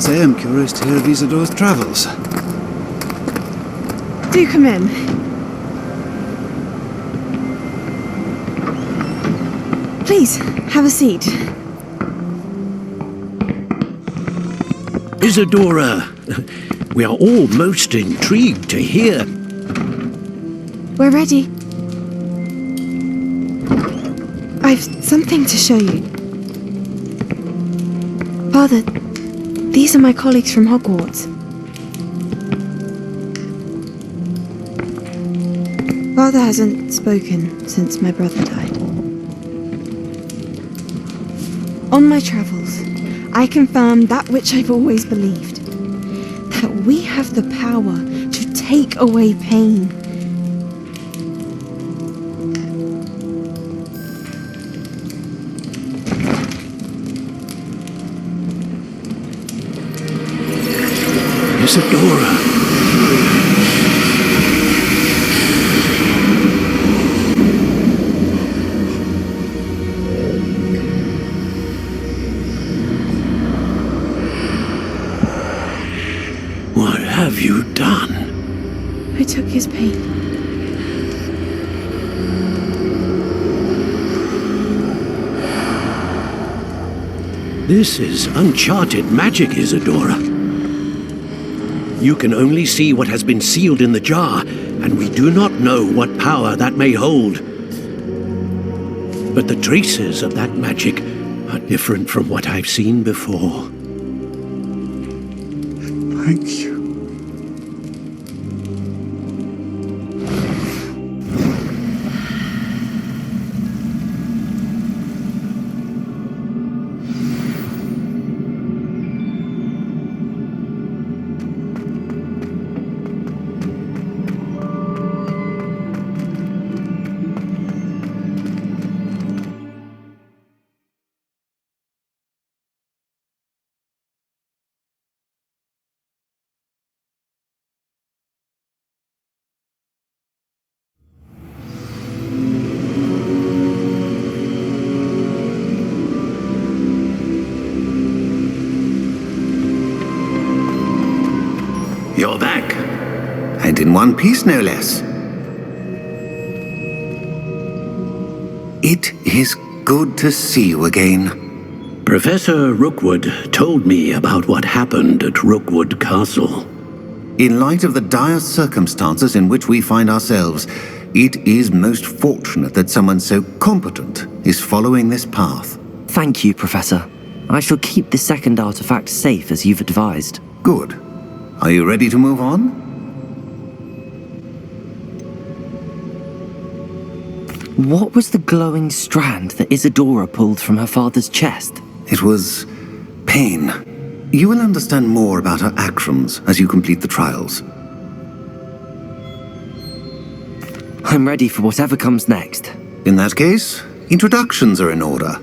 I am curious to hear of Isadore's travels. Do come in. Please, have a seat. Isadora, we are all most intrigued to hear. We're ready. I've something to show you. Father, these are my colleagues from Hogwarts. Father hasn't spoken since my brother died. On my travels, I confirmed that which I've always believed. That we have the power to take away pain. Isadora. What have you done? I took his pain. This is uncharted magic, Isadora. You can only see what has been sealed in the jar, and we do not know what power that may hold. But the traces of that magic are different from what I've seen before. Thank you. You're back. And in one piece, no less. It is good to see you again. Professor Rookwood told me about what happened at Rookwood Castle. In light of the dire circumstances in which we find ourselves, it is most fortunate that someone so competent is following this path. Thank you, Professor. I shall keep the second artifact safe as you've advised. Good. Are you ready to move on? What was the glowing strand that Isadora pulled from her father's chest? It was pain. You will understand more about her actions as you complete the trials. I'm ready for whatever comes next. In that case, introductions are in order.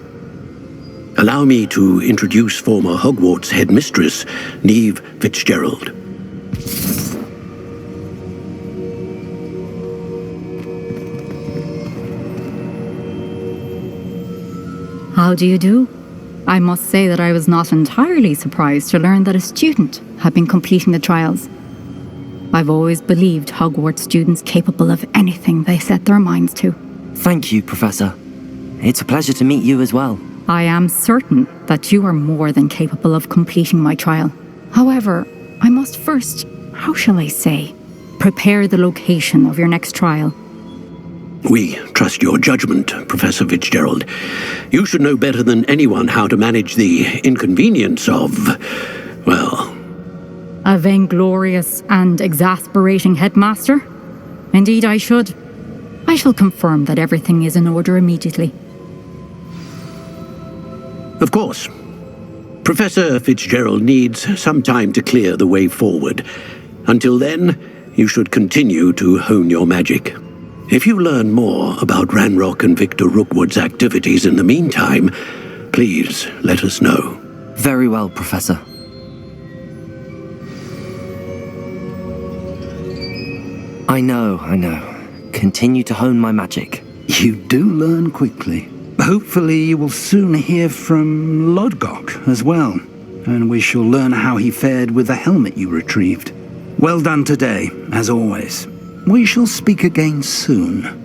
Allow me to introduce former Hogwarts headmistress, Neve Fitzgerald. How do you do? I must say that I was not entirely surprised to learn that a student had been completing the trials. I've always believed Hogwarts students capable of anything they set their minds to. Thank you, Professor. It's a pleasure to meet you as well. I am certain that you are more than capable of completing my trial. However, I must first, how shall I say, prepare the location of your next trial. We trust your judgment, Professor Fitzgerald. You should know better than anyone how to manage the inconvenience of, well... A vainglorious and exasperating headmaster? Indeed I should. I shall confirm that everything is in order immediately. Of course. Professor Fitzgerald needs some time to clear the way forward. Until then, you should continue to hone your magic. If you learn more about Ranrock and Victor Rookwood's activities in the meantime, please let us know. Very well, Professor. I know. Continue to hone my magic. You do learn quickly. Hopefully you will soon hear from Lodgok as well, and we shall learn how he fared with the helmet you retrieved. Well done today, as always. We shall speak again soon.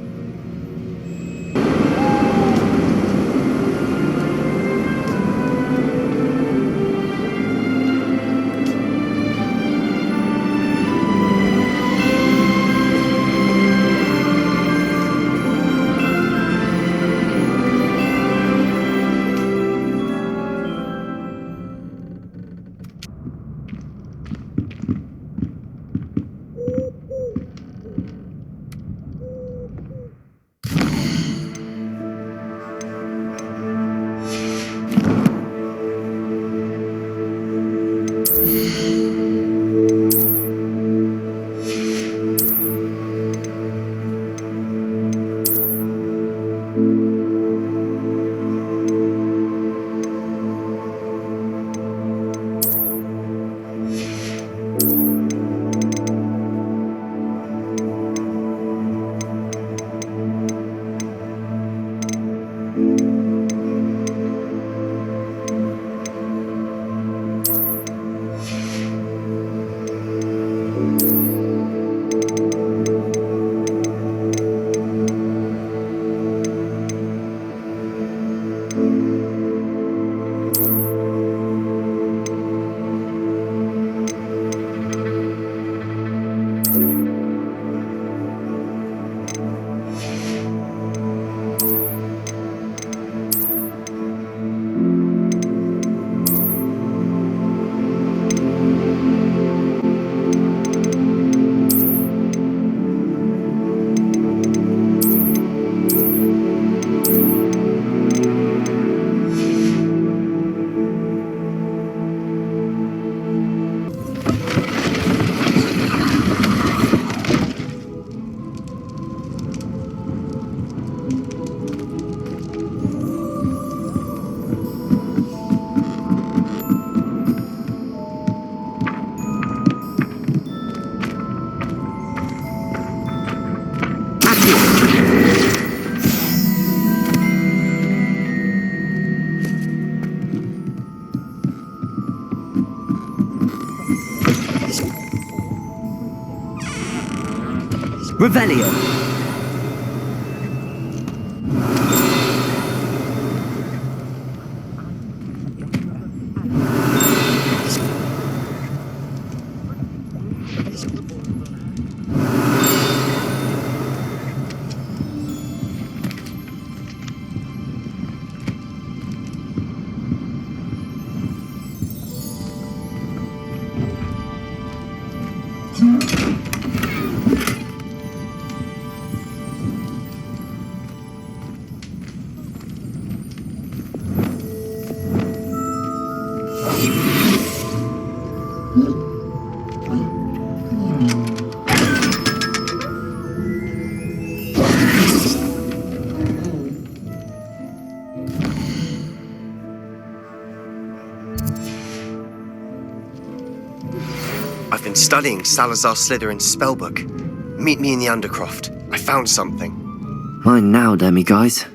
Revelio. I've been studying Salazar Slytherin's spellbook. Meet me in the Undercroft. I found something. Mine now, Demi guys.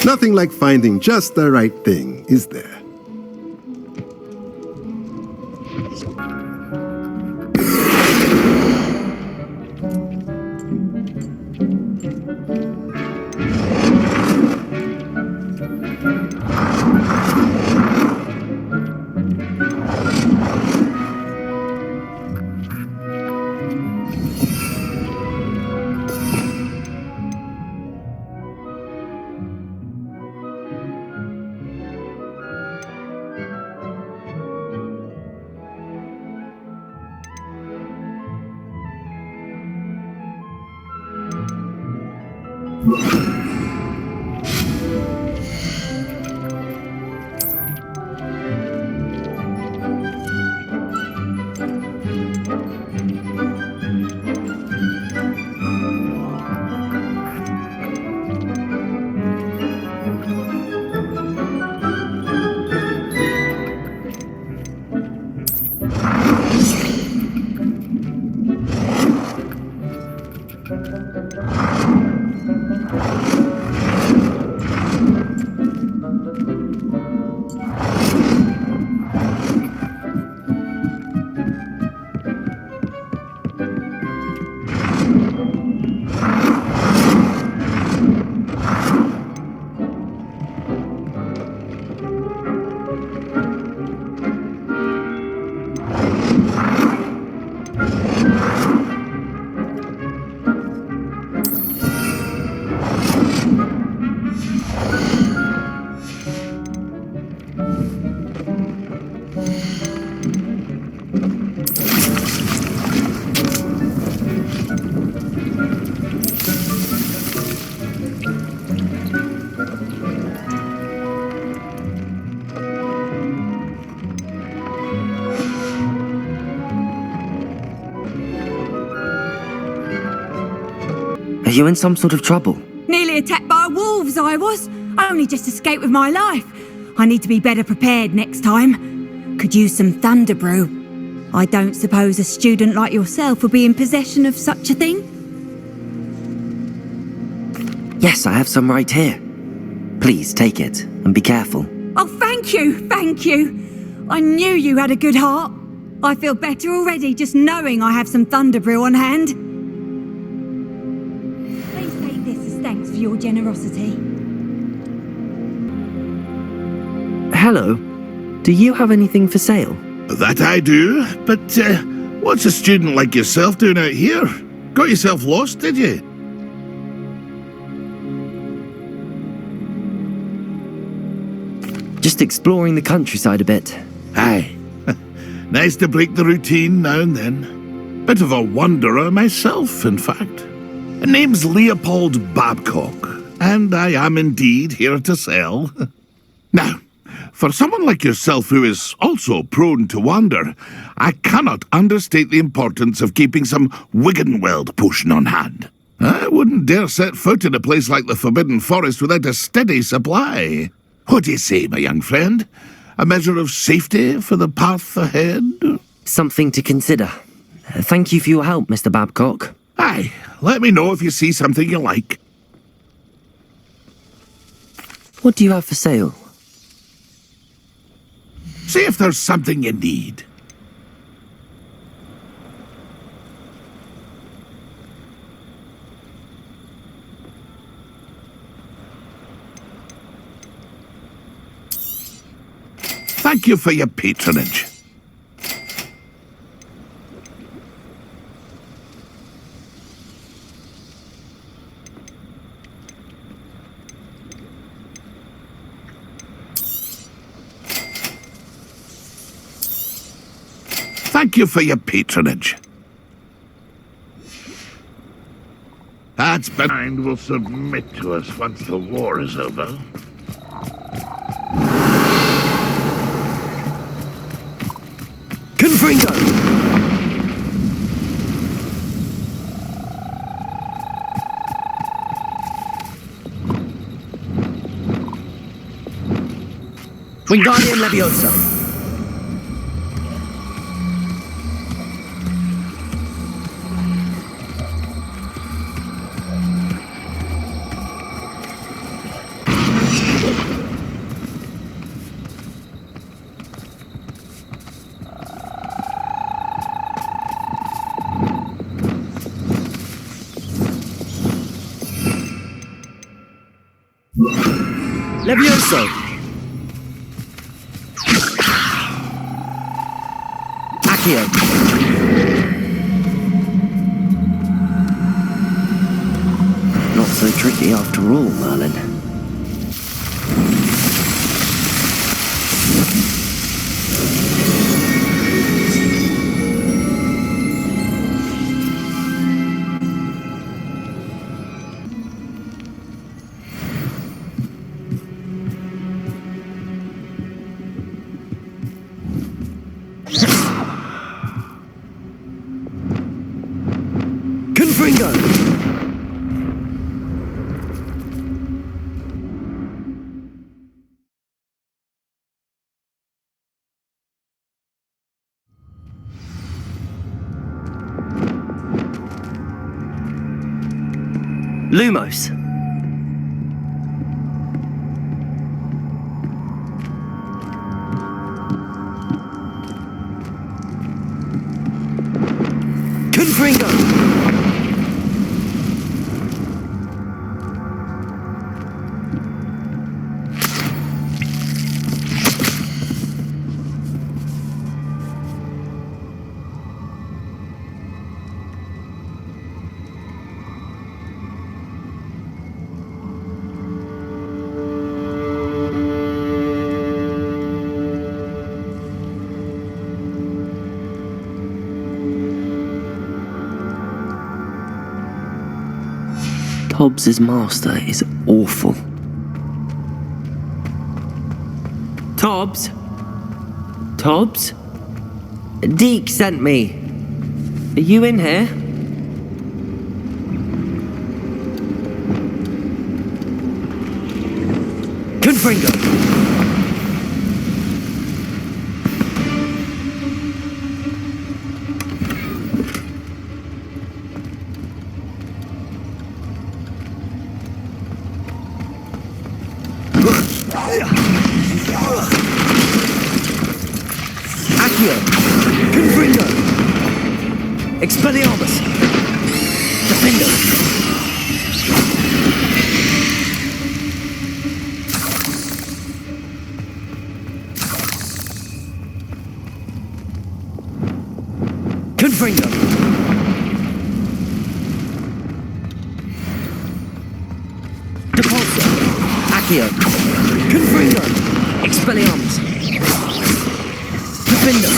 Nothing like finding just the right thing, is there? Are you in some sort of trouble? Nearly attacked by wolves, I was. I only just escaped with my life. I need to be better prepared next time. Could use some thunder brew. I don't suppose a student like yourself would be in possession of such a thing? Yes, I have some right here. Please take it, and be careful. Oh, thank you, thank you. I knew you had a good heart. I feel better already just knowing I have some thunder brew on hand. Please take this as thanks for your generosity. Hello. Do you have anything for sale? That I do, but what's a student like yourself doing out here? Got yourself lost, did you? Just exploring the countryside a bit. Aye. Nice to break the routine now and then. Bit of a wanderer myself, in fact. Name's Leopold Babcock, and I am indeed here to sell. Now, for someone like yourself who is also prone to wander, I cannot understate the importance of keeping some Wiggenweld potion on hand. I wouldn't dare set foot in a place like the Forbidden Forest without a steady supply. What do you say, my young friend? A measure of safety for the path ahead? Something to consider. Thank you for your help, Mr. Babcock. Aye, let me know if you see something you like. What do you have for sale? See if there's something you need. Thank you for your patronage. Thank you for your patronage. That's behind will submit to us once the war is over. Confringo! Wingardium Leviosa! Levioso! Accio! Not so tricky after all, Merlin. Confringo! Lumos! Confringo! Hobbs's master is awful. Tobbs? Tobbs? Deke sent me. Are you in here? Confringo! Accio! Confringo! Expelliarmus! Defendo! Confringo! Depulso! Accio! Confringo! Expelliarmus! Defendo!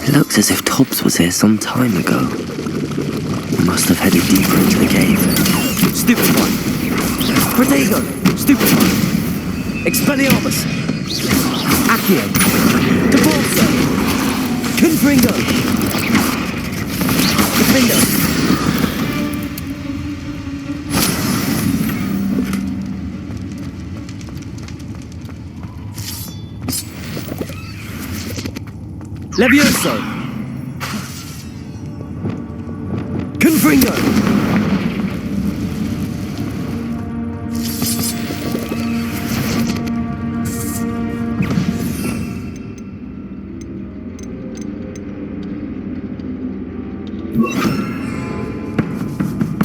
It looks as if Tobbs was here some time ago. Must have headed deeper into the cave. Stupid one! Protego! Stupefy! Expelliarmus! Accio! Depulso! Confringo! Defendo! Levioso! Confringo!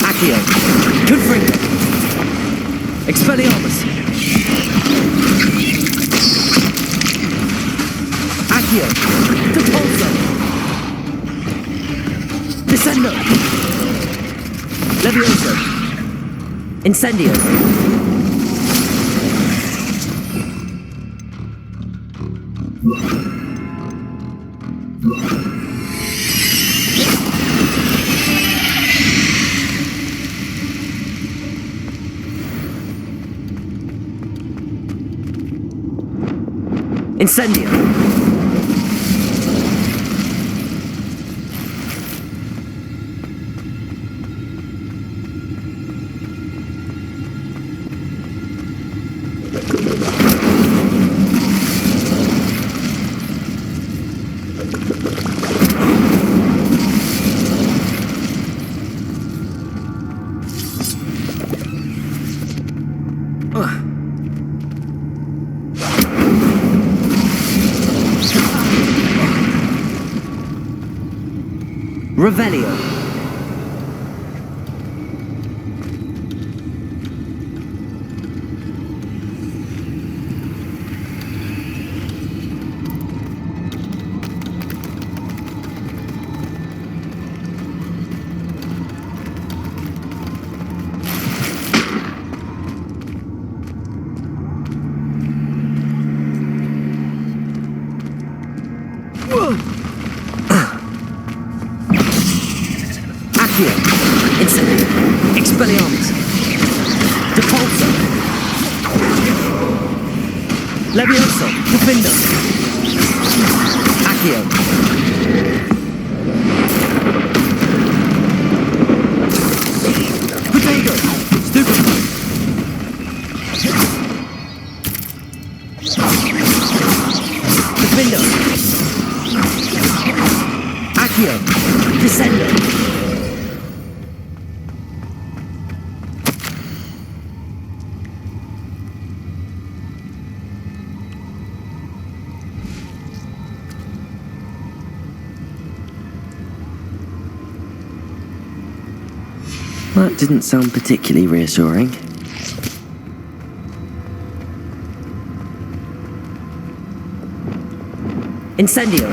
Accio! Confringo! Expelliarmus! Accio! Depulso! Descendo! Levioso! Incendio! Incendio! Revelio. Incendio. Expelliarmus. Depulso. Levioso. Defendo. Accio. Protego. Stupefy. Defendo. Accio. Descendo. That didn't sound particularly reassuring. Incendio!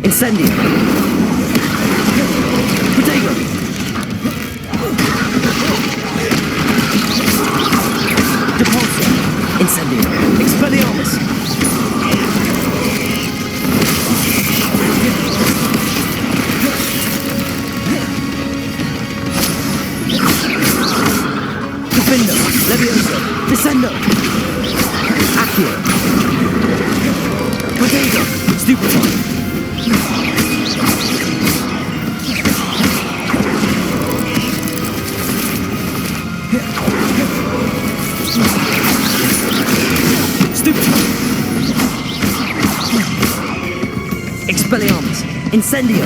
Incendio! Protego! Depulso! Incendio! Expelliarmus! Defendo! Levioso! Descendo! Accio! Protego! Stupefy! Expelliarmus! Incendio!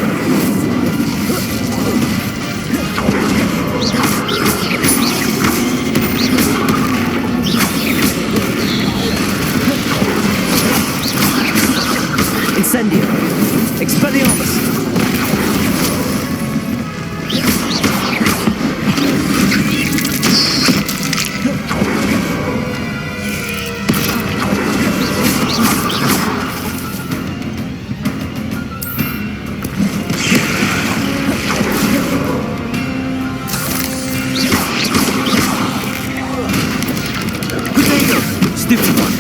Incendio! Expelliarmus! Stupid one!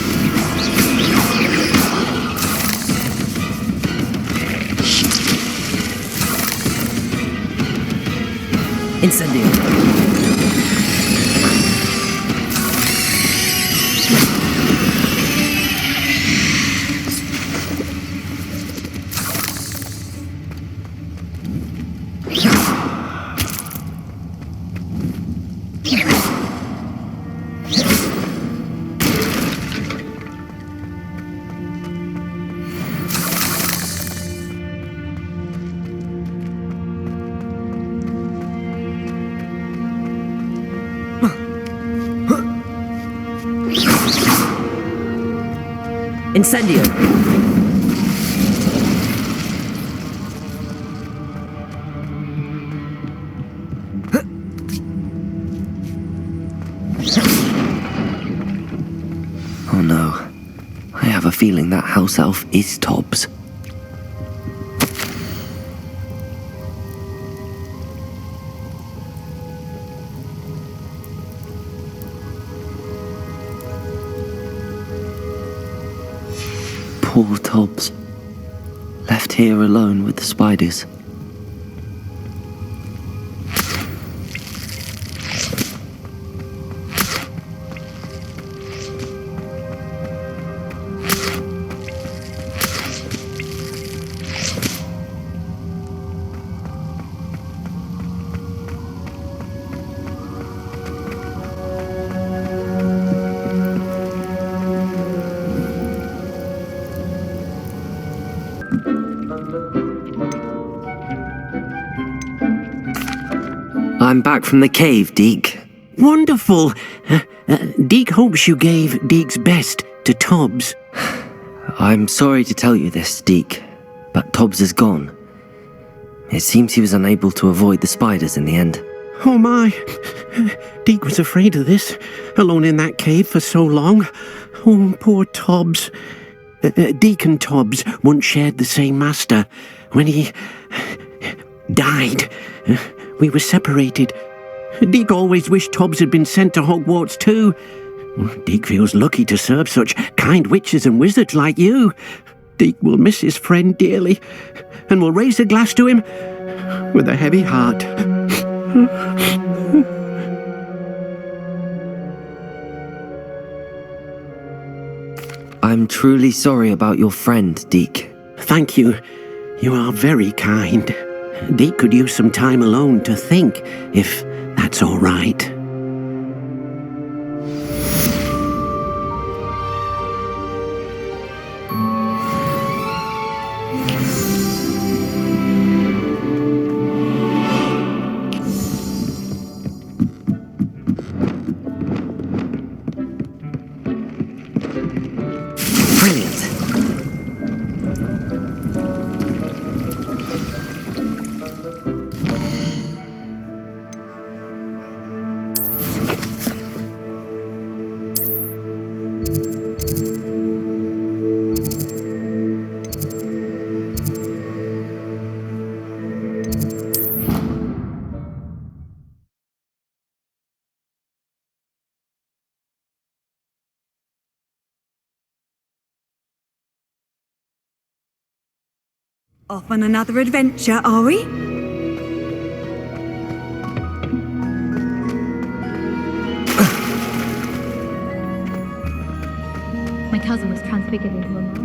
Incendio! Incendio! Oh no. I have a feeling that house elf is Tobbs. Poor Tobbs. Left here alone with the spiders. I'm back from the cave, Deke. Wonderful. Deke hopes you gave Deke's best to Tobbs. I'm sorry to tell you this, Deke, but Tobbs is gone. It seems he was unable to avoid the spiders in the end. Oh my. Deke was afraid of this, alone in that cave for so long. Oh, poor Tobbs. Deke and Tobbs once shared the same master. When he died, we were separated. Deke always wished Tobbs had been sent to Hogwarts too. Deke feels lucky to serve such kind witches and wizards like you. Deke will miss his friend dearly, and will raise a glass to him with a heavy heart. I'm truly sorry about your friend, Deke. Thank you. You are very kind. Deke could use some time alone to think, if that's all right. Off on another adventure, are we? My cousin was transfigured into a man.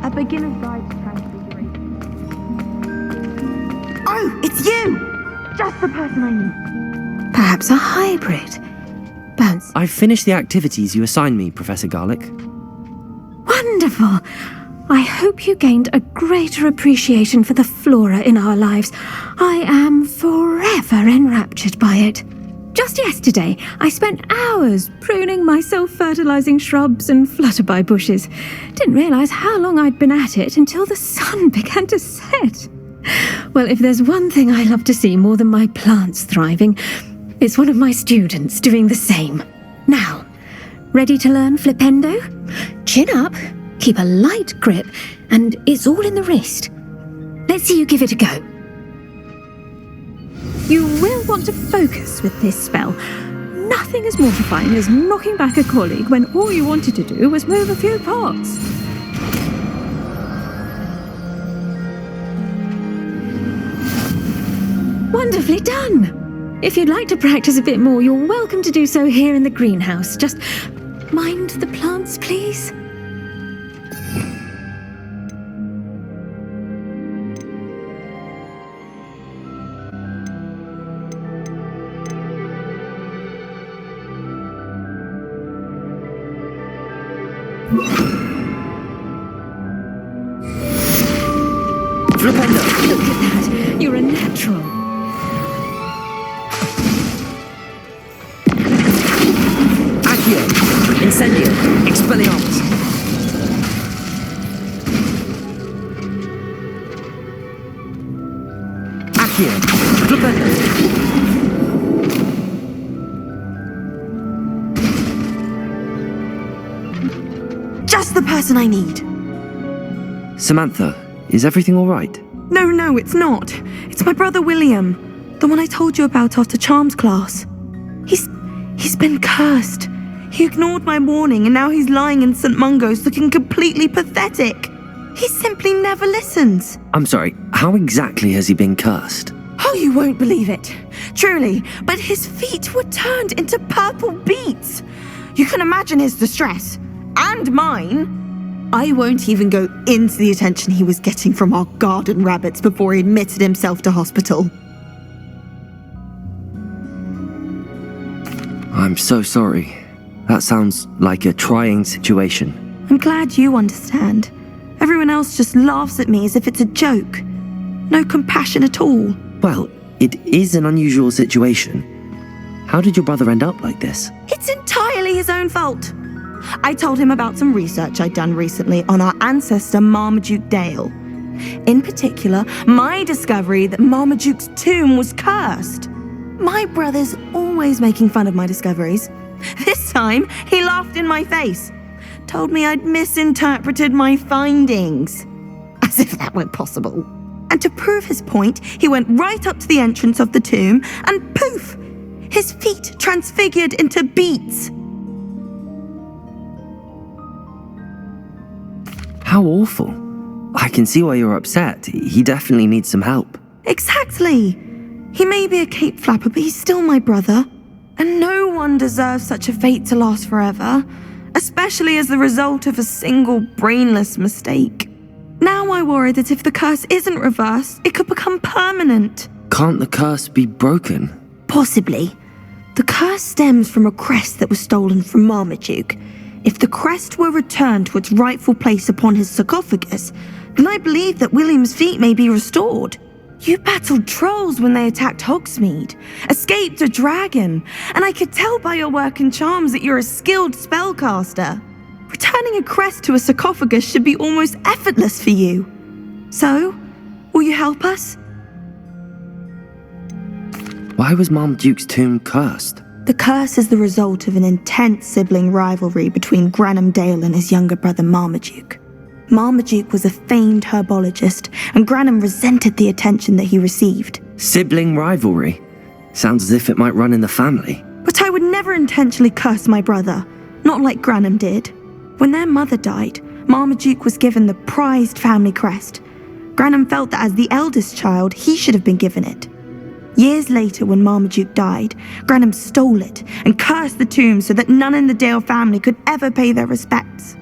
A beginner's guide to transfiguration. Oh, it's you! Just the person I need. Perhaps a hybrid. Bounce. I've finished the activities you assigned me, Professor Garlick. Wonderful. I hope you gained a greater appreciation for the flora in our lives. I am forever enraptured by it. Just yesterday, I spent hours pruning my self-fertilizing shrubs and flutterby bushes. Didn't realize how long I'd been at it until the sun began to set. Well, if there's one thing I love to see more than my plants thriving, it's one of my students doing the same. Now, ready to learn flipendo? Chin up, keep a light grip, and it's all in the wrist. Let's see you give it a go. You will want to focus with this spell. Nothing as mortifying as knocking back a colleague when all you wanted to do was move a few pots. Wonderfully done! If you'd like to practice a bit more, you're welcome to do so here in the greenhouse. Just mind the plants, please. Flipendo! Look at that! You're a natural. Accio! Incendio! Expelliarmus! Accio! Flipendo! Just the person I need. Samantha, is everything all right? No, it's not. It's my brother William, the one I told you about after charms class. He's been cursed. He ignored my warning and now he's lying in St. Mungo's looking completely pathetic. He simply never listens. I'm sorry, how exactly has he been cursed? Oh, you won't believe it. Truly, but his feet were turned into purple beets. You can imagine his distress. And mine. I won't even go into the attention he was getting from our garden rabbits before he admitted himself to hospital. I'm so sorry. That sounds like a trying situation. I'm glad you understand. Everyone else just laughs at me as if it's a joke. No compassion at all. Well, it is an unusual situation. How did your brother end up like this? It's entirely his own fault. I told him about some research I'd done recently on our ancestor Marmaduke Dale. In particular, my discovery that Marmaduke's tomb was cursed. My brother's always making fun of my discoveries. This time, he laughed in my face. Told me I'd misinterpreted my findings. As if that were possible. And to prove his point, he went right up to the entrance of the tomb and poof! His feet transfigured into beets. How awful. I can see why you're upset. He definitely needs some help. Exactly. He may be a cape flapper, but he's still my brother. And no one deserves such a fate to last forever, especially as the result of a single brainless mistake. Now I worry that if the curse isn't reversed, it could become permanent. Can't the curse be broken? Possibly. The curse stems from a crest that was stolen from Marmaduke. If the crest were returned to its rightful place upon his sarcophagus, then I believe that William's feet may be restored. You battled trolls when they attacked Hogsmeade, escaped a dragon, and I could tell by your work and charms that you're a skilled spellcaster. Returning a crest to a sarcophagus should be almost effortless for you. So, will you help us? Why was Marmaduke's tomb cursed? The curse is the result of an intense sibling rivalry between Granham Dale and his younger brother Marmaduke. Marmaduke was a famed herbologist, and Granham resented the attention that he received. Sibling rivalry? Sounds as if it might run in the family. But I would never intentionally curse my brother, not like Granham did. When their mother died, Marmaduke was given the prized family crest. Granham felt that as the eldest child, he should have been given it. Years later, when Marmaduke died, Granham stole it and cursed the tomb so that none in the Dale family could ever pay their respects.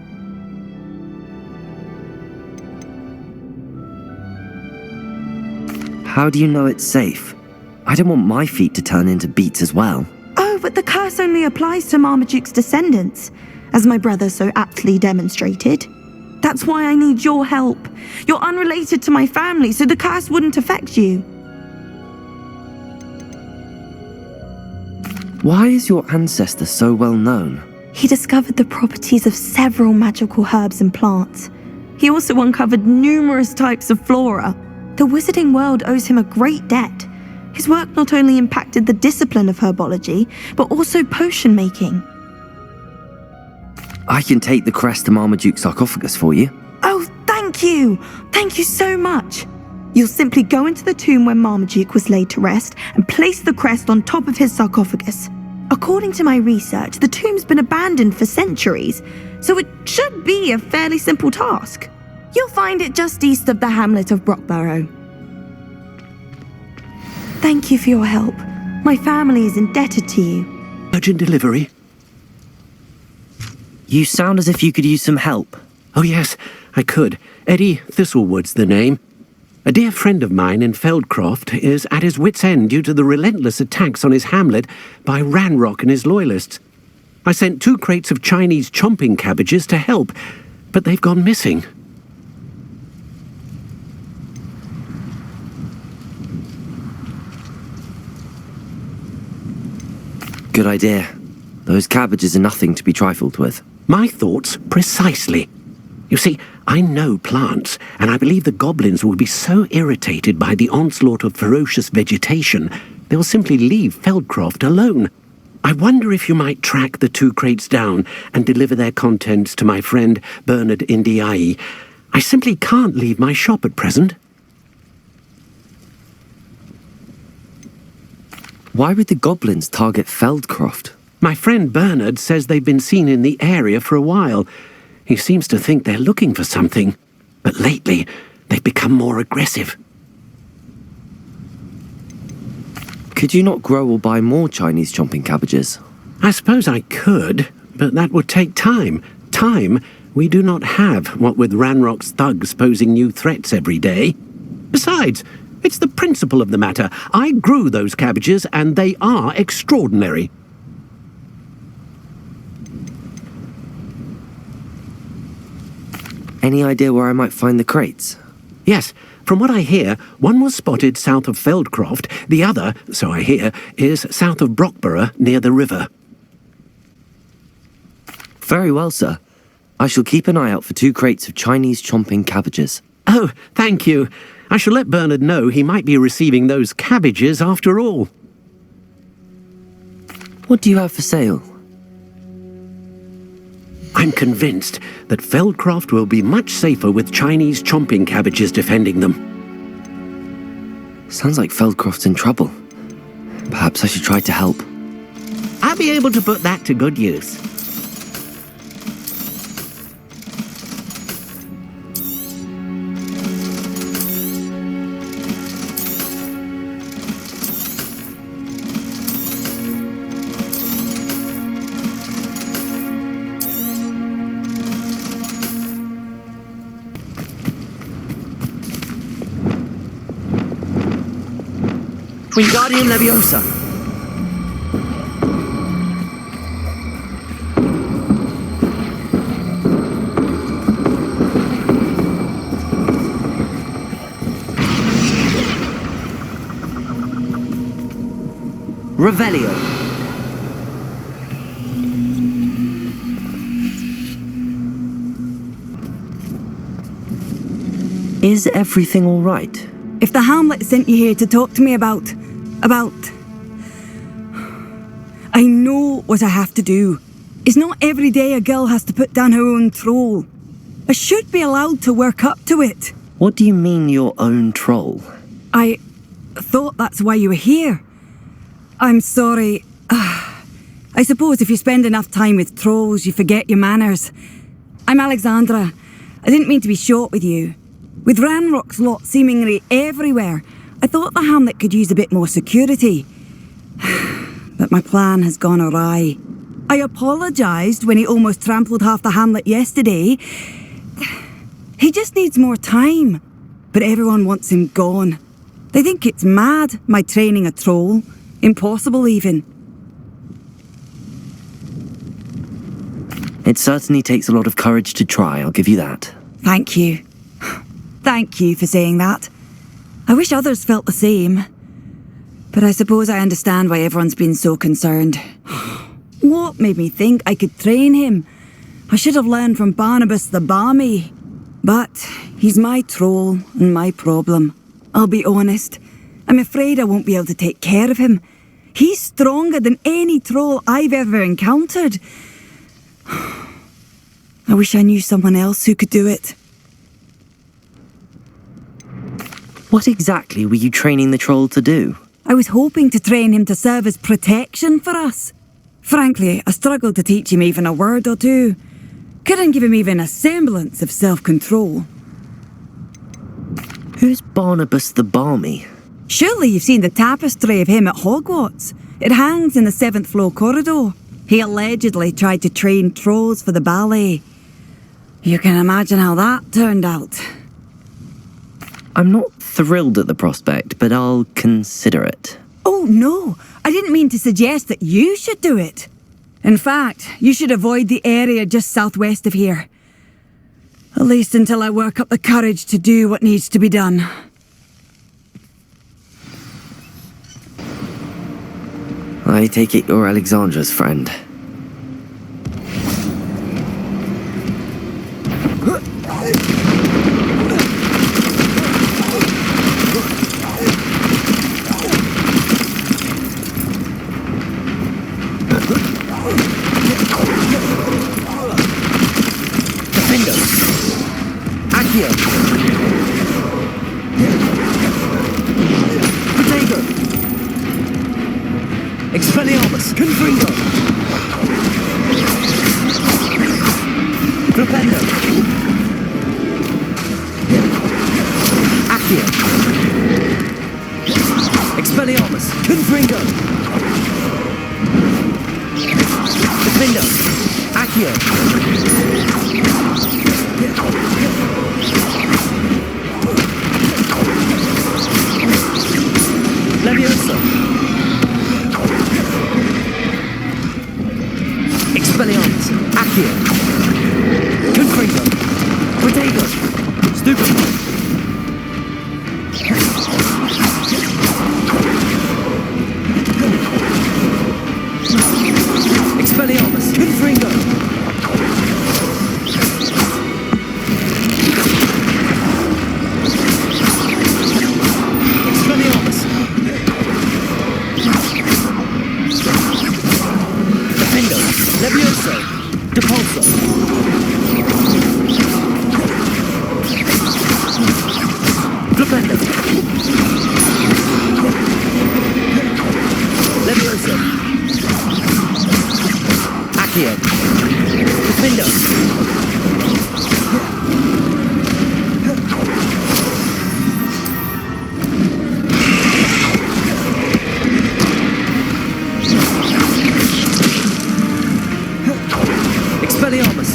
How do you know it's safe? I don't want my feet to turn into beets as well. Oh, but the curse only applies to Marmaduke's descendants, as my brother so aptly demonstrated. That's why I need your help. You're unrelated to my family, so the curse wouldn't affect you. Why is your ancestor so well known? He discovered the properties of several magical herbs and plants. He also uncovered numerous types of flora. The wizarding world owes him a great debt. His work not only impacted the discipline of herbology, but also potion making. I can take the crest to Marmaduke's sarcophagus for you. Oh, thank you! Thank you so much! You'll simply go into the tomb where Marmaduke was laid to rest and place the crest on top of his sarcophagus. According to my research, the tomb's been abandoned for centuries, so it should be a fairly simple task. You'll find it just east of the hamlet of Brockborough. Thank you for your help. My family is indebted to you. Urgent delivery? You sound as if you could use some help. Oh yes, I could. Eddie Thistlewood's the name. A dear friend of mine in Feldcroft is at his wit's end due to the relentless attacks on his hamlet by Ranrock and his loyalists. I sent 2 crates of Chinese chomping cabbages to help, but they've gone missing. Good idea. Those cabbages are nothing to be trifled with. My thoughts precisely. You see, I know plants, and I believe the goblins will be so irritated by the onslaught of ferocious vegetation, they'll simply leave Feldcroft alone. I wonder if you might track the 2 crates down and deliver their contents to my friend Bernard Indiai. I simply can't leave my shop at present. Why would the goblins target Feldcroft? My friend Bernard says they've been seen in the area for a while. He seems to think they're looking for something, but lately they've become more aggressive. Could you not grow or buy more Chinese chomping cabbages? I suppose I could, but that would take time. Time we do not have, what with Ranrock's thugs posing new threats every day. Besides, it's the principle of the matter. I grew those cabbages, and they are extraordinary. Any idea where I might find the crates? Yes, from what I hear, one was spotted south of Feldcroft, the other, so I hear, is south of Brockborough near the river. Very well, sir. I shall keep an eye out for 2 crates of Chinese chomping cabbages. Oh, thank you. I shall let Bernard know he might be receiving those cabbages after all. What do you have for sale? I'm convinced that Feldcroft will be much safer with Chinese chomping cabbages defending them. Sounds like Feldcroft's in trouble. Perhaps I should try to help. I'll be able to put that to good use. Wingardium Leviosa! Revelio! Is everything all right? If the Hamlet sent you here to talk to me about... I know what I have to do. It's not every day a girl has to put down her own troll. I should be allowed to work up to it. What do you mean, your own troll? I thought that's why you were here. I'm sorry. I suppose if you spend enough time with trolls, you forget your manners. I'm Alexandra. I didn't mean to be short with you. With Ranrock's lot seemingly everywhere, I thought the Hamlet could use a bit more security. But my plan has gone awry. I apologised when he almost trampled half the Hamlet yesterday. He just needs more time. But everyone wants him gone. They think it's mad, my training a troll. Impossible, even. It certainly takes a lot of courage to try, I'll give you that. Thank you. Thank you for saying that. I wish others felt the same. But I suppose I understand why everyone's been so concerned. What made me think I could train him? I should have learned from Barnabas the Barmy. But he's my troll and my problem. I'll be honest. I'm afraid I won't be able to take care of him. He's stronger than any troll I've ever encountered. I wish I knew someone else who could do it. What exactly were you training the troll to do? I was hoping to train him to serve as protection for us. Frankly, I struggled to teach him even a word or two. Couldn't give him even a semblance of self-control. Who's Barnabas the Barmy? Surely you've seen the tapestry of him at Hogwarts. It hangs in the 7th floor corridor. He allegedly tried to train trolls for the ballet. You can imagine how that turned out. I'm not thrilled at the prospect, but I'll consider it. Oh, no. I didn't mean to suggest that you should do it. In fact, you should avoid the area just southwest of here. At least until I work up the courage to do what needs to be done. I take it you're Alexandra's friend. Expelliarmus, Confringo! Propendo! Accio! Expelliarmus, Confringo! Defendo! Accio! Levioso! Expelliarmus, Accio, Confringo, Protego, Stupefy. Expelliarmus, Confringo. Expelliarmus. Defendo, Levioso, Depulso. Flipendo. Levioso. Accio. Defendo. Expelliarmus.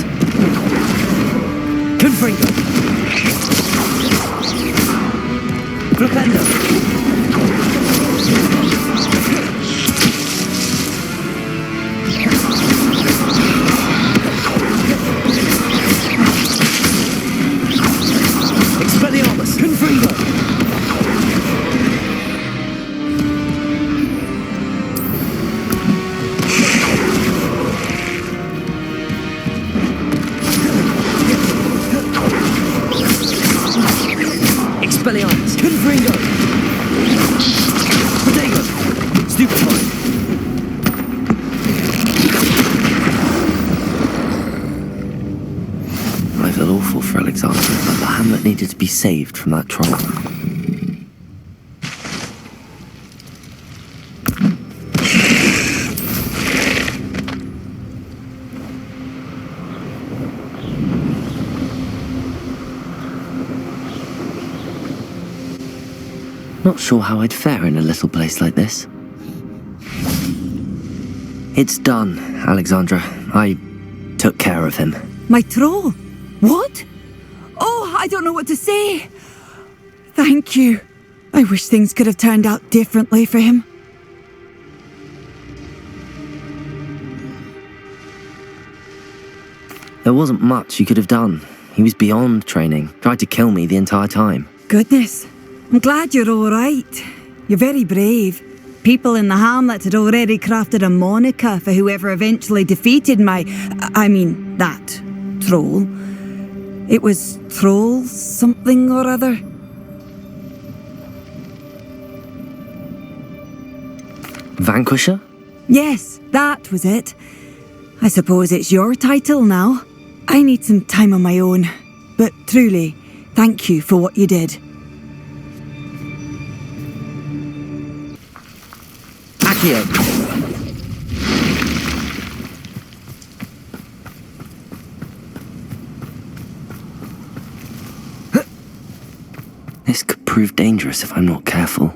Confringo. Flipendo. Expelliarmus. Confringo. Expelliarmus, Confringo! Protego! Stupefy! I feel awful for Alexandra, but the hamlet needed to be saved from that troll. Not sure how I'd fare in a little place like this. It's done, Alexandra. I took care of him. My troll? What? Oh, I don't know what to say. Thank you. I wish things could have turned out differently for him. There wasn't much you could have done. He was beyond training, tried to kill me the entire time. Goodness. I'm glad you're all right. You're very brave. people in the hamlet had already crafted a moniker for whoever eventually defeated that troll. It was Troll something or other. Vanquisher? Yes, that was it. I suppose it's your title now. I need some time on my own. But truly, thank you for what you did. Accio. This could prove dangerous if I'm not careful.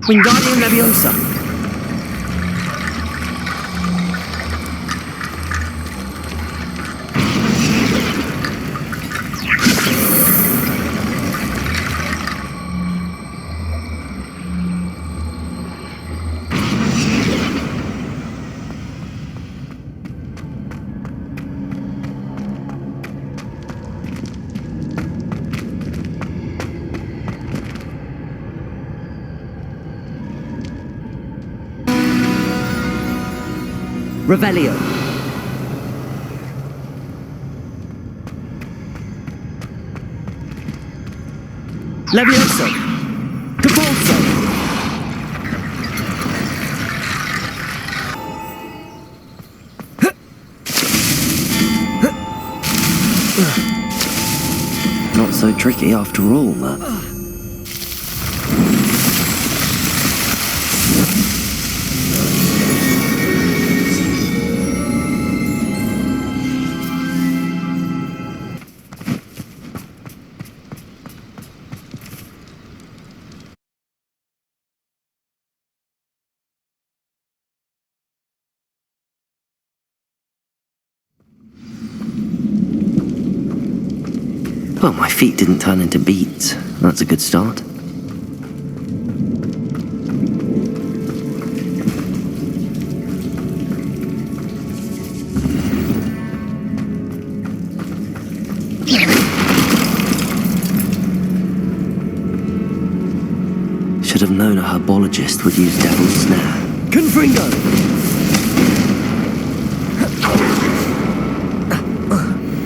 Wingardium Leviosa. Revelio. Levioso. Cabalso. Not so tricky after all, that. Well, my feet didn't turn into beets. That's a good start. Should have known a herbologist would use Devil's Snare. Confringo!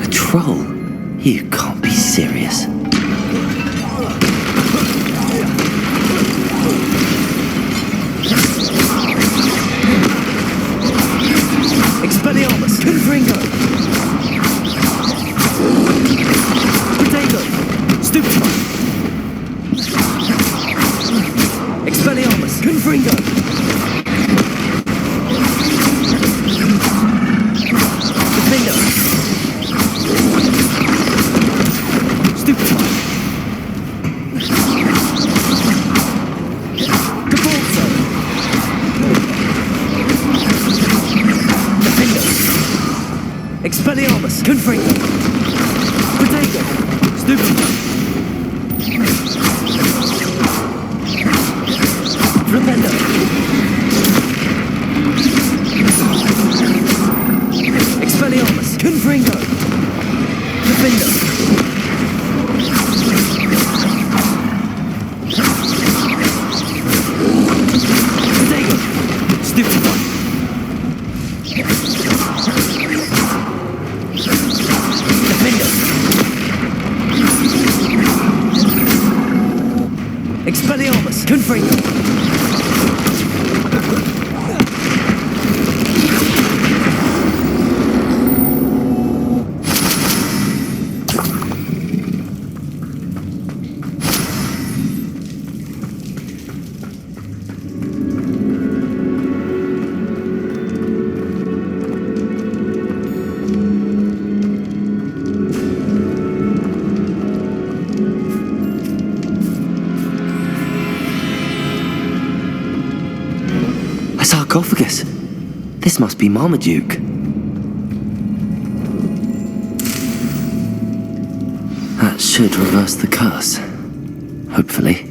A troll? You can't be serious. Expelliarmus! Confringo! Potato! Stupefy! Expelliarmus! Confringo! Defender! Expelliarmus! Confringo! Potato! Stupid! Repender! Expelliarmus! Confringo! Defender! Potato! Stupid! Expelliarmus! Confringo! Sarcophagus. This must be Marmaduke. That should reverse the curse. Hopefully.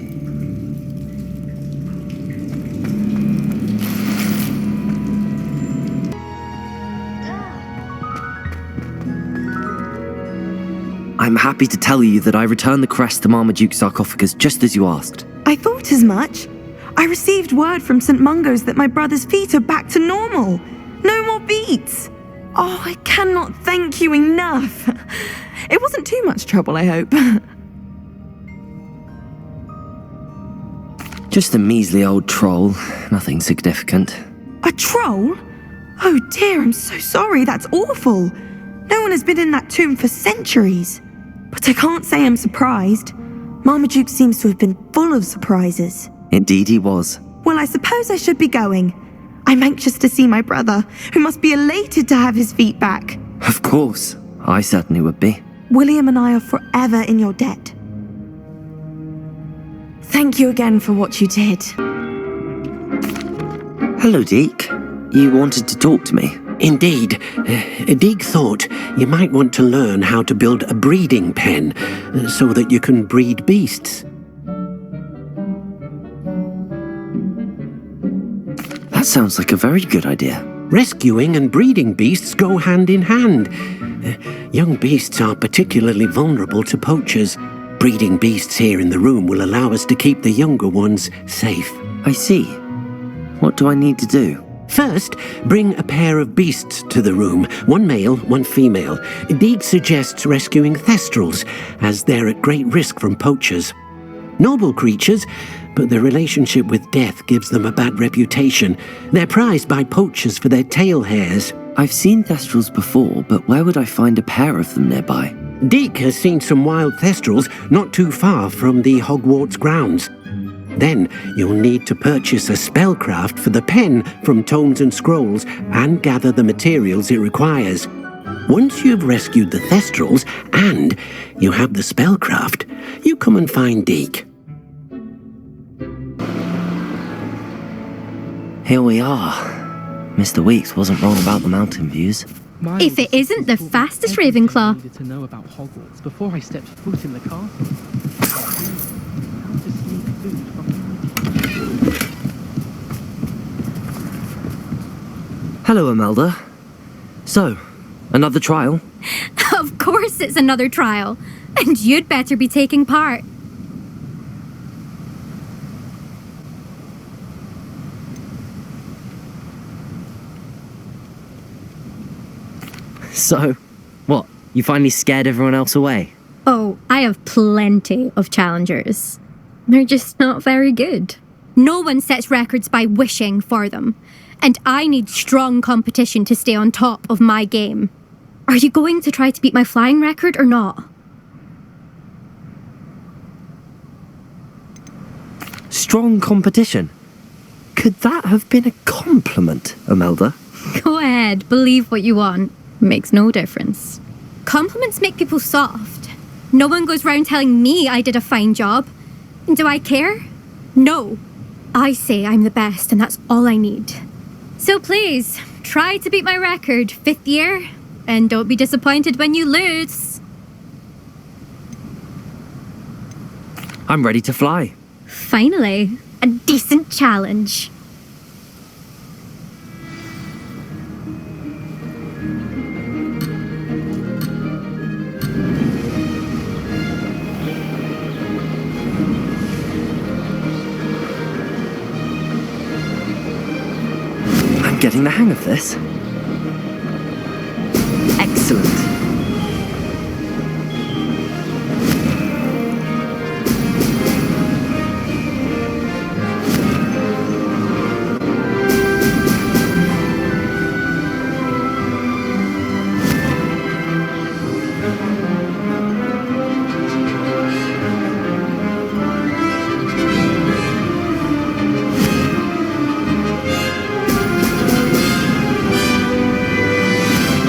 I'm happy to tell you that I returned the crest to Marmaduke's sarcophagus just as you asked. I thought as much. I received word from St. Mungo's that my brother's feet are back to normal. No more beats. Oh, I cannot thank you enough. It wasn't too much trouble, I hope. Just a measly old troll, nothing significant. A troll? Oh dear, I'm so sorry, that's awful. No one has been in that tomb for centuries. But I can't say I'm surprised. Marmaduke seems to have been full of surprises. Indeed he was. Well, I suppose I should be going. I'm anxious to see my brother, who must be elated to have his feet back. Of course, I certainly would be. William and I are forever in your debt. Thank you again for what you did. Hello, Deke. You wanted to talk to me? Indeed. Deke thought you might want to learn how to build a breeding pen so that you can breed beasts. That sounds like a very good idea. Rescuing and breeding beasts go hand in hand. Young beasts are particularly vulnerable to poachers. Breeding beasts here in the room will allow us to keep the younger ones safe. I see. What do I need to do? First, bring a pair of beasts to the room, one male, one female. Deke suggests rescuing thestrals, as they're at great risk from poachers. Noble creatures, but their relationship with death gives them a bad reputation. They're prized by poachers for their tail hairs. I've seen thestrals before, but where would I find a pair of them nearby? Deke has seen some wild thestrals not too far from the Hogwarts grounds. Then you'll need to purchase a spellcraft for the pen from Tomes and Scrolls and gather the materials it requires. Once you've rescued the thestrals and you have the spellcraft, you come and find Deke. Here we are. Mr. Weeks wasn't wrong about the mountain views. If it isn't the fastest Ravenclaw. I needed to know about Hogwarts before I stepped foot in the castle. Hello, Imelda. So, another trial? Of course it's another trial. And you'd better be taking part. So, what? You finally scared everyone else away? Oh, I have plenty of challengers. They're just not very good. No one sets records by wishing for them. And I need strong competition to stay on top of my game. Are you going to try to beat my flying record or not? Strong competition? Could that have been a compliment, Imelda? Go ahead, believe what you want. Makes no difference. Compliments make people soft. No one goes round telling me I did a fine job. And do I care? No. I say I'm the best and that's all I need. So please, try to beat my record, 5th year, and don't be disappointed when you lose. I'm ready to fly. Finally, a decent challenge. Getting the hang of this. Excellent.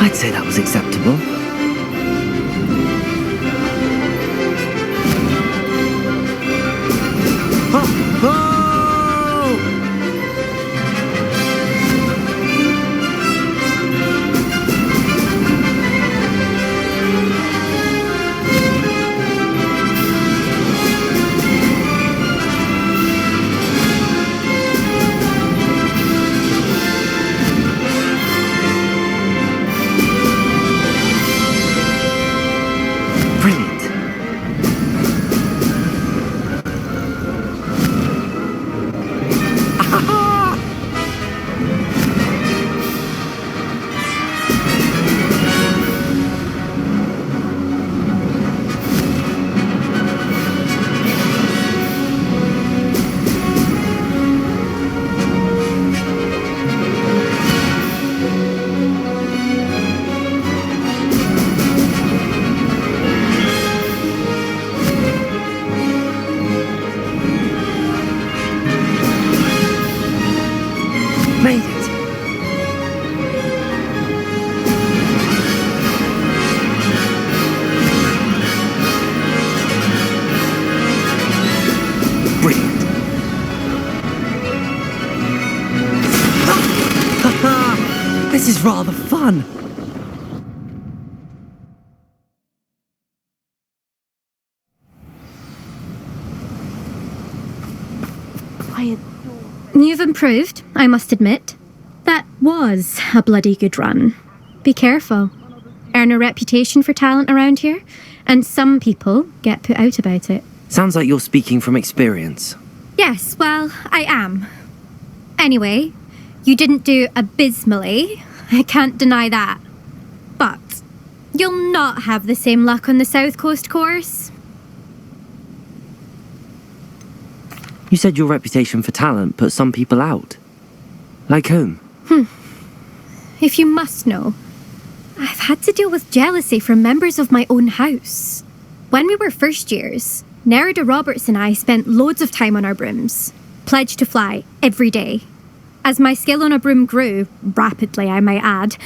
I'd say that was acceptable. Made it! Brilliant! This is rather fun! You've improved, I must admit. That was a bloody good run. Be careful. Earn a reputation for talent around here, and some people get put out about it. Sounds like you're speaking from experience. Yes, well, I am. Anyway, you didn't do abysmally. I can't deny that. But you'll not have the same luck on the South Coast course. You said your reputation for talent put some people out. Like whom? If you must know, I've had to deal with jealousy from members of my own house. When we were first years, Nerida Roberts and I spent loads of time on our brooms, pledged to fly every day. As my skill on a broom grew, rapidly I might add,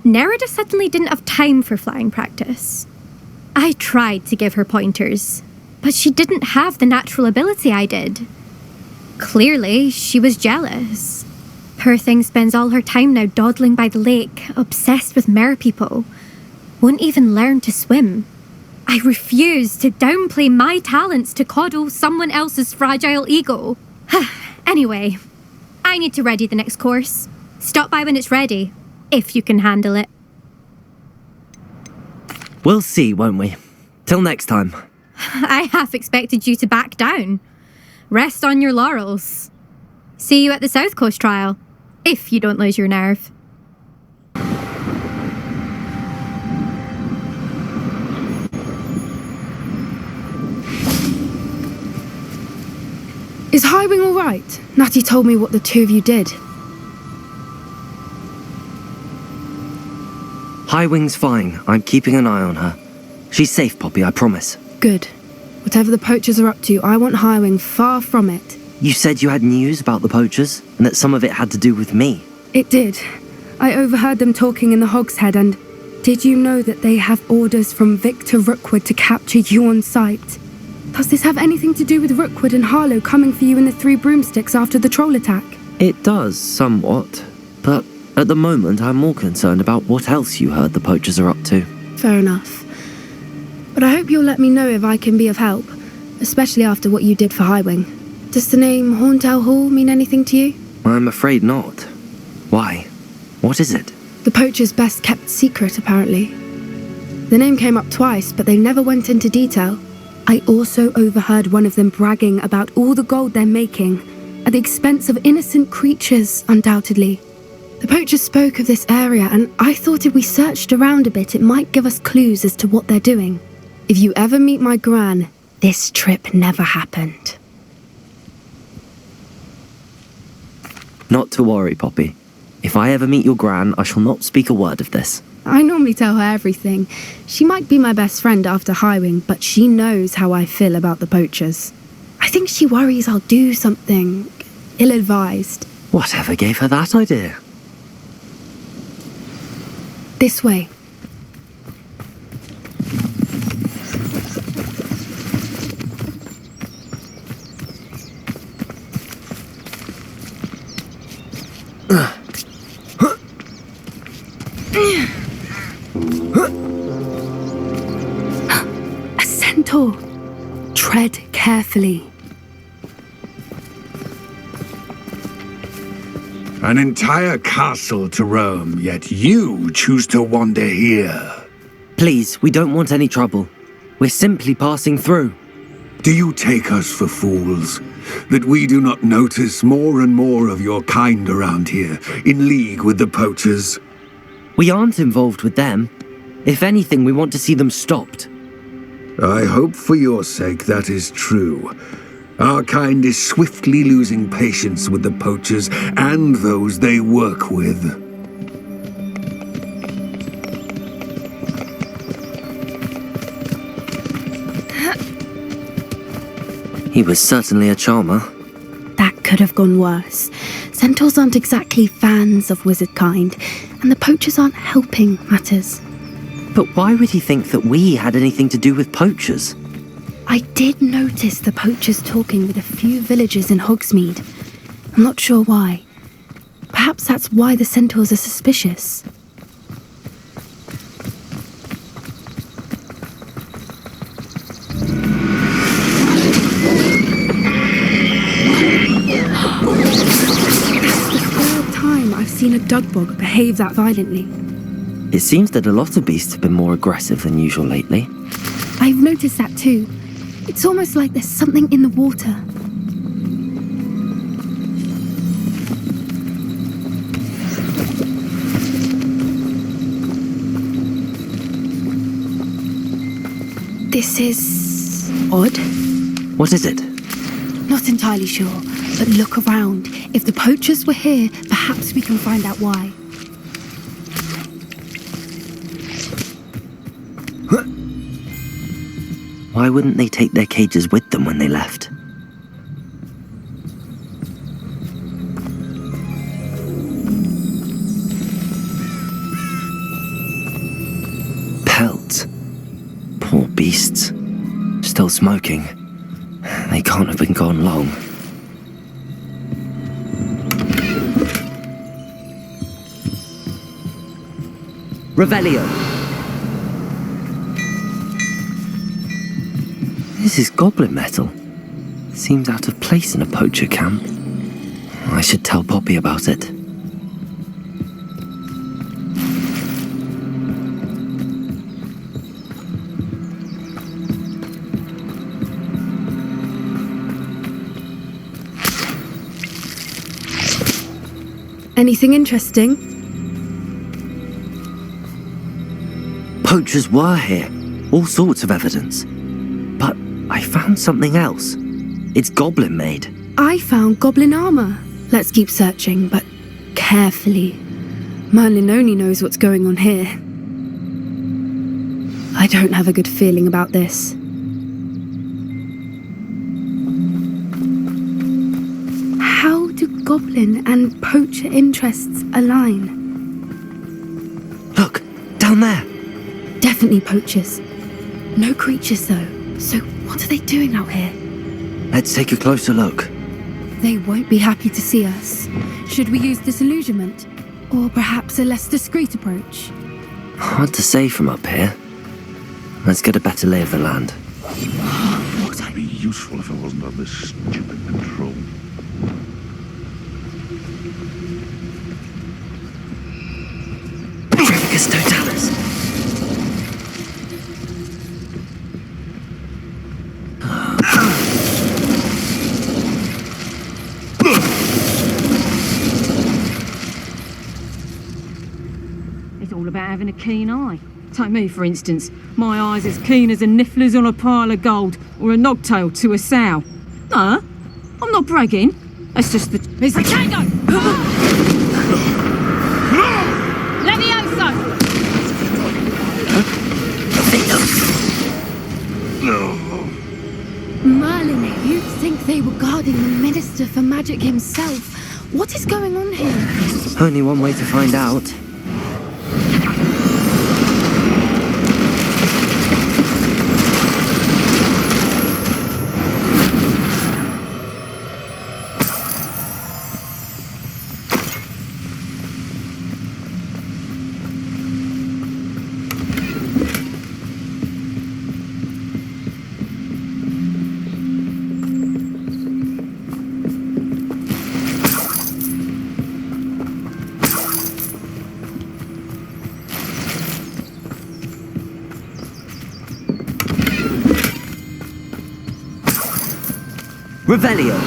Nerida suddenly didn't have time for flying practice. I tried to give her pointers, but she didn't have the natural ability I did. Clearly, she was jealous. Poor thing spends all her time now dawdling by the lake, obsessed with merpeople. Won't even learn to swim. I refuse to downplay my talents to coddle someone else's fragile ego. Anyway, I need to ready the next course. Stop by when it's ready, if you can handle it. We'll see, won't we? Till next time. I half expected you to back down. Rest on your laurels. See you at the South Coast trial, if you don't lose your nerve. Is Highwing all right? Natty told me what the two of you did. Highwing's fine. I'm keeping an eye on her. She's safe, Poppy, I promise. Good. Whatever the poachers are up to, I want Highwing far from it. You said you had news about the poachers, and that some of it had to do with me. It did. I overheard them talking in the Hogshead, and did you know that they have orders from Victor Rookwood to capture you on sight? Does this have anything to do with Rookwood and Harlow coming for you in the Three Broomsticks after the troll attack? It does, somewhat. But at the moment, I'm more concerned about what else you heard the poachers are up to. Fair enough. But I hope you'll let me know if I can be of help, especially after what you did for Highwing. Does the name Horntail Hall mean anything to you? I'm afraid not. Why? What is it? The poacher's best kept secret, apparently. The name came up twice, but they never went into detail. I also overheard one of them bragging about all the gold they're making, at the expense of innocent creatures, undoubtedly. The poachers spoke of this area, and I thought if we searched around a bit, it might give us clues as to what they're doing. If you ever meet my gran, this trip never happened. Not to worry, Poppy. If I ever meet your gran, I shall not speak a word of this. I normally tell her everything. She might be my best friend after Highwing, but she knows how I feel about the poachers. I think she worries I'll do something ill-advised. Whatever gave her that idea? This way. A centaur. Tread carefully. An entire castle to roam, yet you choose to wander here. Please, we don't want any trouble. We're simply passing through. Do you take us for fools? That we do not notice more and more of your kind around here, in league with the poachers? We aren't involved with them. If anything, we want to see them stopped. I hope for your sake that is true. Our kind is swiftly losing patience with the poachers and those they work with. He was certainly a charmer. That could have gone worse. Centaurs aren't exactly fans of wizard kind, and the poachers aren't helping matters. But why would he think that we had anything to do with poachers? I did notice the poachers talking with a few villagers in Hogsmeade. I'm not sure why. Perhaps that's why the Centaurs are suspicious. I've seen a dugbog behave that violently. It seems that a lot of beasts have been more aggressive than usual lately. I've noticed that too. It's almost like there's something in the water. This is odd. What is it? Not entirely sure, but look around. If the poachers were here, perhaps we can find out why. Why wouldn't they take their cages with them when they left? Pelts. Poor beasts. Still smoking. They can't have been gone long. Revelio. This is goblin metal. Seems out of place in a poacher camp. I should tell Poppy about it. Anything interesting? Poachers were here. All sorts of evidence. But I found something else. It's goblin made. I found goblin armor. Let's keep searching, but carefully. Merlin only knows what's going on here. I don't have a good feeling about this. How do goblin and poacher interests align? Look, down there. Definitely poachers. No creatures though. So what are they doing out here? Let's take a closer look. They won't be happy to see us. Should we use disillusionment? Or perhaps a less discreet approach? Hard to say from up here. Let's get a better lay of the land. Would I be useful if I wasn't on this stupid patrol? Trevicus totalis. It's all about having a keen eye. Take me, for instance. My eye's as keen as a niffler's on a pile of gold, or a nogtail to a sow. No, I'm not bragging. That's just the... It's the tango! Levioso! Merlin, you'd think they were guarding the Minister for Magic himself. What is going on here? Only one way to find out. Revelio.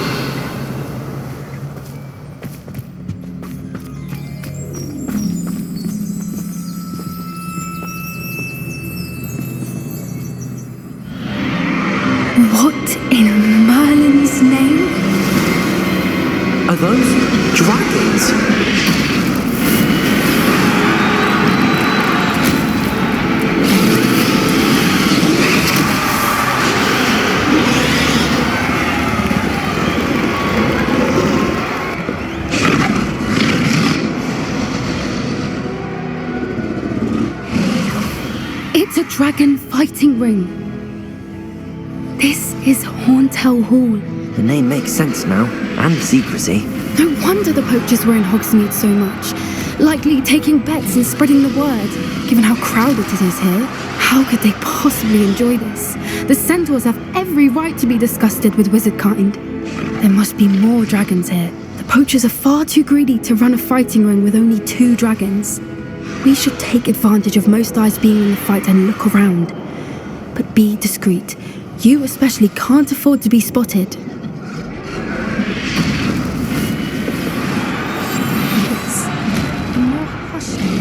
What in Merlin's name? Are those dragons? dragon fighting ring. This is Hauntel Hall. The name makes sense now, and the secrecy. No wonder the poachers were in Hogsmeade so much. Likely taking bets and spreading the word, given how crowded it is here. How could they possibly enjoy this? The centaurs have every right to be disgusted with wizard kind. There must be more dragons here. The poachers are far too greedy to run a fighting ring with only 2 dragons. We should take advantage of most eyes being in the fight and look around. But be discreet. You especially can't afford to be spotted.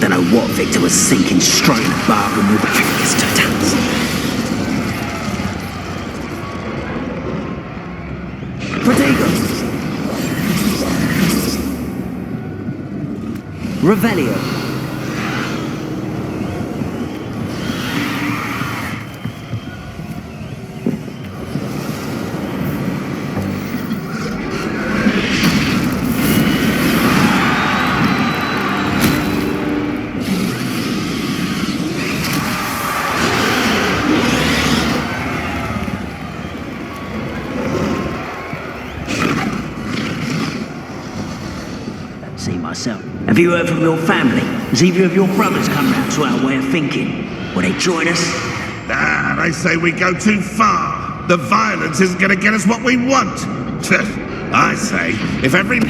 Don't know what Victor was thinking, striking a bargain with his totals. Protego! Revelio! Have you heard from your family? Has either of your brothers come round to our way of thinking? Will they join us? Ah, they say we go too far. The violence isn't going to get us what we want. I say, if every...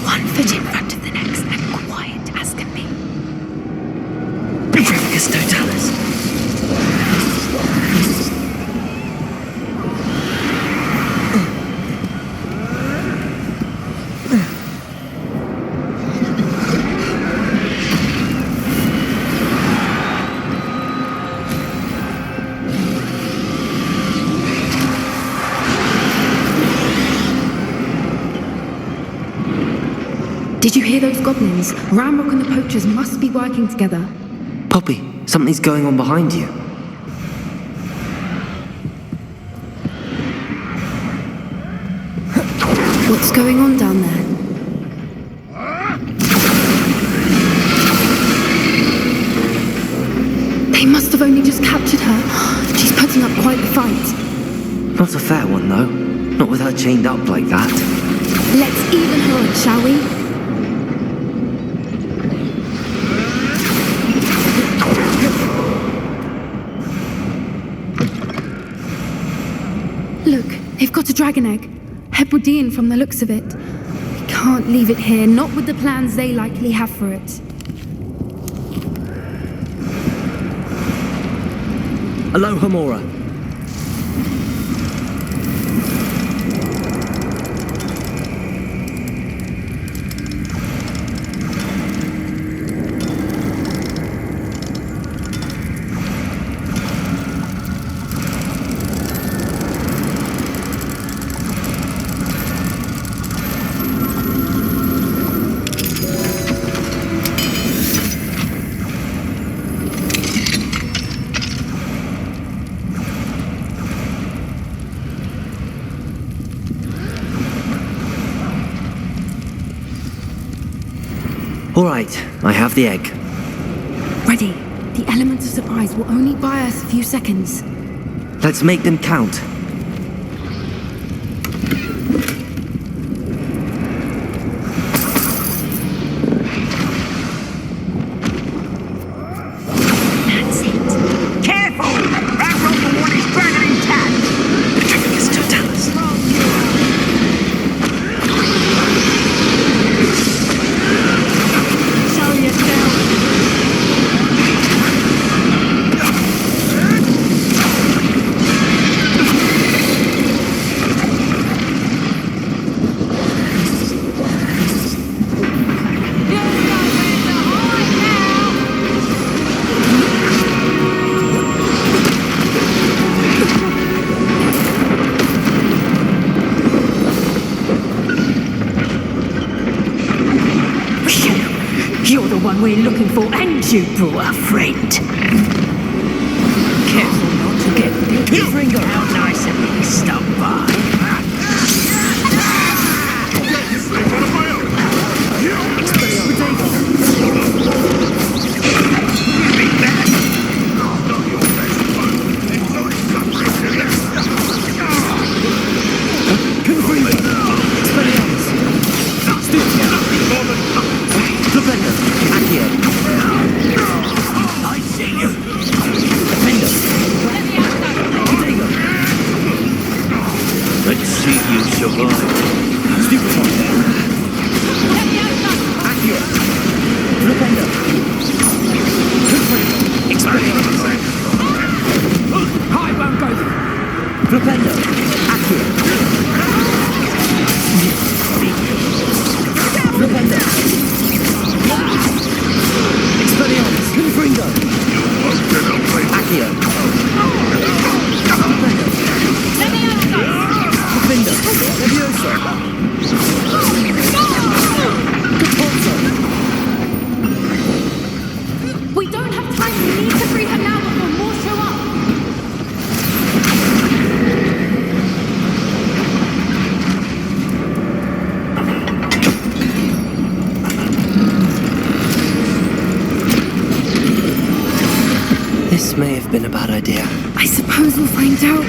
One foot in front of the next and quiet as can be. Did you hear those goblins? Ramrock and the poachers must be working together. Poppy, something's going on behind you. What's going on down there? They must have only just captured her. She's putting up quite the fight. Not a fair one, though. Not with her chained up like that. Let's even her up, shall we? Look, they've got a dragon egg. Hebridean from the looks of it. We can't leave it here, not with the plans they likely have for it. Aloha, Mora. All right, I have the egg. Ready. The element of surprise will only buy us a few seconds. Let's make them count. That's it. Careful! That rope one is dragon intact. The dragon is totalis. You're the one we're looking for, and you brought a friend. Careful not to get How nice of me to stop by. I see you. Let's see you survive. I won't go. Flipendo. Accio. Flipendo. Expelliarmus. Confringo. Accio. Flipendo. Levioso. We don't have time. We need to free her now before more show up. This may have been a bad idea. I suppose we'll find out.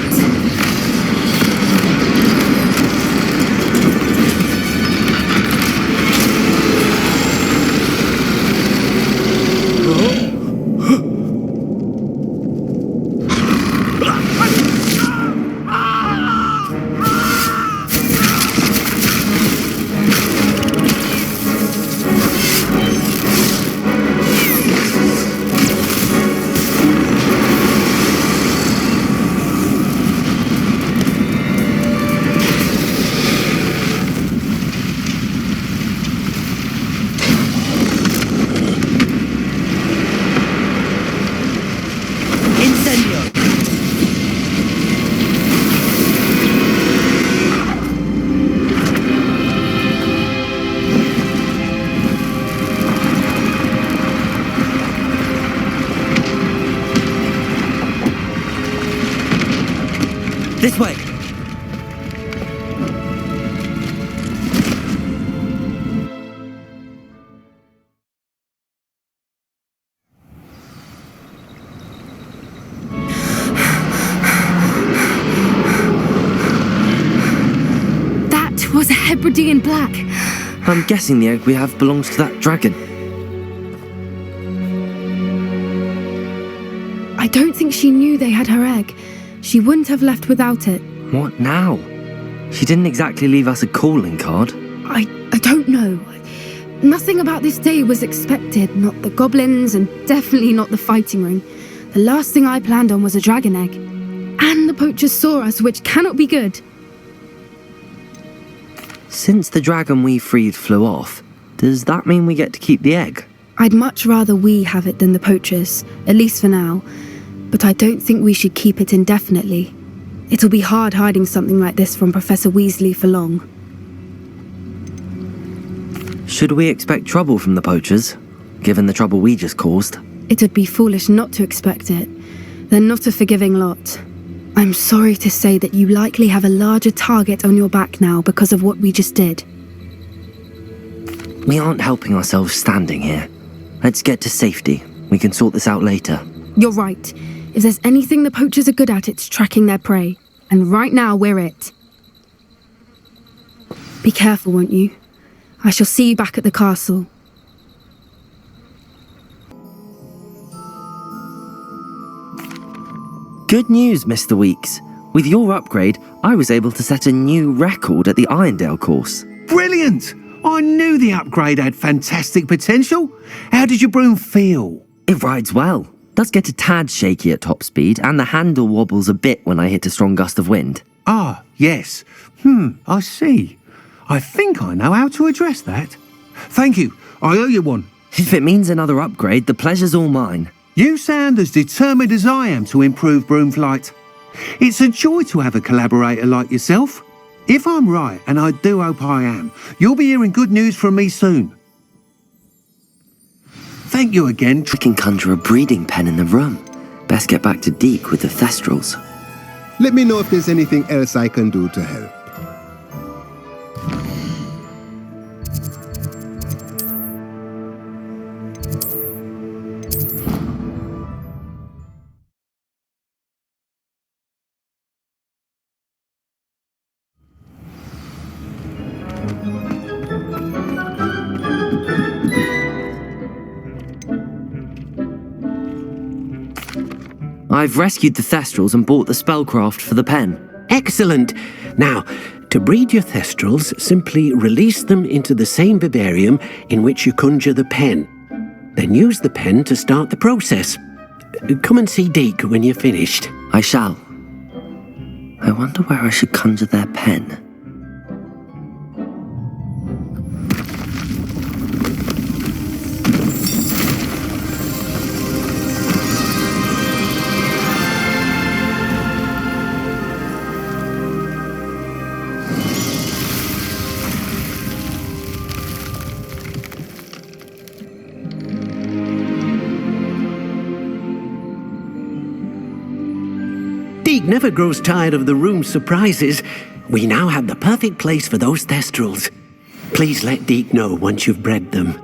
This way. That was a Hebridean black. I'm guessing the egg we have belongs to that dragon. I don't think she knew they had her egg. She wouldn't have left without it. What now? She didn't exactly leave us a calling card. I don't know. Nothing about this day was expected. Not the goblins and definitely not the fighting ring. The last thing I planned on was a dragon egg. And the poachers saw us, which cannot be good. Since the dragon we freed flew off, does that mean we get to keep the egg? I'd much rather we have it than the poachers, at least for now. But I don't think we should keep it indefinitely. It'll be hard hiding something like this from Professor Weasley for long. Should we expect trouble from the poachers, given the trouble we just caused? It'd be foolish not to expect it. They're not a forgiving lot. I'm sorry to say that you likely have a larger target on your back now because of what we just did. We aren't helping ourselves standing here. Let's get to safety. We can sort this out later. You're right. If there's anything the poachers are good at, it's tracking their prey. And right now, we're it. Be careful, won't you? I shall see you back at the castle. Good news, Mr. Weeks. With your upgrade, I was able to set a new record at the Irondale course. Brilliant! I knew the upgrade had fantastic potential. How did your broom feel? It rides well. Does get a tad shaky at top speed, and the handle wobbles a bit when I hit a strong gust of wind. Ah, yes. I see. I think I know how to address that. Thank you. I owe you one. If it means another upgrade, the pleasure's all mine. You sound as determined as I am to improve broom flight. It's a joy to have a collaborator like yourself. If I'm right, and I do hope I am, you'll be hearing good news from me soon. Thank you again. We can conjure a breeding pen in the room. Best get back to Deke with the thestrals. Let me know if there's anything else I can do to help. I've rescued the Thestrals and bought the spellcraft for the pen. Excellent. Now, to breed your Thestrals, simply release them into the same vivarium in which you conjure the pen. Then use the pen to start the process. Come and see Deke when you're finished. I shall. I wonder where I should conjure their pen. Deke never grows tired of the room's surprises. We now have the perfect place for those Thestrals. Please let Deke know once you've bred them.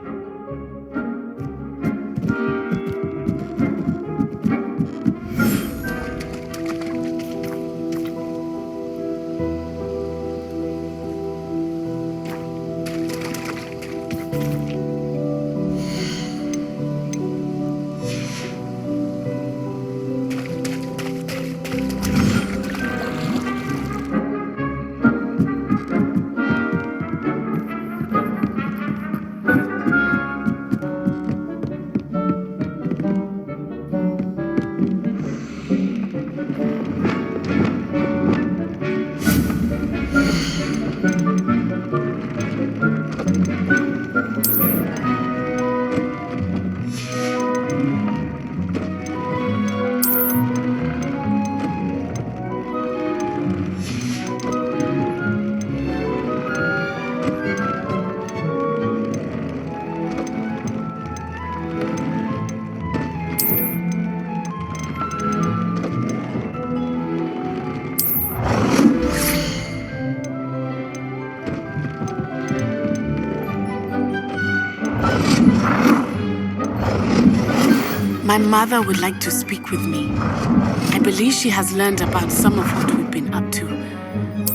My mother would like to speak with me. I believe she has learned about some of what we've been up to.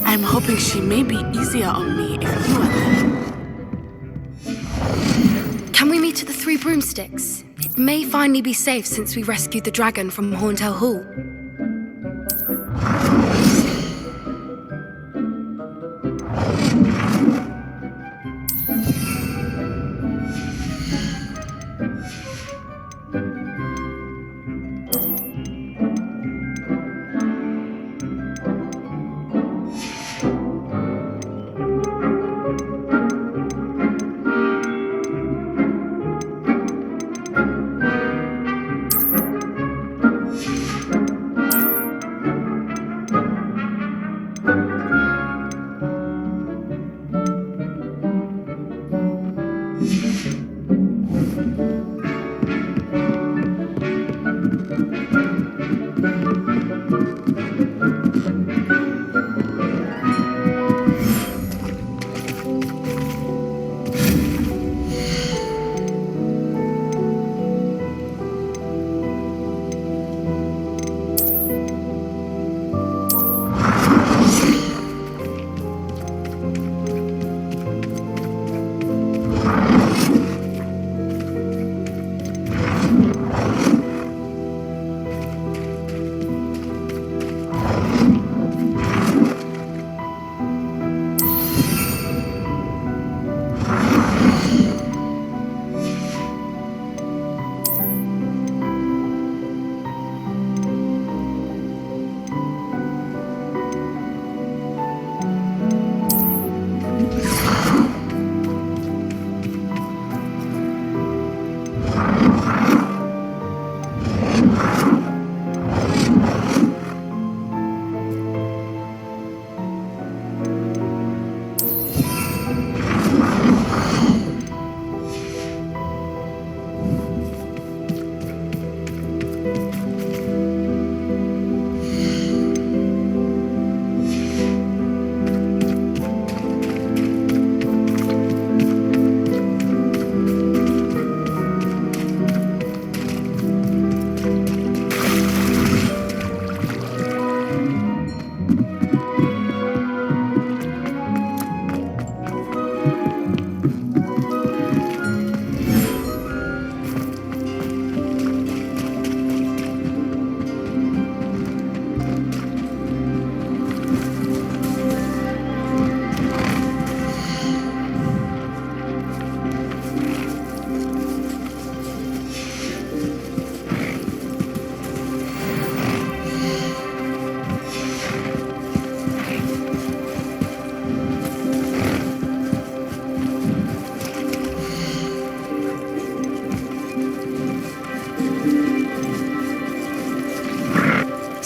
I'm hoping she may be easier on me if you are there. Can we meet at the Three Broomsticks? It may finally be safe since we rescued the dragon from Horntail Hall.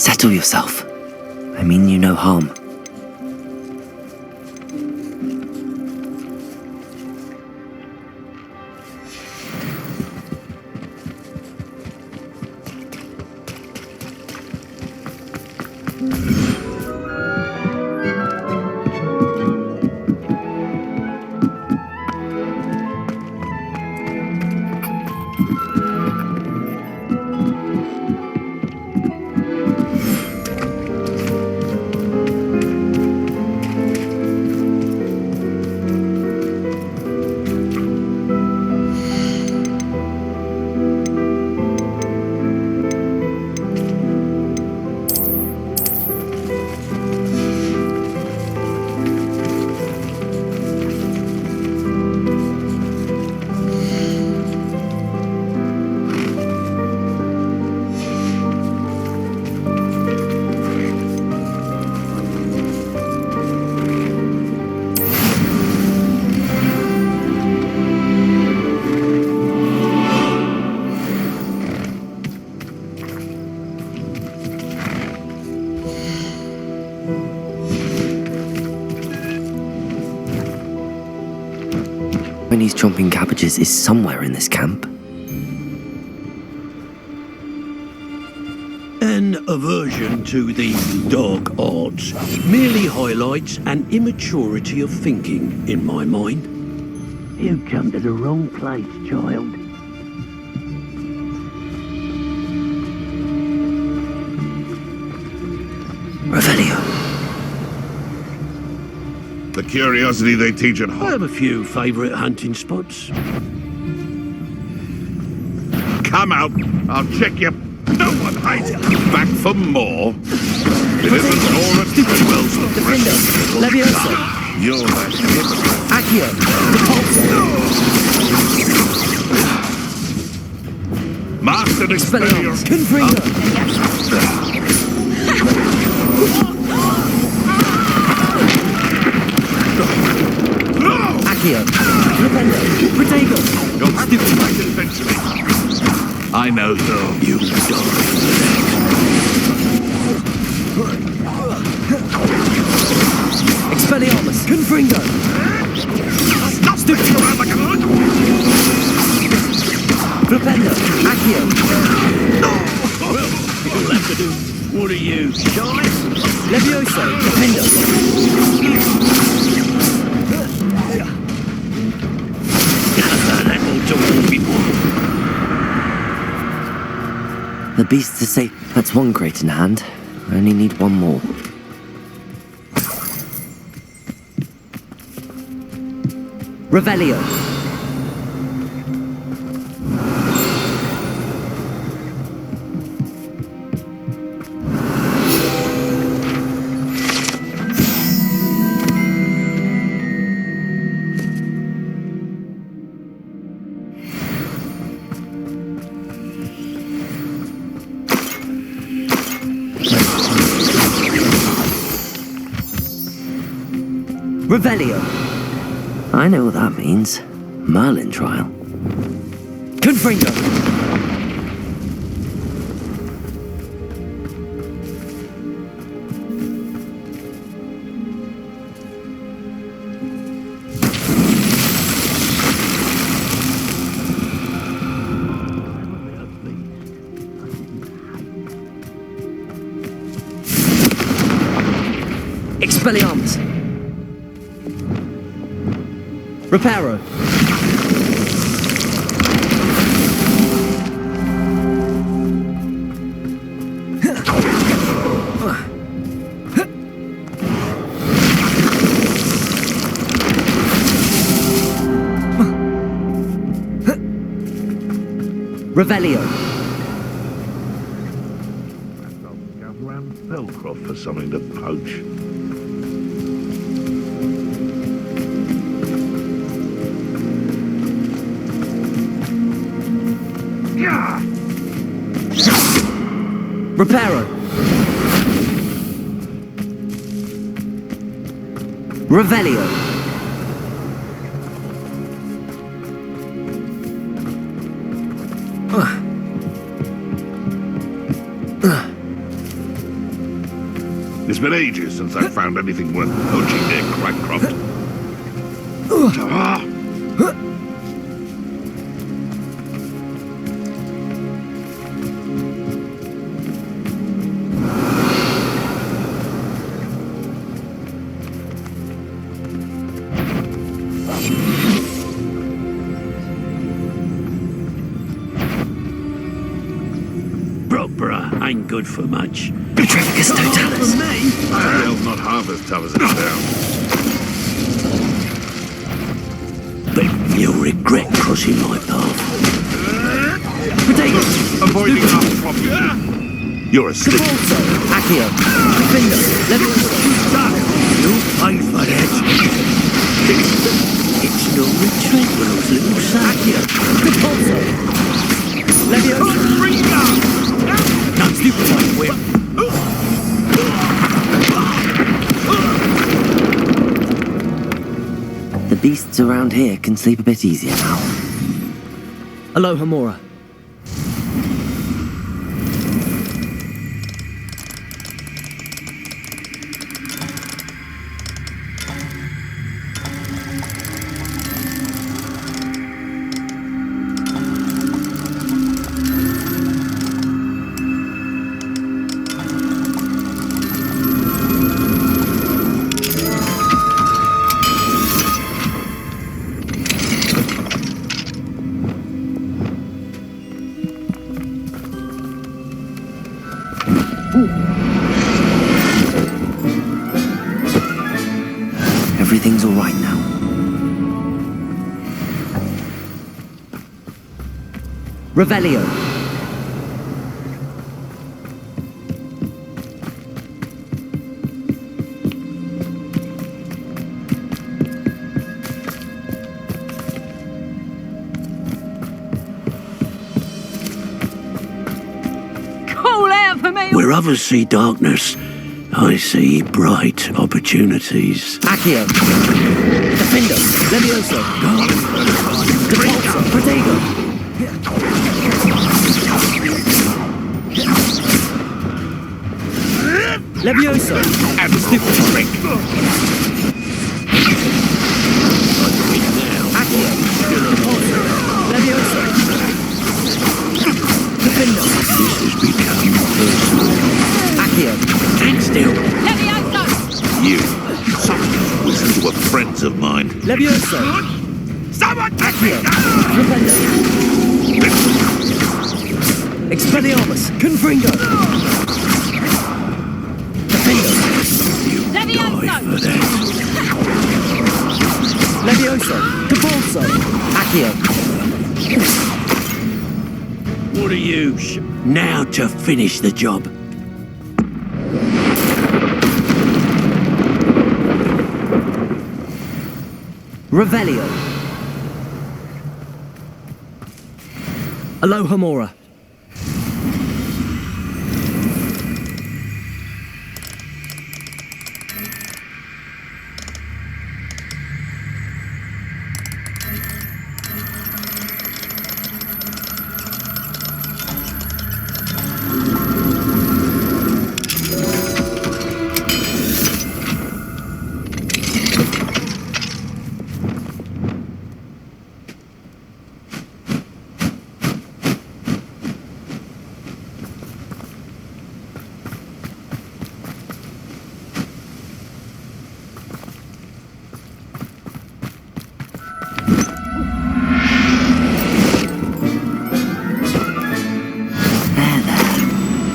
Settle yourself. I mean you no harm. Chinese chomping cabbages is somewhere in this camp. An aversion to the dark arts merely highlights an immaturity of thinking in my mind. You've come to the wrong place, child. Revelio. The curiosity they teach at I home. have a few favourite hunting spots. Come out, I'll check you. No one hides back for more. It isn't Nora Stillwell's Levioso. You're that Accio. Master Expelliarmus. Confringo. Accio. Rependo. Protego. Don't stupid my defensively. I know though. You don't. Expelliarmus. Confringo. Stop sticking around like a hood. Rependo. Accio. Well, you'll have to do. What are you, shy? Levioso. Rependo. That will talk people. The beasts are safe. That's one crate in hand. I only need one more. Revelio. Revelio. I know what that means. Merlin trial. Confringo. Expelliarmus. Reparo. Revelio. Gavlan Belcroft for something to poach. Reparo. Revelio. been ages since I've found anything worth poaching near Crackcroft. Ain't good for much. Petrificus totalis. Hell's not half as tough as it sounds. But you'll regret crossing my path. Potatoes. Avoiding our problem. You're a slip. Accio. Defender. You'll pay for that. It's no retreat with those little Accio. Repulso. Leviosa. Not stupid like whip. The beasts around here can sleep a bit easier now. Aloha Mora. Everything's all right now. Revelio. Call out for me! Where others see darkness, I see bright opportunities. Accio. Defender. Leviosa. Repulso. Protego. Leviosa. And stupid trick. Accio. Repulso. Leviosa. Defender. This has become personal. Accio. And still. Leviosa! You. Some of those wizards were friends of mine. Leviosa. Someone take me down! Repender. Expelliarmus. Confringo. Defender. Leviosa! Leviosa. Capulso. Accio. What are you? Now to finish the job. Revelio. Aloha Mora.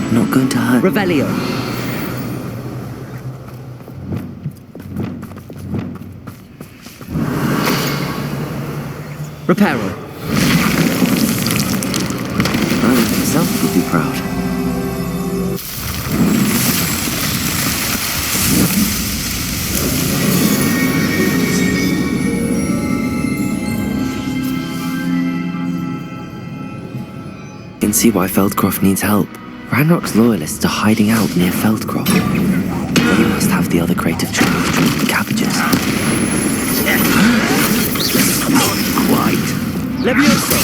Not going to hurt. Revelio. Reparo. I myself would be proud. You can see why Feldcroft needs help. Ranrock's loyalists are hiding out near Feldcroft. They must have the other crate of chocolate cabbages. Not quite. Leviosa.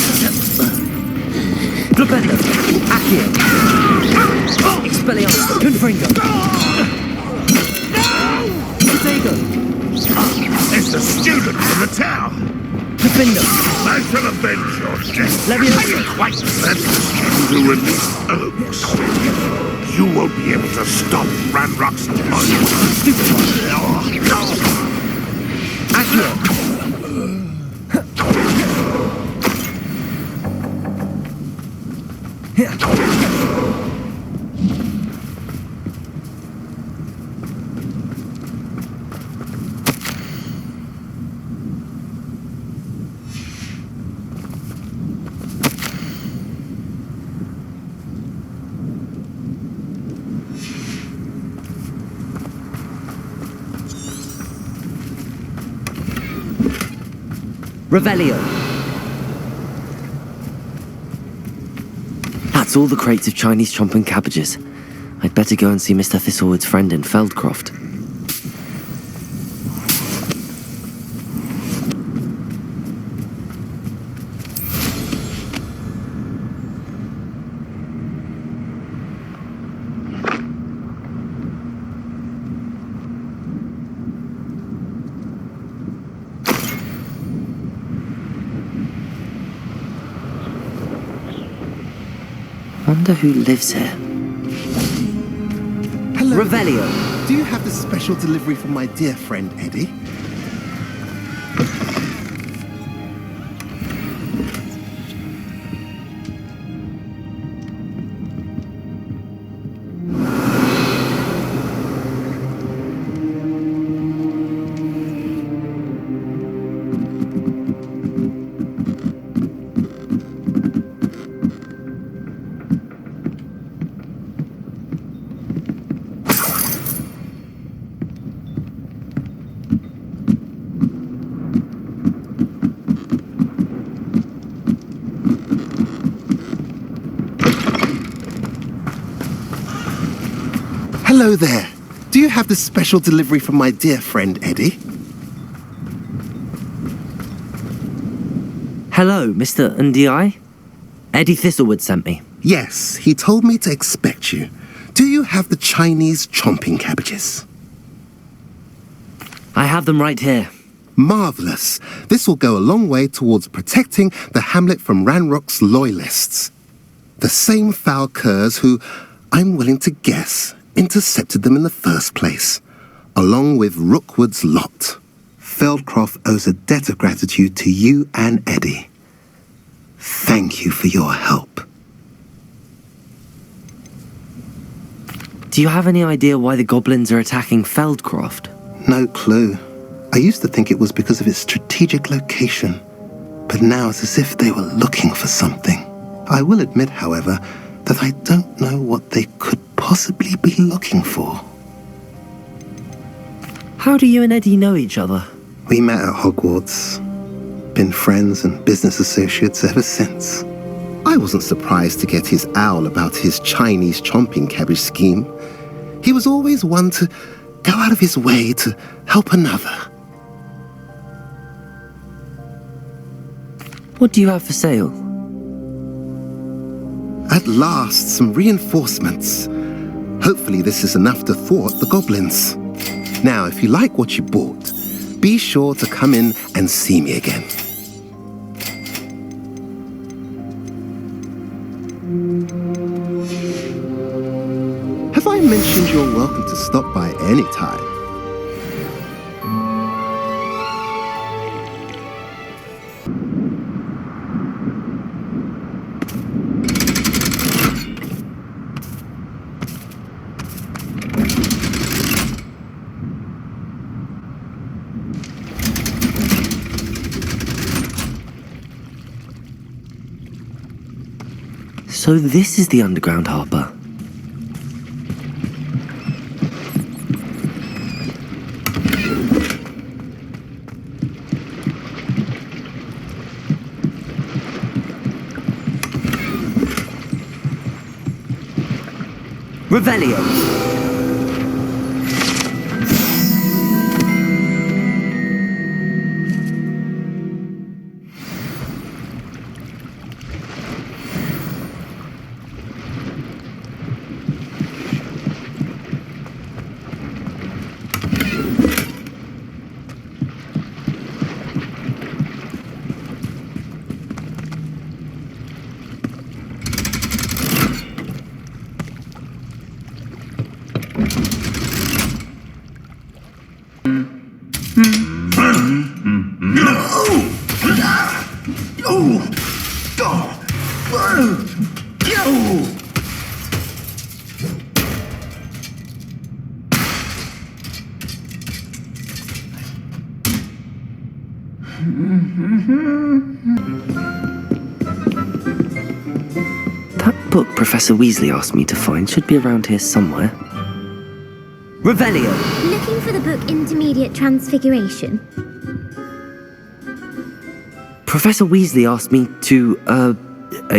Flipendo. Accio. Expelliarmus. Confringo. It's the student from the town. Defender. I shall avenge your death. Leviosa. Quite that's the student who released Oaks. You won't be able to stop Ranrock's Revelio. That's all the crates of Chinese chomping cabbages. I'd better go and see Mr. Thistlewood's friend in Feldcroft. Wonder who lives here. Hello. Revelio. Do you have the special delivery from my dear friend Eddie? Hello there. Do you have the special delivery from my dear friend Eddie? Hello, Mr. Ndi? Eddie Thistlewood sent me. Yes, he told me to expect you. Do you have the Chinese chomping cabbages? I have them right here. Marvellous. This will go a long way towards protecting the hamlet from Ranrock's loyalists. The same foul curs who, I'm willing to guess, intercepted them in the first place, along with Rookwood's lot. Feldcroft owes a debt of gratitude to you and Eddie. Thank you for your help. Do you have any idea why the goblins are attacking Feldcroft? No clue. I used to think it was because of its strategic location, but now it's as if they were looking for something. I will admit, however, that I don't know what they could possibly be looking for. How do you and Eddie know each other? We met at Hogwarts. Been friends and business associates ever since. I wasn't surprised to get his owl about his Chinese chomping cabbage scheme. He was always one to go out of his way to help another. What do you have for sale? At last, some reinforcements. Hopefully this is enough to thwart the goblins. Now, if you like what you bought, be sure to come in and see me again. Have I mentioned you're welcome to stop by any time? So this is the underground harbour. Revelio. book Professor Weasley asked me to find should be around here somewhere. Revelio! Looking for the book Intermediate Transfiguration? Professor Weasley asked me to,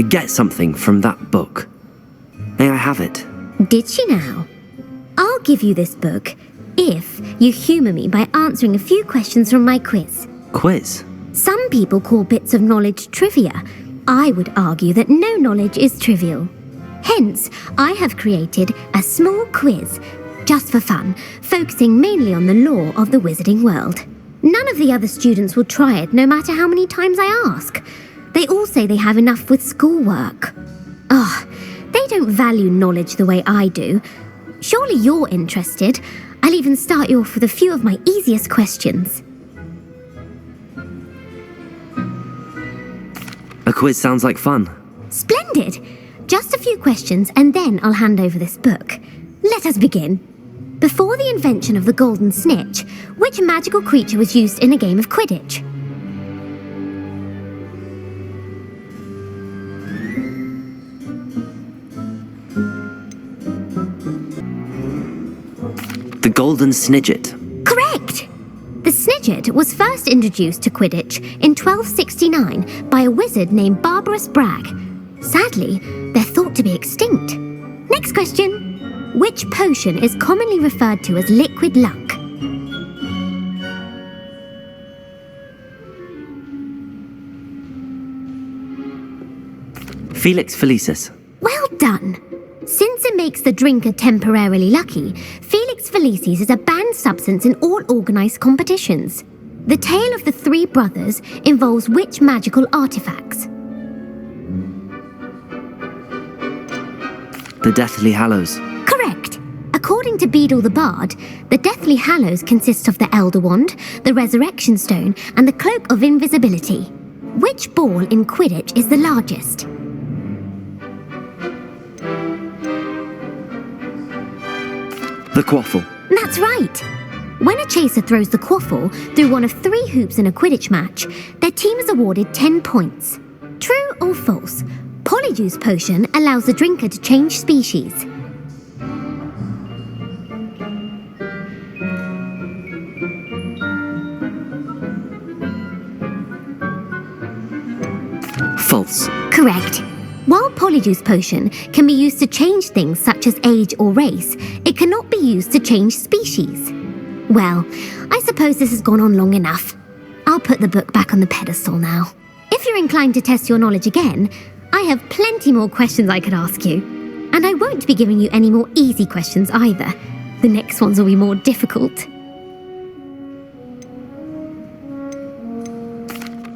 get something from that book. May I have it? Did she now? I'll give you this book if you humour me by answering a few questions from my quiz. Quiz? Some people call bits of knowledge trivia. I would argue that no knowledge is trivial. Hence, I have created a small quiz, just for fun, focusing mainly on the lore of the wizarding world. None of the other students will try it, no matter how many times I ask. They all say they have enough with schoolwork. They don't value knowledge the way I do. Surely you're interested. I'll even start you off with a few of my easiest questions. A quiz sounds like fun. Splendid! Just a few questions and then I'll hand over this book. Let us begin. Before the invention of the golden snitch, which magical creature was used in a game of Quidditch? The golden snidget. Correct! The snidget was first introduced to Quidditch in 1269 by a wizard named Barbarous Bragg. Sadly, they're thought to be extinct. Next question. Which potion is commonly referred to as liquid luck? Felix Felicis. Well done! Since it makes the drinker temporarily lucky, Felix Felicis is a banned substance in all organised competitions. The tale of the three brothers involves which magical artefacts? The Deathly Hallows. Correct. According to Beedle the Bard, the Deathly Hallows consists of the Elder Wand, the Resurrection Stone, and the Cloak of Invisibility. Which ball in Quidditch is the largest? The Quaffle. That's right. When a chaser throws the quaffle through one of 3 hoops in a Quidditch match, their team is awarded 10 points. True or false? Polyjuice potion allows the drinker to change species. False. Correct. While Polyjuice potion can be used to change things such as age or race, it cannot be used to change species. Well, I suppose this has gone on long enough. I'll put the book back on the pedestal now. If you're inclined to test your knowledge again, I have plenty more questions I could ask you. And I won't be giving you any more easy questions either. The next ones will be more difficult.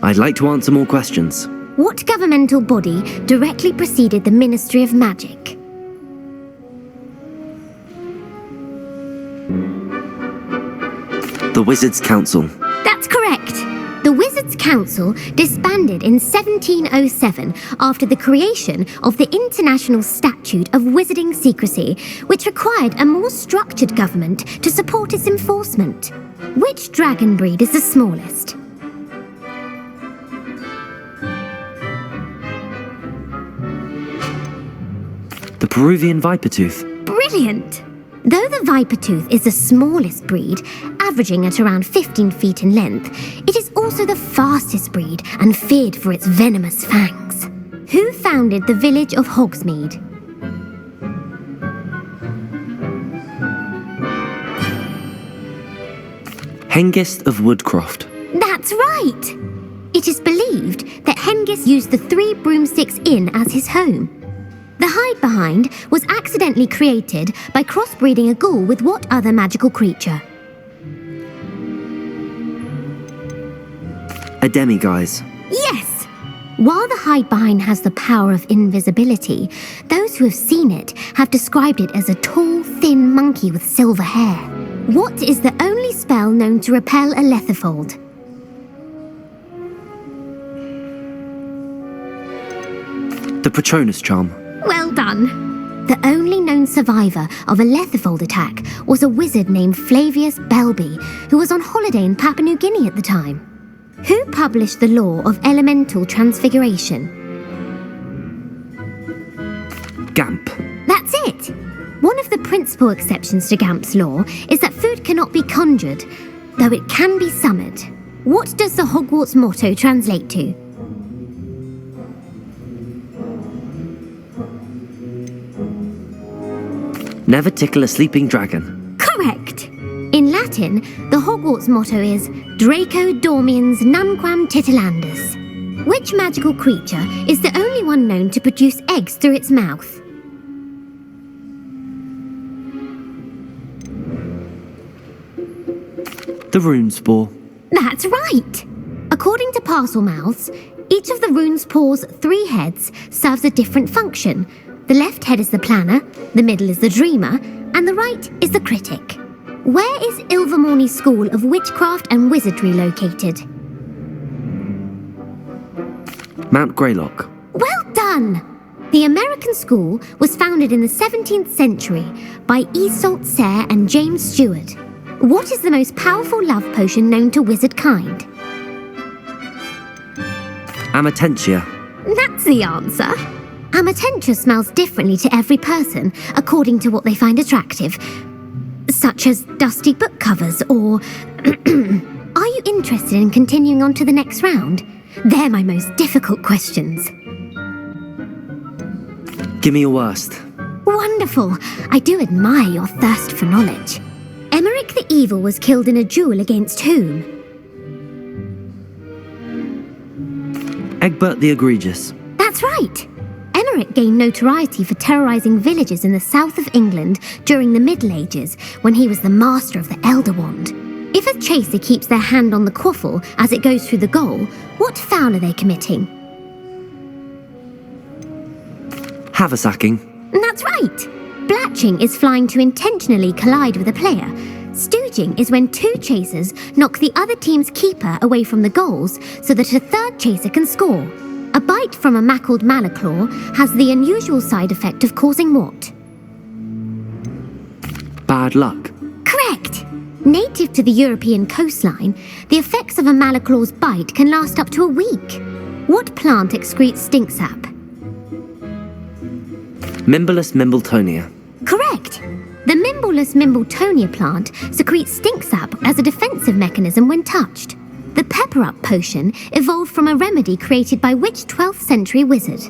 I'd like to answer more questions. What governmental body directly preceded the Ministry of Magic? The Wizards' Council. That's correct. The Wizards' Council disbanded in 1707 after the creation of the International Statute of Wizarding Secrecy, which required a more structured government to support its enforcement. Which dragon breed is the smallest? The Peruvian Vipertooth. Brilliant! Though the Vipertooth is the smallest breed, averaging at around 15 feet in length, it is also the fastest breed and feared for its venomous fangs. Who founded the village of Hogsmeade? Hengist of Woodcroft. That's right! It is believed that Hengist used the 3 Broomsticks Inn as his home. The hide-behind was accidentally created by crossbreeding a ghoul with what other magical creature? A demiguise. Yes! While the hide-behind has the power of invisibility, those who have seen it have described it as a tall, thin monkey with silver hair. What is the only spell known to repel a lethifold? The Patronus Charm. Well done. The only known survivor of a lethifold attack was a wizard named Flavius Belby, who was on holiday in Papua New Guinea at the time. Who published the law of elemental transfiguration? Gamp. That's it. One of the principal exceptions to Gamp's law is that food cannot be conjured, though it can be summoned. What does the Hogwarts motto translate to? Never tickle a sleeping dragon. Correct. In Latin, the Hogwarts motto is Draco dormiens nunquam titilandus. Which magical creature is the only one known to produce eggs through its mouth? The Runespore. That's right! According to Parselmouths, each of the Runespore's 3 heads serves a different function. The left head is the planner, the middle is the dreamer, and the right is the critic. Where is Ilvermorny School of Witchcraft and Wizardry located? Mount Greylock. Well done! The American school was founded in the 17th century by Iseult Sayre and James Stewart. What is the most powerful love potion known to wizard kind? Amatentia. That's the answer. Amatentia smells differently to every person according to what they find attractive, such as dusty book covers or... Are you interested in continuing on to the next round? They're my most difficult questions. Give me your worst. Wonderful. I do admire your thirst for knowledge. Emmerich the Evil was killed in a duel against whom? Egbert the Egregious. That's right. Emmerich gained notoriety for terrorising villages in the south of England during the Middle Ages when he was the master of the Elder Wand. If a chaser keeps their hand on the quaffle as it goes through the goal, what foul are they committing? Haversacking. That's right. Blatching is flying to intentionally collide with a player. Stooging is when 2 chasers knock the other team's keeper away from the goals so that a 3rd chaser can score. A bite from a mackled malaclaw has the unusual side effect of causing what? Bad luck. Correct. Native to the European coastline, the effects of a malaclaw's bite can last up to a week. What plant excretes stink sap? Mimblus mimbletonia. Correct. The Mimblus mimbletonia plant secretes stink sap as a defensive mechanism when touched. The pepper-up potion evolved from a remedy created by which 12th century wizard?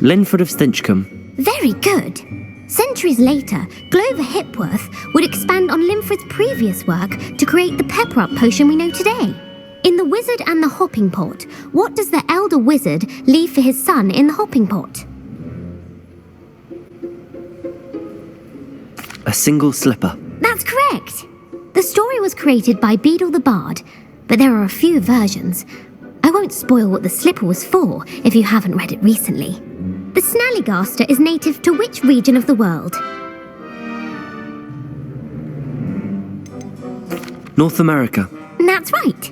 Linford of Stinchcombe. Very good. Centuries later, Glover Hipworth would expand on Linford's previous work to create the pepper-up potion we know today. In The Wizard and the Hopping Pot, what does the elder wizard leave for his son in the hopping pot? A single slipper. That's correct. The story was created by Beadle the Bard, but there are a few versions. I won't spoil what the slipper was for if you haven't read it recently. The Snallygaster is native to which region of the world? North America. That's right.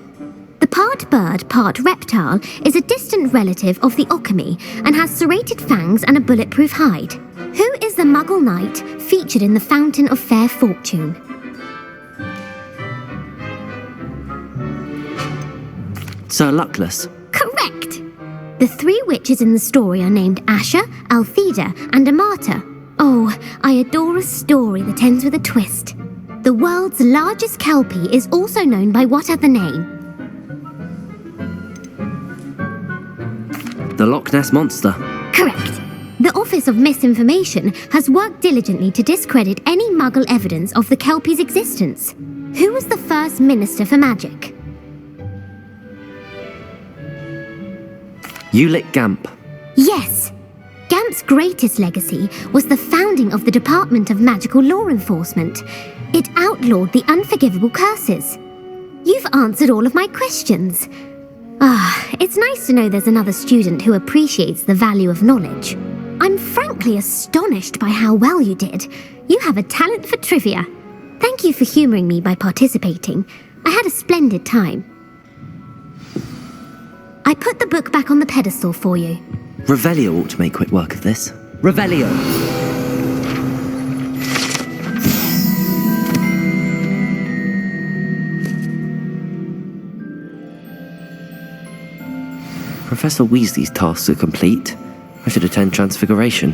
The part bird, part reptile is a distant relative of the Occamy and has serrated fangs and a bulletproof hide. Who is the Muggle knight featured in the Fountain of Fair Fortune? Sir Luckless. Correct! The 3 witches in the story are named Asher, Altheda, and Amata. Oh, I adore a story that ends with a twist. The world's largest kelpie is also known by what other name? The Loch Ness Monster. Correct. The Office of Misinformation has worked diligently to discredit any Muggle evidence of the kelpie's existence. Who was the first Minister for Magic? Ulick Gamp. Yes. Gamp's greatest legacy was the founding of the Department of Magical Law Enforcement. It outlawed the unforgivable curses. You've answered all of my questions. It's nice to know there's another student who appreciates the value of knowledge. I'm frankly astonished by how well you did. You have a talent for trivia. Thank you for humouring me by participating. I had a splendid time. I put the book back on the pedestal for you. Revelio ought to make quick work of this. Revelio! Professor Weasley's tasks are complete. I should attend Transfiguration.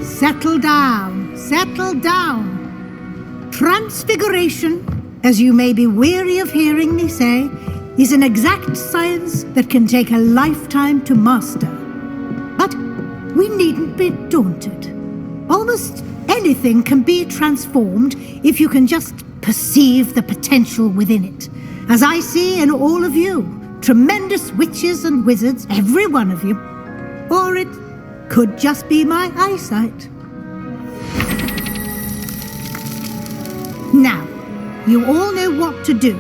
Settle down, settle down. Transfiguration, as you may be weary of hearing me say, is an exact science that can take a lifetime to master. But we needn't be daunted. Almost anything can be transformed if you can just perceive the potential within it. As I see in all of you, tremendous witches and wizards, every one of you. Or it could just be my eyesight. Now, you all know what to do.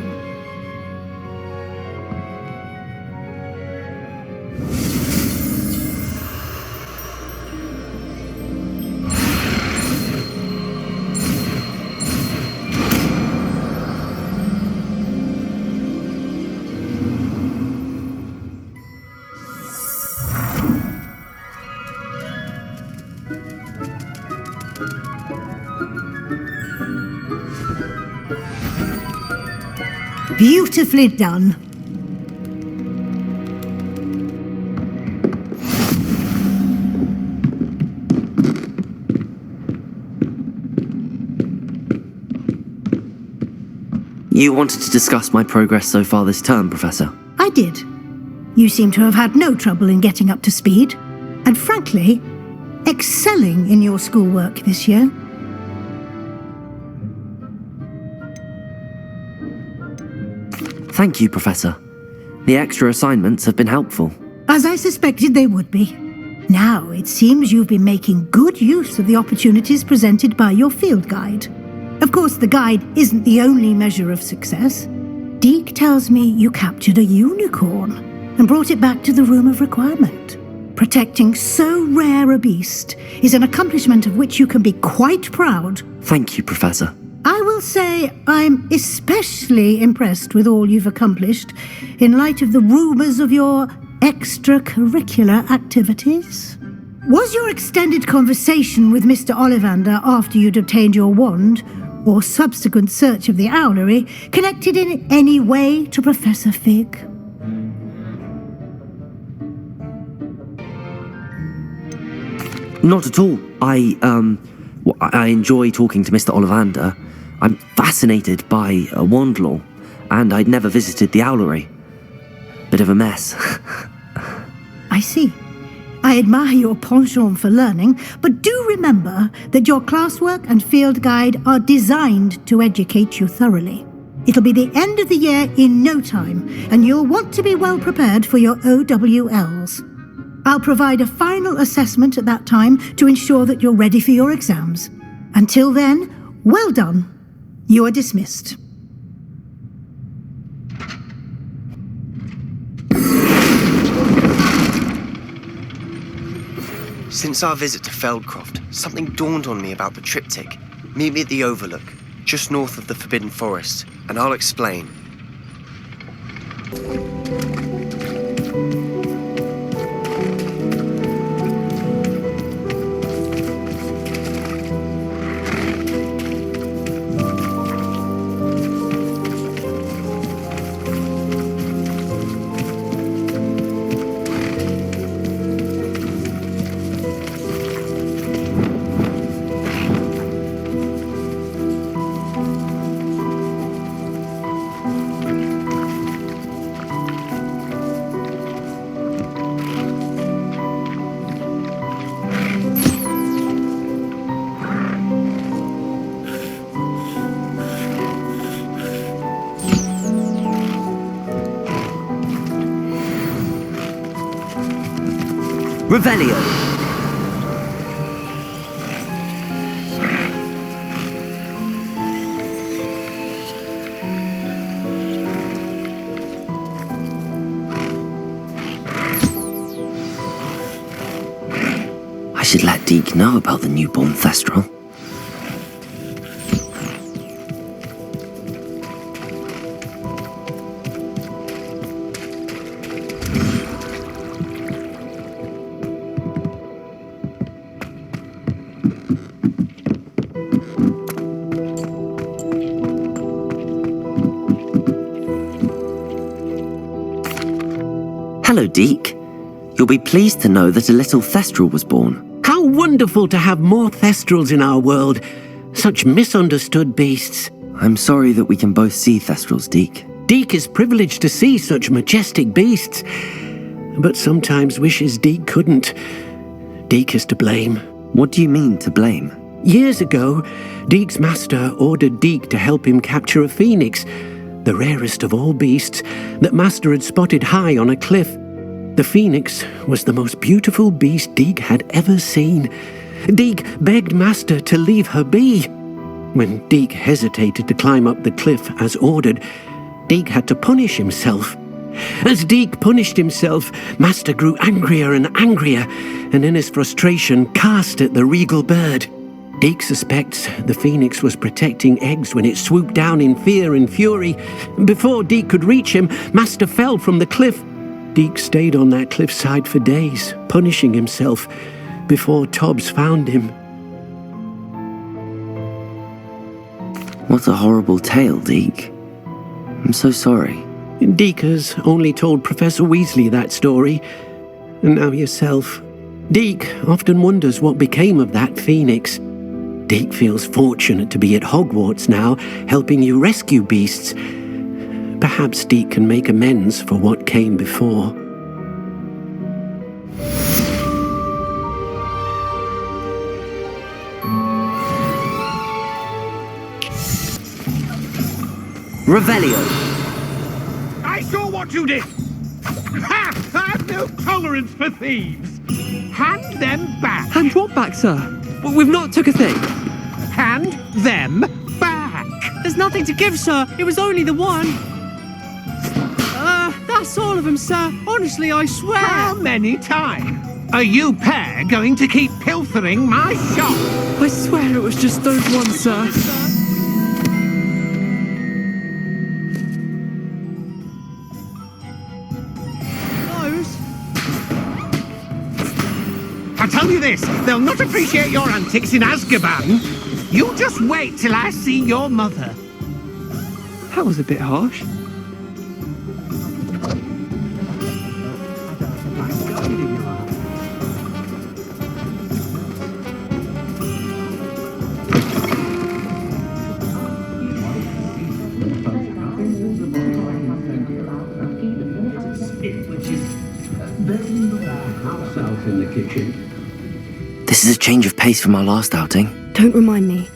Beautifully done. You wanted to discuss my progress so far this term, Professor? I did. You seem to have had no trouble in getting up to speed, and frankly, excelling in your schoolwork this year. Thank you, Professor. The extra assignments have been helpful. As I suspected they would be. Now, it seems you've been making good use of the opportunities presented by your field guide. Of course, the guide isn't the only measure of success. Deke tells me you captured a unicorn and brought it back to the Room of Requirement. Protecting so rare a beast is an accomplishment of which you can be quite proud. Thank you, Professor. I will say I'm especially impressed with all you've accomplished in light of the rumours of your extracurricular activities. Was your extended conversation with Mr. Ollivander after you'd obtained your wand, or subsequent search of the owlery, connected in any way to Professor Fig? Not at all. I enjoy talking to Mr. Ollivander. I'm fascinated by wand law, and I'd never visited the owlery. Bit of a mess. I see. I admire your penchant for learning, but do remember that your classwork and field guide are designed to educate you thoroughly. It'll be the end of the year in no time, and you'll want to be well prepared for your OWLs. I'll provide a final assessment at that time to ensure that you're ready for your exams. Until then, well done. You are dismissed. Since our visit to Feldcroft, something dawned on me about the triptych. Meet me at the Overlook, just north of the Forbidden Forest, and I'll explain. Revelio! I should let Deke know about the newborn Thestral. Hello, Deke. You'll be pleased to know that a little Thestral was born. How wonderful to have more Thestrals in our world. Such misunderstood beasts. I'm sorry that we can both see Thestrals, Deke. Deke is privileged to see such majestic beasts, but sometimes wishes Deke couldn't. Deke is to blame. What do you mean, to blame? Years ago, Deke's master ordered Deke to help him capture a phoenix, the rarest of all beasts, that master had spotted high on a cliff. The phoenix was the most beautiful beast Deke had ever seen. Deke begged master to leave her be. When Deke hesitated to climb up the cliff as ordered, Deke had to punish himself. As Deke punished himself, master grew angrier and angrier, and in his frustration cast at the regal bird. Deke suspects the phoenix was protecting eggs when it swooped down in fear and fury. Before Deke could reach him, master fell from the cliff. Deke stayed on that cliffside for days, punishing himself, before Tobbs found him. What a horrible tale, Deke. I'm so sorry. Deke has only told Professor Weasley that story, and now yourself. Deke often wonders what became of that phoenix. Deke feels fortunate to be at Hogwarts now, helping you rescue beasts. Perhaps Deke can make amends for what came before. Revelio. I saw what you did! Ha! I've no tolerance for thieves! Hand them back! Hand what back, sir? We've not took a thing. Hand them back! There's nothing to give, sir. It was only the one. That's all of them, sir. Honestly, I swear. How many times? Are you pair going to keep pilfering my shop? I swear it was just those ones, sir. I tell you this, they'll not appreciate your antics in Azkaban. You just wait till I see your mother. That was a bit harsh. This is a change of pace from our last outing. Don't remind me.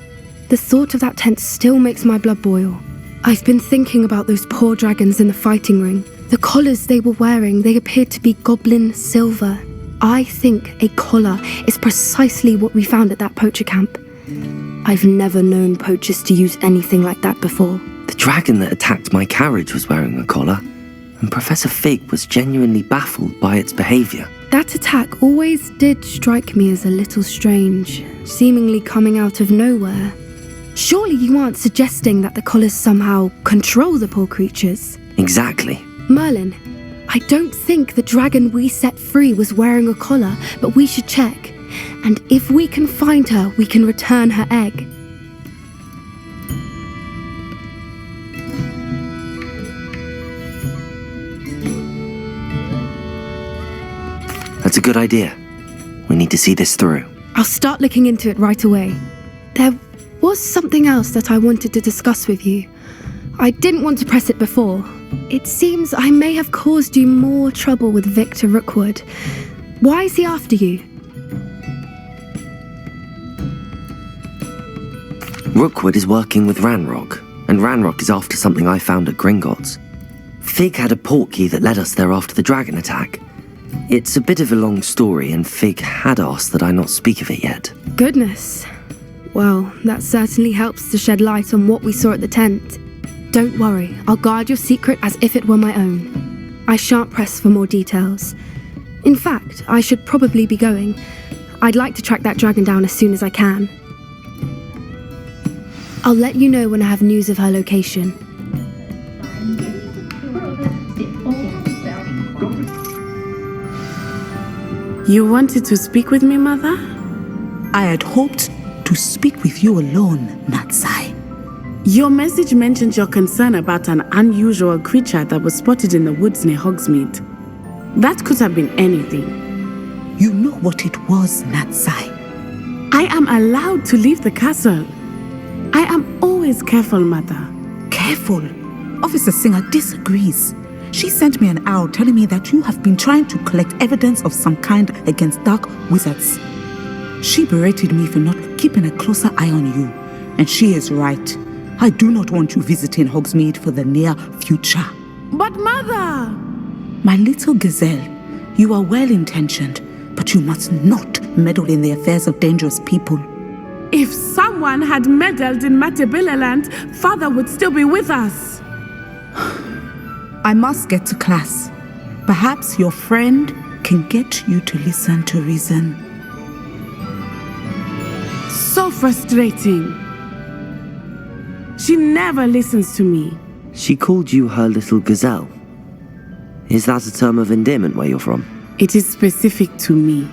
The thought of that tent still makes my blood boil. I've been thinking about those poor dragons in the fighting ring. The collars they were wearing, they appeared to be goblin silver. I think a collar is precisely what we found at that poacher camp. I've never known poachers to use anything like that before. The dragon that attacked my carriage was wearing a collar, and Professor Fig was genuinely baffled by its behaviour. That attack always did strike me as a little strange, seemingly coming out of nowhere. Surely you aren't suggesting that the collars somehow control the poor creatures? Exactly. Merlin, I don't think the dragon we set free was wearing a collar, but we should check. And if we can find her, we can return her egg. That's a good idea. We need to see this through. I'll start looking into it right away. There was something else that I wanted to discuss with you. I didn't want to press it before. It seems I may have caused you more trouble with Victor Rookwood. Why is he after you? Rookwood is working with Ranrock, and Ranrock is after something I found at Gringotts. Fig had a portkey that led us there after the dragon attack. It's a bit of a long story, and Fig had asked that I not speak of it yet. Goodness. Well, that certainly helps to shed light on what we saw at the tent. Don't worry, I'll guard your secret as if it were my own. I shan't press for more details. In fact, I should probably be going. I'd like to track that dragon down as soon as I can. I'll let you know when I have news of her location. You wanted to speak with me, Mother? I had hoped to speak with you alone, Natsai. Your message mentioned your concern about an unusual creature that was spotted in the woods near Hogsmeade. That could have been anything. You know what it was, Natsai. I am allowed to leave the castle. I am always careful, Mother. Careful? Officer Singer disagrees. She sent me an owl telling me that you have been trying to collect evidence of some kind against dark wizards. She berated me for not keeping a closer eye on you. And she is right. I do not want you visiting Hogsmeade for the near future. But Mother! My little gazelle, you are well-intentioned, but you must not meddle in the affairs of dangerous people. If someone had meddled in Matabeleland, Father would still be with us. I must get to class. Perhaps your friend can get you to listen to reason. So frustrating. She never listens to me. She called you her little gazelle. Is that a term of endearment where you're from? It is specific to me.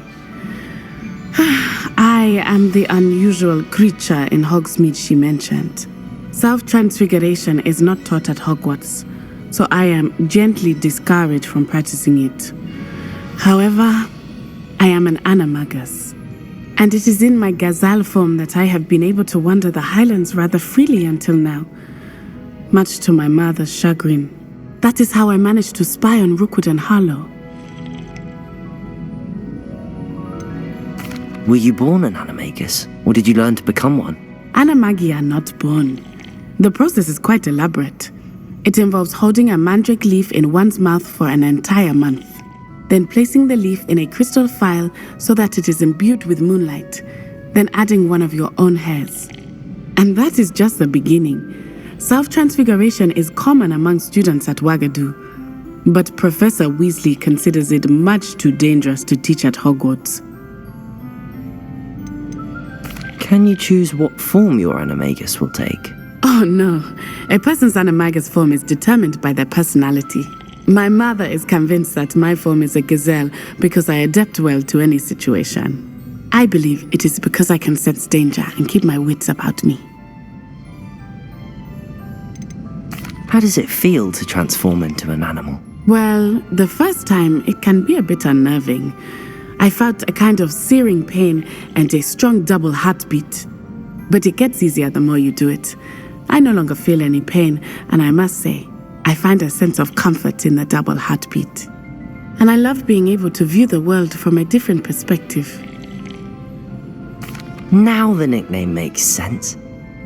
I am the unusual creature in Hogsmeade she mentioned. Self-transfiguration is not taught at Hogwarts, so I am gently discouraged from practicing it. However, I am an animagus, and it is in my gazelle form that I have been able to wander the Highlands rather freely until now, much to my mother's chagrin. That is how I managed to spy on Rookwood and Harlow. Were you born an animagus, or did you learn to become one? Animagi are not born. The process is quite elaborate. It involves holding a mandrake leaf in one's mouth for an entire month, then placing the leaf in a crystal phial so that it is imbued with moonlight, then adding one of your own hairs. And that is just the beginning. Self-transfiguration is common among students at Wagadu, but Professor Weasley considers it much too dangerous to teach at Hogwarts. Can you choose what form your animagus will take? Oh no, a person's animagus form is determined by their personality. My mother is convinced that my form is a gazelle because I adapt well to any situation. I believe it is because I can sense danger and keep my wits about me. How does it feel to transform into an animal? Well, the first time it can be a bit unnerving. I felt a kind of searing pain and a strong double heartbeat. But it gets easier the more you do it. I no longer feel any pain, and I must say, I find a sense of comfort in the double heartbeat. And I love being able to view the world from a different perspective. Now the nickname makes sense.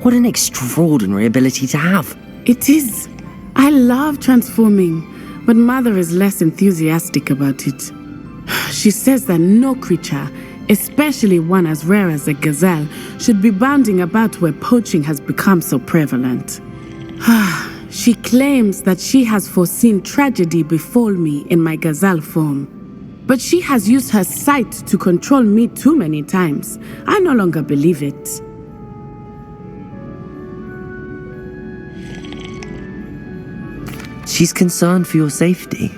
What an extraordinary ability to have. It is. I love transforming, but Mother is less enthusiastic about it. She says that no creature, especially one as rare as a gazelle, should be bounding about where poaching has become so prevalent. She claims that she has foreseen tragedy befall me in my gazelle form. But she has used her sight to control me too many times. I no longer believe it. She's concerned for your safety.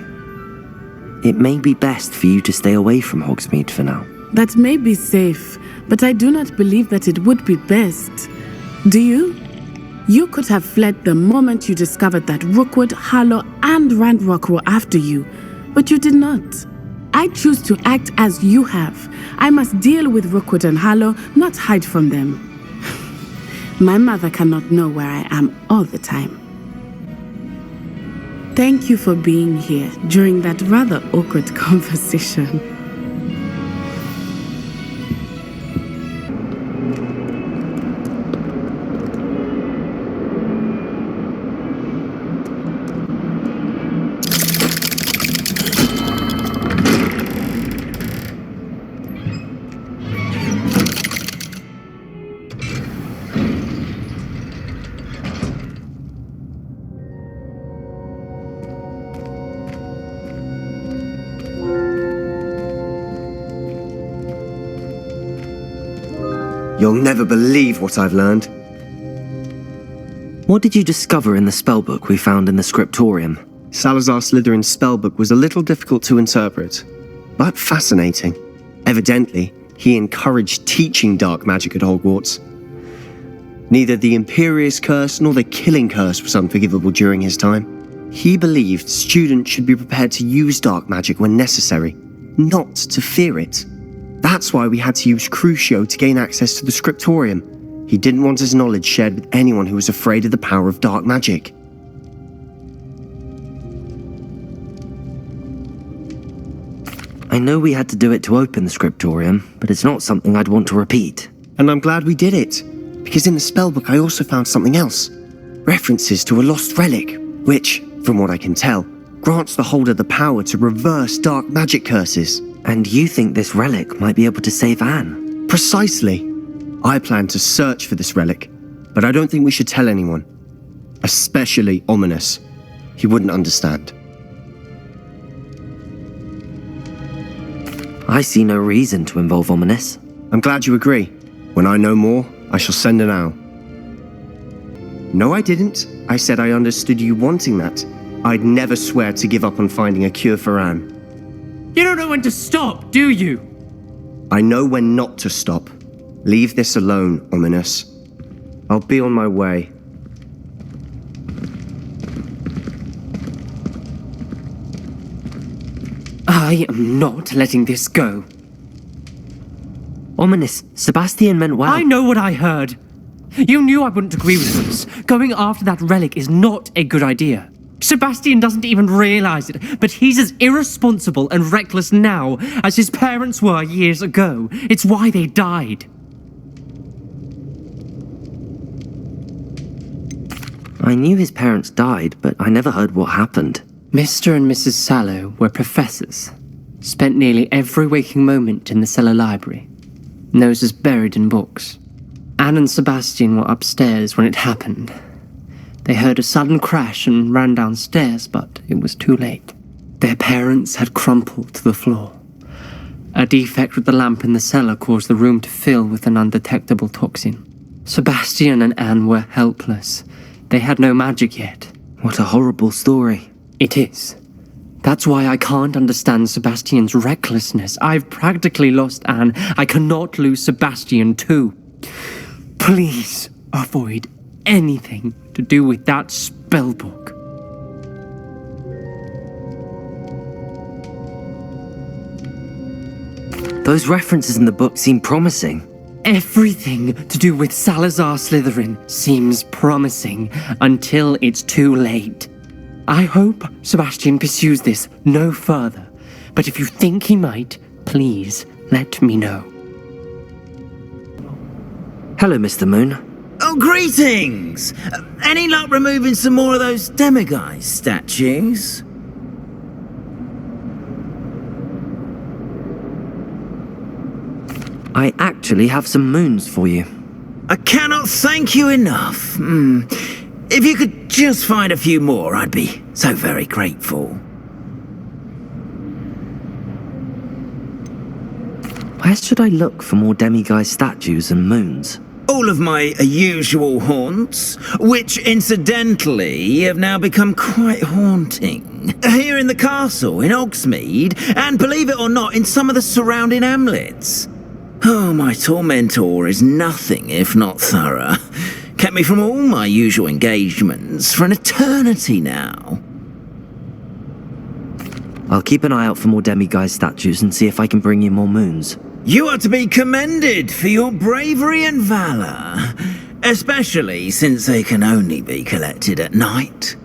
It may be best for you to stay away from Hogsmeade for now. That may be safe, but I do not believe that it would be best. Do you? You could have fled the moment you discovered that Rookwood, Harlow, and Ranrock were after you, but you did not. I choose to act as you have. I must deal with Rookwood and Harlow, not hide from them. My mother cannot know where I am all the time. Thank you for being here during that rather awkward conversation. You'll never believe what I've learned. What did you discover in the spellbook we found in the scriptorium? Salazar Slytherin's spellbook was a little difficult to interpret, but fascinating. Evidently, he encouraged teaching dark magic at Hogwarts. Neither the Imperious Curse nor the Killing Curse was unforgivable during his time. He believed students should be prepared to use dark magic when necessary, not to fear it. That's why we had to use Crucio to gain access to the scriptorium. He didn't want his knowledge shared with anyone who was afraid of the power of dark magic. I know we had to do it to open the scriptorium, but it's not something I'd want to repeat. And I'm glad we did it, because in the spellbook I also found something else. References to a lost relic, which, from what I can tell, grants the holder the power to reverse dark magic curses. And you think this relic might be able to save Anne? Precisely. I plan to search for this relic, but I don't think we should tell anyone. Especially Ominous. He wouldn't understand. I see no reason to involve Ominous. I'm glad you agree. When I know more, I shall send an owl. No, I didn't. I said I understood you wanting that. I'd never swear to give up on finding a cure for Anne. You don't know when to stop, do you? I know when not to stop. Leave this alone, Ominous. I'll be on my way. I am not letting this go. Ominous, Sebastian meant well. I know what I heard. You knew I wouldn't agree with this. Going after that relic is not a good idea. Sebastian doesn't even realize it, but he's as irresponsible and reckless now as his parents were years ago. It's why they died. I knew his parents died, but I never heard what happened. Mr. and Mrs. Sallow were professors. Spent nearly every waking moment in the cellar library. Noses buried in books. Anne and Sebastian were upstairs when it happened. They heard a sudden crash and ran downstairs, but it was too late. Their parents had crumpled to the floor. A defect with the lamp in the cellar caused the room to fill with an undetectable toxin. Sebastian and Anne were helpless. They had no magic yet. What a horrible story. It is. That's why I can't understand Sebastian's recklessness. I've practically lost Anne. I cannot lose Sebastian too. Please avoid anything to do with that spellbook. Those references in the book seem promising. Everything to do with Salazar Slytherin seems promising until it's too late. I hope Sebastian pursues this no further, but if you think he might, please let me know. Hello, Mr. Moon. Oh, greetings! Any luck removing some more of those demiguise statues? I actually have some moons for you. I cannot thank you enough. If you could just find a few more, I'd be so very grateful. Where should I look for more demiguise statues and moons? All of my usual haunts, which incidentally have now become quite haunting. Here in the castle, in Hogsmeade, and believe it or not, in some of the surrounding hamlets. Oh, my tormentor is nothing if not thorough. Kept me from all my usual engagements for an eternity now. I'll keep an eye out for more demiguise statues and see if I can bring you more moons. You are to be commended for your bravery and valor, especially since they can only be collected at night.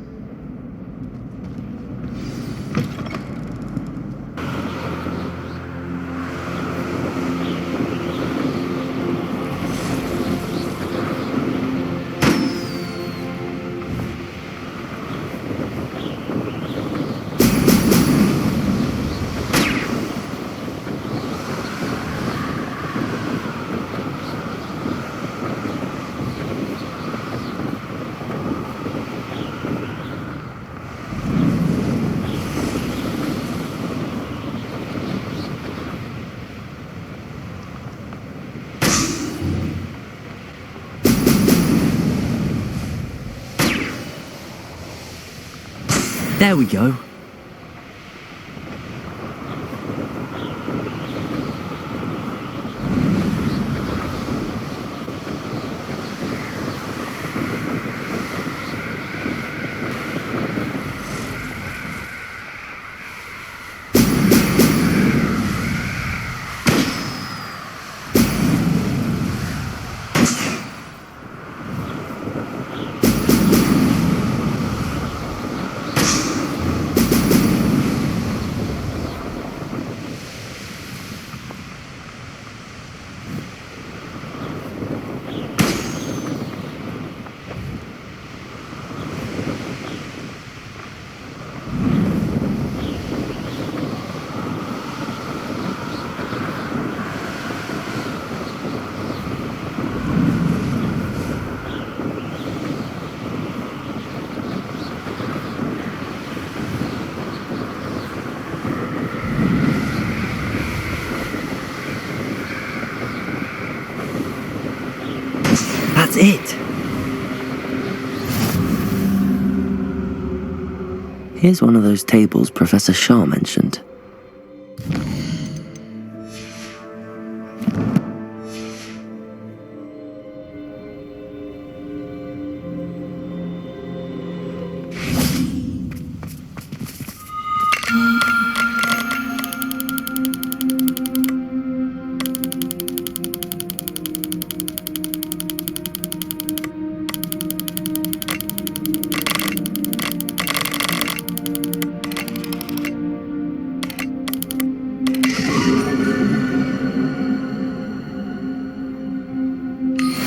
There we go. That's it. Here's one of those tables Professor Shah mentioned.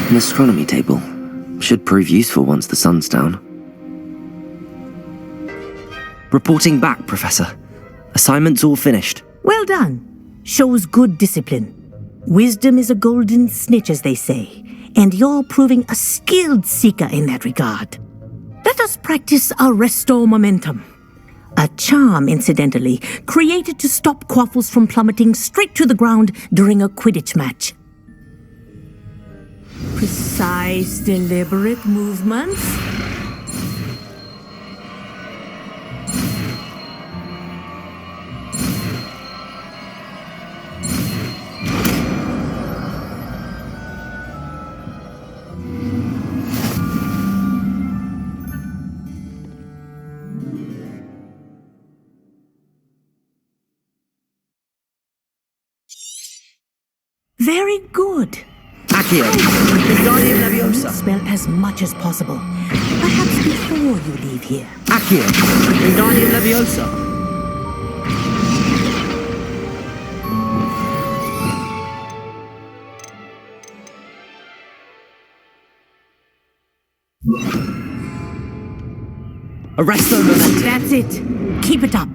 An astronomy table. Should prove useful once the sun's down. Reporting back, Professor. Assignment's all finished. Well done. Shows good discipline. Wisdom is a golden snitch, as they say, and you're proving a skilled seeker in that regard. Let us practice Arresto Momentum. A charm, incidentally, created to stop quaffles from plummeting straight to the ground during a Quidditch match. Precise, deliberate movements. Very good. Accio, Wingardium Leviosa. Spell as much as possible. Perhaps before you leave here. Accio, Wingardium Leviosa. Arresto Momentum. That's it. Keep it up.